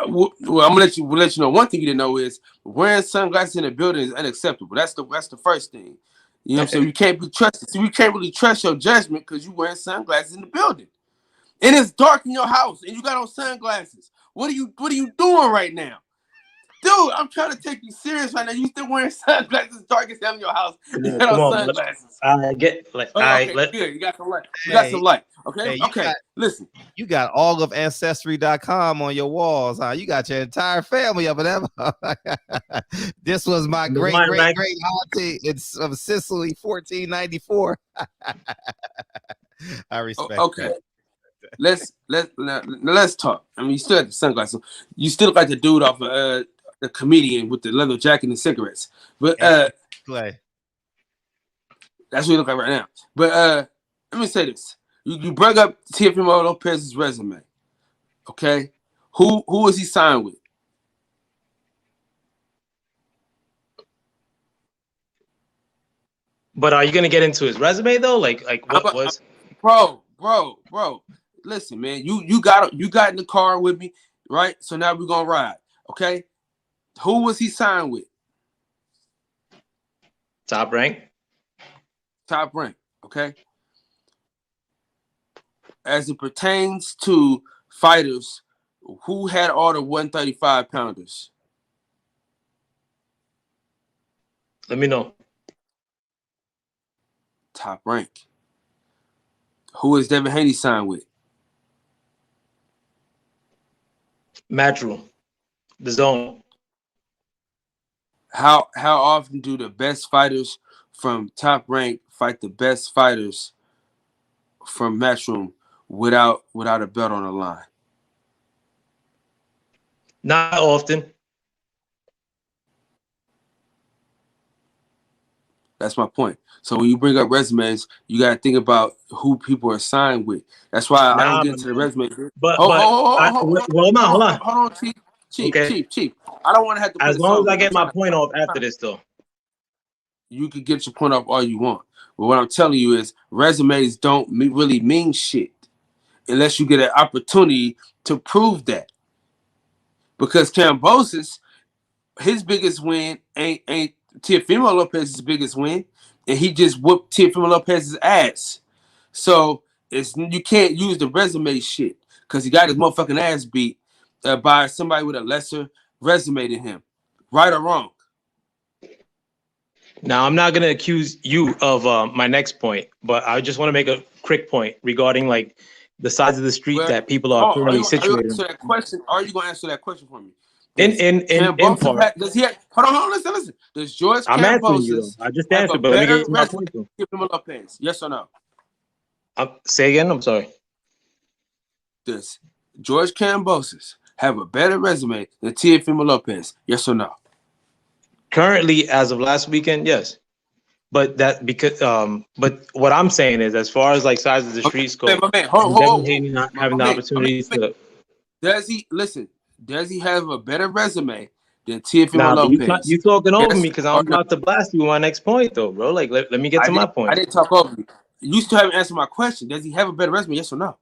Well, I'm gonna let you know. One thing you didn't know is wearing sunglasses in a building is unacceptable. That's the first thing. You know what I'm saying? You can't be trusted. So you can't really trust your judgment because you wearing sunglasses in the building. And it's dark in your house and you got on sunglasses. What are you doing right now? Dude, I'm trying to take you serious right now. You still wearing sunglasses dark as hell in your house. You got on sunglasses. Good. You got some light. You got some light. Okay. Listen. You got all of Ancestry.com on your walls, huh? You got your entire family up in that. This was my great auntie. It's of Sicily, 1494. I respect. Okay. Let's talk. I mean, you still have the sunglasses. You still look like the dude off of the comedian with the leather jacket and cigarettes. But Clay. That's what you look like right now. But let me say this. You brought up Teofimo Lopez's resume. Okay? Who was he signed with? But are you gonna get into his resume though? Like what was Bro. Listen, man, you got in the car with me, right? So now we're gonna ride. Okay? Who was he signed with? Top Rank. Okay. As it pertains to fighters, who had all the 135 pounders? Let me know. Top Rank. Who is Devin Haney signed with? Matchroom. The Zone. How often do the best fighters from Top Rank fight the best fighters from Matchroom without a belt on the line? Not often. That's my point. So when you bring up resumes, you got to think about who people are signed with. That's why I don't get into the resume. Hold on. Chief. I don't want to have to. As long as I get my point off after this, though. You can get your point off all you want. But what I'm telling you is resumes don't really mean shit unless you get an opportunity to prove that. Because Kambosos, his biggest win ain't Teofimo Lopez's biggest win, and he just whooped Teofimo Lopez's ass. So you can't use the resume shit because he got his motherfucking ass beat by somebody with a lesser resume than him. Right or wrong? Now, I'm not going to accuse you of my next point, but I just want to make a quick point regarding like the sides of the street that people are currently situated in. Are you going to answer that question for me? In part. Does he have, hold on, listen. Does George I'm answering you, though. I just answered, but let me get to my point, though. Lopez, yes or no? Say again, I'm sorry. Does George Kambosos have a better resume than Teofimo Lopez? Yes or no? Currently, as of last weekend, yes. But but what I'm saying is, as far as like size of the streets go, Devin Haney not having the opportunity to. Does he have a better resume than Teofimo Lopez? You talking over me because I'm about to blast you with my next point, though, bro. Like, let me get to my point. I didn't talk over you. You still haven't answered my question. Does he have a better resume? Yes or no?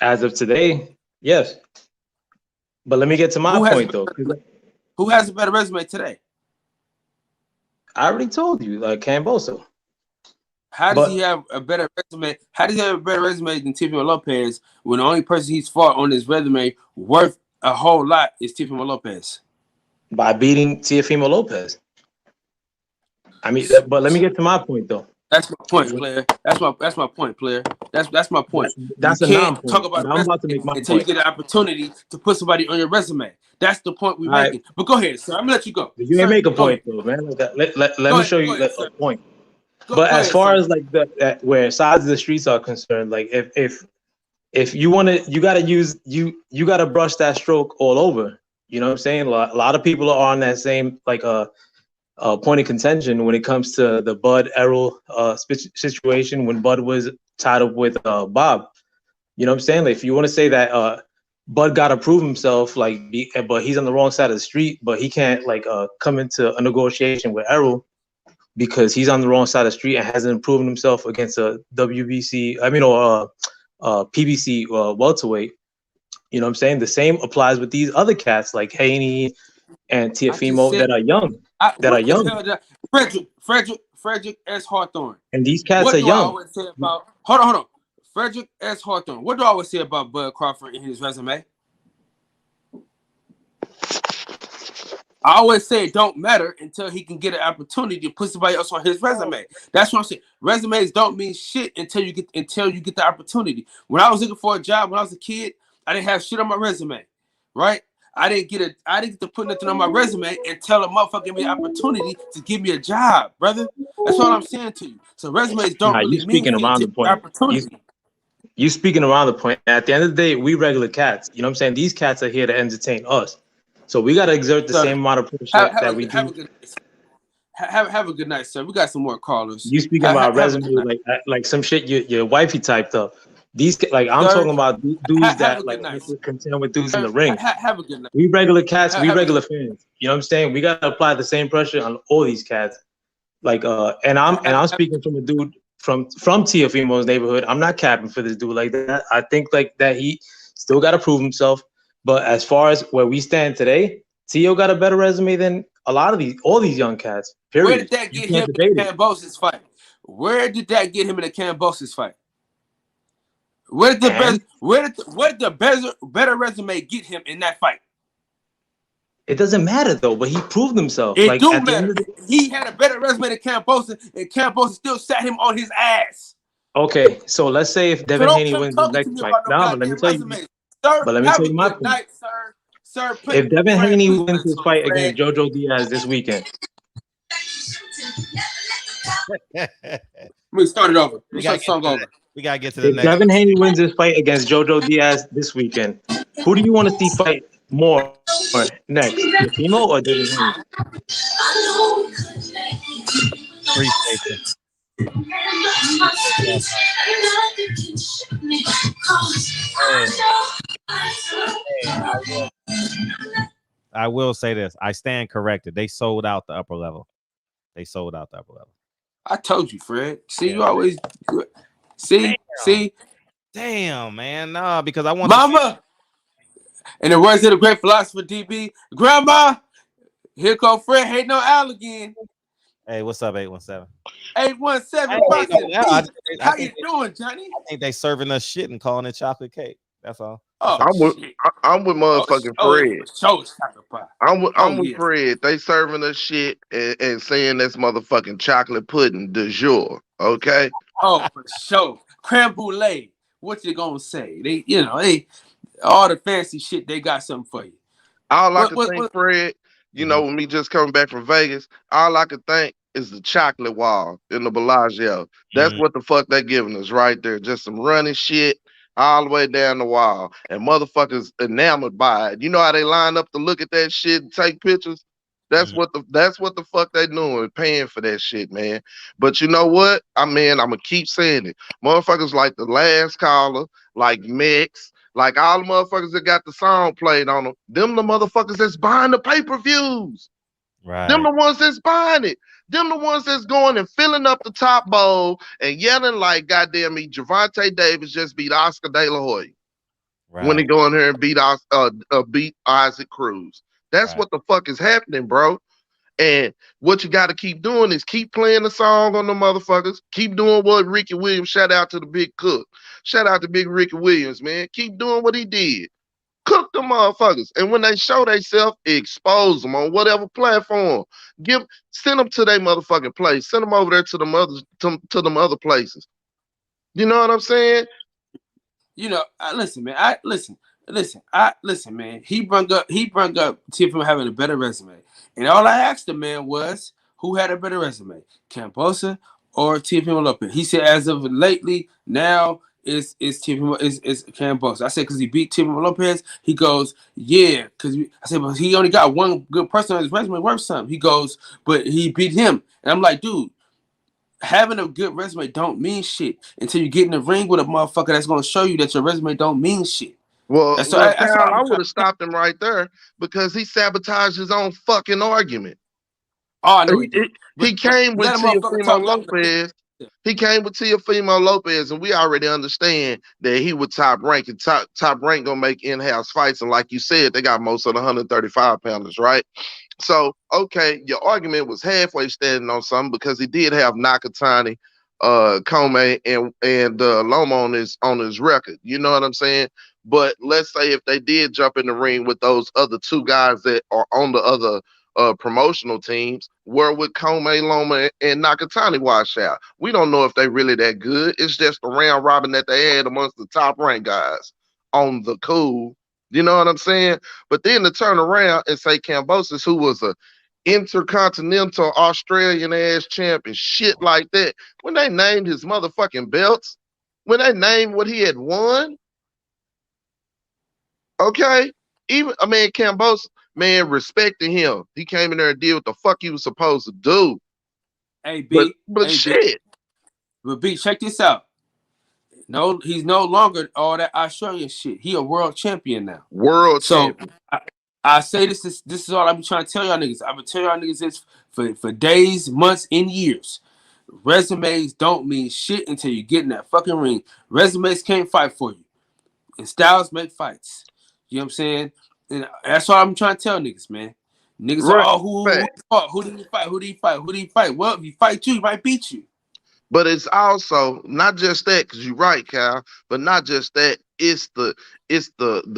As of today, yes. But let me get to my point, though. Who has a better resume today? I already told you, like Kambosos. How does he have a better resume? How does he have a better resume than Teofimo Lopez when the only person he's fought on his resume worth a whole lot is Teofimo Lopez? By beating Teofimo Lopez. I mean, but let me get to my point, though. That's my point, player. That's my point, player. That's my point. That's you a can't non-point. talk about I'm about to make my until point. you get an opportunity to put somebody on your resume. That's the point we're making. But go ahead, sir. I'm gonna let you go. You ain't make a point, though, man. Let me show you a point. But as far as like where sides of the streets are concerned, like if you want to, you gotta brush that stroke all over. You know what I'm saying? A lot of people are on that same like point of contention when it comes to the Bud Errol situation when Bud was tied up with Bob. You know what I'm saying? Like, if you want to say that Bud got to prove himself, like, but he's on the wrong side of the street, but he can't like come into a negotiation with Errol because he's on the wrong side of the street and hasn't proven himself against a PBC welterweight. You know what I'm saying? The same applies with these other cats like Haney and Teofimo that are young. Frederick S. Hawthorne. And these cats are young. Always say about, hold on. Frederick S. Hawthorne. What do I always say about Bud Crawford in his resume? I always say it don't matter until he can get an opportunity to put somebody else on his resume. That's what I'm saying. Resumes don't mean shit until you get the opportunity. When I was looking for a job when I was a kid, I didn't have shit on my resume, right? I didn't get to put nothing on my resume until a motherfucker gave me an opportunity to give me a job, brother. That's all I'm saying to you. So resumes don't really mean opportunity. You speaking around the point. At the end of the day, we regular cats. You know what I'm saying? These cats are here to entertain us. So we got to exert the same amount of pressure that we do. Have a good night, sir. We got some more callers. You speaking about resume like some shit your wifey typed up. These like I'm talking about dudes that like contend with dudes in the ring. Have a good night. We regular cats, we regular fans. You know what I'm saying? We gotta apply the same pressure on all these cats. Like and I'm speaking from a dude from Teofimo's neighborhood. I'm not capping for this dude like that. I think like that he still gotta prove himself. But as far as where we stand today, Teo got a better resume than all these young cats. Period. Where did that get him in the Kambosos fight? Where did that get him in the Kambosos fight? Where did the better resume get him in that fight? It doesn't matter though, but he proved himself. It matter. He had a better resume than Kambosos, and Kambosos still sat him on his ass. Okay, so let's say if So Devin don't Haney come wins his talking to next me fight. about no Nah, but let me goddamn tell you. resume. Sir, But let me have tell a you my good point. night, sir. Sir, If Devin Fred, Haney please wins his listen to fight Fred. against Jojo Diaz this weekend, Let me start it over. We Let's gotta start the song get to over. that. We gotta get to the if next. Devin Haney wins his fight against Jojo Diaz this weekend, who do you want to see fight more next, Teofimo or Devin Haney? Appreciate you. I will say this. I stand corrected. They sold out the upper level. They sold out the upper level. I told you, Fred. See, you always see. Damn, man. Nah, because I want Mama. In the words of the great philosopher DB, Grandma, here come Fred hating on Al again. Hey, what's up, 817? 817 Boston. How you doing, Johnny? I think they serving us shit and calling it chocolate cake. That's all. Oh, I'm with motherfucking Fred. I'm with Fred. They serving us shit and saying that's motherfucking chocolate pudding du jour. Okay. Oh, for sure. Creme brulee. What you gonna say? They all the fancy shit. They got something for you. All I can think, Fred, with me just coming back from Vegas, all I could think is the chocolate wall in the Bellagio. That's what the fuck they giving us right there. Just some running shit all the way down the wall. And motherfuckers enamored by it. You know how they line up to look at that shit and take pictures? That's what the fuck they doing, paying for that shit, man. But you know what? I'm gonna keep saying it. Motherfuckers like the last caller, like Mix, like all the motherfuckers that got the song played on them the motherfuckers that's buying the pay-per-views. Right. Them the ones that's buying it. Them the ones that's going and filling up the top bowl and yelling like, goddamn me, Gervonta Davis just beat Oscar De La Hoya. Right. When he go in here and beat Isaac Cruz. That's what the fuck is happening, bro. And what you got to keep doing is keep playing the song on the motherfuckers. Keep doing what Ricky Williams, shout out to the big cook. Shout out to big Ricky Williams, man. Keep doing what he did. Cook the motherfuckers. And when they show themselves, expose them on whatever platform. Send them to their motherfucking place. Send them over there to them other places. You know what I'm saying? Listen, man. Listen, man. He brung up Teofimo having a better resume, and all I asked the man was who had a better resume, Kambosa or Teofimo Lopez. He said as of lately, now is Teofimo is Kambosa. I said because he beat Teofimo Lopez. He goes, yeah, because I said, but he only got one good person on his resume worth something. He goes, but he beat him, and I'm like, dude. Having a good resume don't mean shit until you get in the ring with a motherfucker that's gonna show you that your resume don't mean shit. Well, Cal, I would have stopped him right there because he sabotaged his own fucking argument. Oh, I know he did. He came with Teofimo Lopez. He came with Teofimo Lopez, and we already understand that he would top rank, and top rank gonna make in-house fights. And like you said, they got most of the 135 pounders, right? So, okay, your argument was halfway standing on something because he did have Nakatani, Kome, and Loma on his record. You know what I'm saying? But let's say if they did jump in the ring with those other two guys that are on the other promotional teams, where would Kome, Loma, and Nakatani wash out? We don't know if they really that good. It's just a round robin that they had amongst the top ranked guys on the cool. You know what I'm saying? But then to turn around and say Kambosos, who was a intercontinental Australian ass champ and shit like that, when they named his motherfucking belts, when they named what he had won, okay, Kambosos, man, respecting him. He came in there and did what the fuck he was supposed to do. Hey, B. But shit. But B, check this out. No, he's no longer all that Australian shit. He a world champion now. World champion. I say this is all I've been trying to tell y'all niggas. I've been telling y'all niggas this for days, months, and years. Resumes don't mean shit until you get in that fucking ring. Resumes can't fight for you. And styles make fights. You know what I'm saying? And that's all I'm trying to tell niggas, man. Niggas right. are, who did he fight? Who did he fight? Who did he fight? Well, if he fight you, he might beat you. But it's also not just that, because you're right, Cal, but not just that, it's the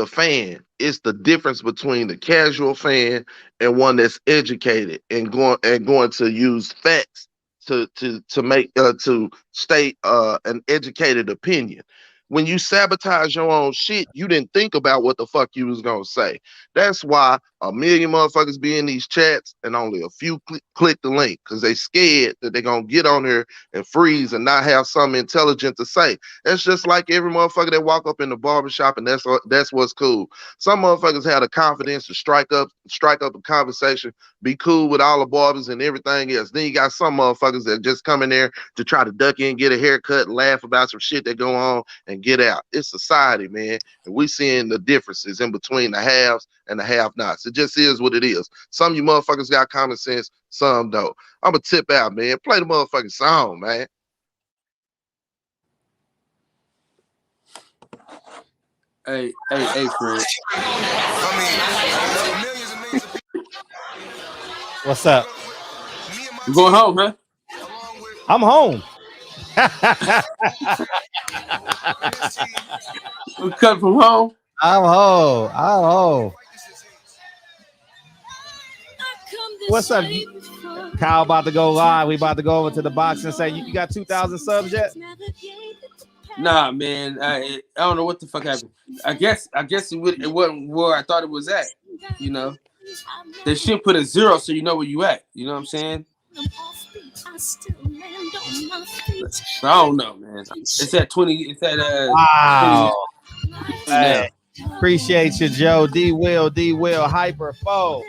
fan. It's the difference between the casual fan and one that's educated and going to use facts to state an educated opinion. When you sabotage your own shit, you didn't think about what the fuck you was gonna say. That's why a million motherfuckers be in these chats and only a few click the link because they scared that they're gonna get on here and freeze and not have something intelligent to say. That's just like every motherfucker that walk up in the barbershop and that's what's cool. Some motherfuckers have the confidence to strike up a conversation, be cool with all the barbers and everything else. Then you got some motherfuckers that just come in there to try to duck in, get a haircut, and laugh about some shit that go on and get out. It's society, man. And we seeing the differences in between the haves and the have-nots. It just is what it is. Some of you motherfuckers got common sense, some don't. I'm going to tip out, man. Play the motherfucking song, man. Hey, Fred. What's up? You going home, huh? I'm home. We cut from home. I'm home. What's up? Kyle about to go live. We about to go over to the box and say, you got 2,000 subs yet? Nah, man. I don't know what the fuck happened. I guess it wasn't where I thought it was at. You know, they should put a 0 so you know where you at. You know what I'm saying? I don't know, man. It's at 20. It's at wow. 20. Hey, appreciate you, Joe. D Will, Hyper Foe.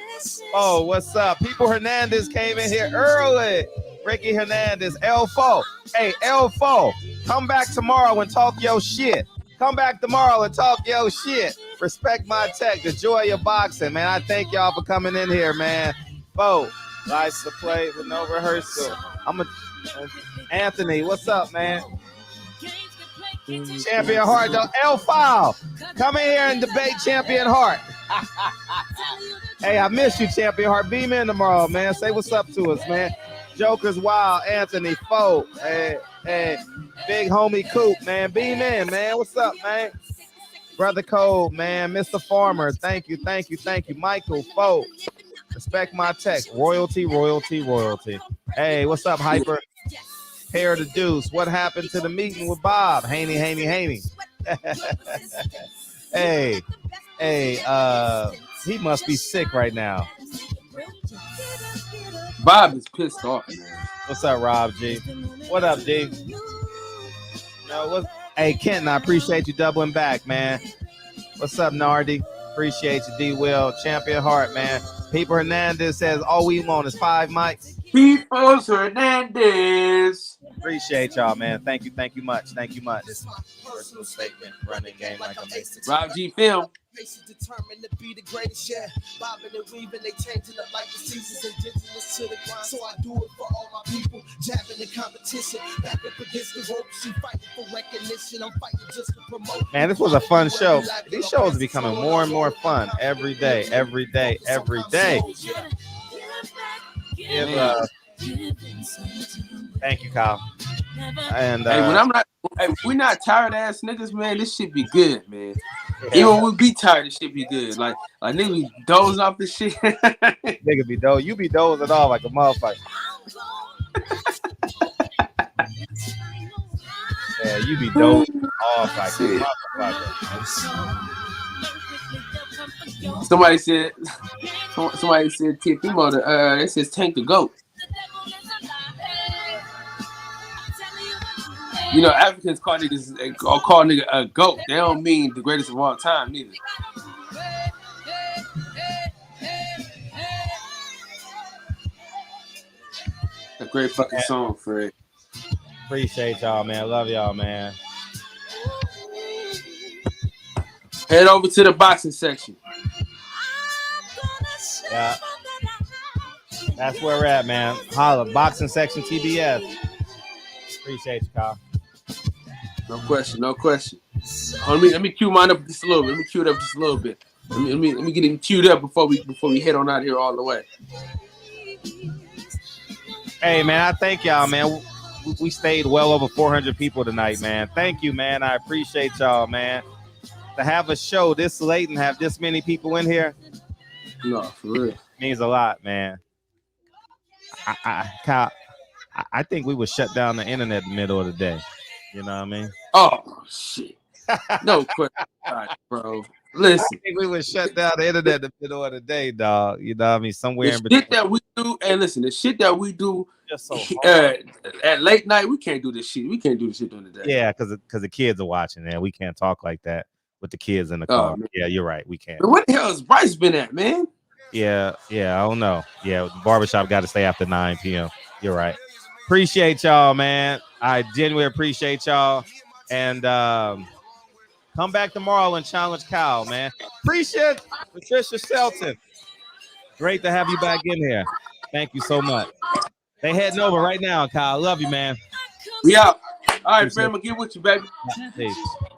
Oh, what's up? People Hernandez came in here early. Ricky Hernandez, El Foe. Hey, El Foe, come back tomorrow and talk your shit. Come back tomorrow and talk your shit. Respect my tech. The joy of boxing, man. I thank y'all for coming in here, man. Foe likes to play with no rehearsal. Anthony, what's up, man? Champion Heart, though. El File, come in here and debate Champion Heart. Hey, I miss you, Champion Heart. Beam in tomorrow, man. Say what's up to us, man. Joker's Wild, Anthony, Foe, hey, big homie Coop, man. Beam in, man. What's up, man? Brother Cole, man. Mr. Farmer, thank you. Michael, Foe. Respect my tech. Royalty. Hey, what's up, Hyper? Pair the Deuce. What happened to the meeting with Bob? Haney. Hey, he must be sick right now. Bob is pissed off, man. What's up, Rob G? What up, G? Hey, Kenton, I appreciate you doubling back, man. What's up, Nardi? Appreciate you, D. Will. Champion Heart, man. People Hernandez says all we want is 5 mics. People Hernandez. Appreciate y'all, man. Thank you much. This is my personal statement. Running game like a Mason. Rob G Film. Determined to be the greatest, yeah. Bobbing and weaving, they changing up like the seasons, indigenous to the grind. So I do it for all my people, jabbing the competition, back up against the ropes. She fighting for recognition, I'm fighting just to promote. Man, this was a fun show. These shows are becoming more and more fun every day. Thank you, Kyle. And hey, when we're not tired ass niggas, man, this shit be good, man. Even when we be tired, this shit be good. Like niggas be dozing off this shit. Nigga be dozing. You be dozing off like a motherfucker. Yeah, you be dozing off like a motherfucker. Somebody said Teofimo, it says Tank the GOAT. You know, Africans call nigga a GOAT. They don't mean the greatest of all time, neither. A great fucking song, Fred. Appreciate y'all, man. Love y'all, man. Head over to the boxing section. Yeah. That's where we're at, man. Holla, boxing section TBS. Appreciate you, Kyle. No question. Let me cue mine up just a little bit. Let me cue it up just a little bit. Let me get him queued up before we head on out here all the way. Hey, man, I thank y'all, man. We stayed well over 400 people tonight, man. Thank you, man. I appreciate y'all, man. To have a show this late and have this many people in here, no, for real, means a lot, man. Kyle, I think we would shut down the internet in the middle of the day. You know what I mean? Oh shit. No question, bro. Listen, I think we would shut down the internet in the middle of the day, dog. You know what I mean? Somewhere in the between. shit that we do, and listen, the shit that we do Just so at late night, we can't do this shit. We can't do this shit during the day. Yeah, because the kids are watching, and we can't talk like that with the kids in the car. Yeah, you're right. We can't. But where the hell has Bryce been at, man? Yeah, I don't know. Yeah, the barbershop got to stay after 9 p.m. You're right. Appreciate y'all, man. I genuinely appreciate y'all. And come back tomorrow and challenge Kyle, man. Appreciate Patricia Shelton. Great to have you back in here. Thank you so much. They heading over right now, Kyle. Love you, man. We out. All right, fam, I'll get with you, baby. Peace.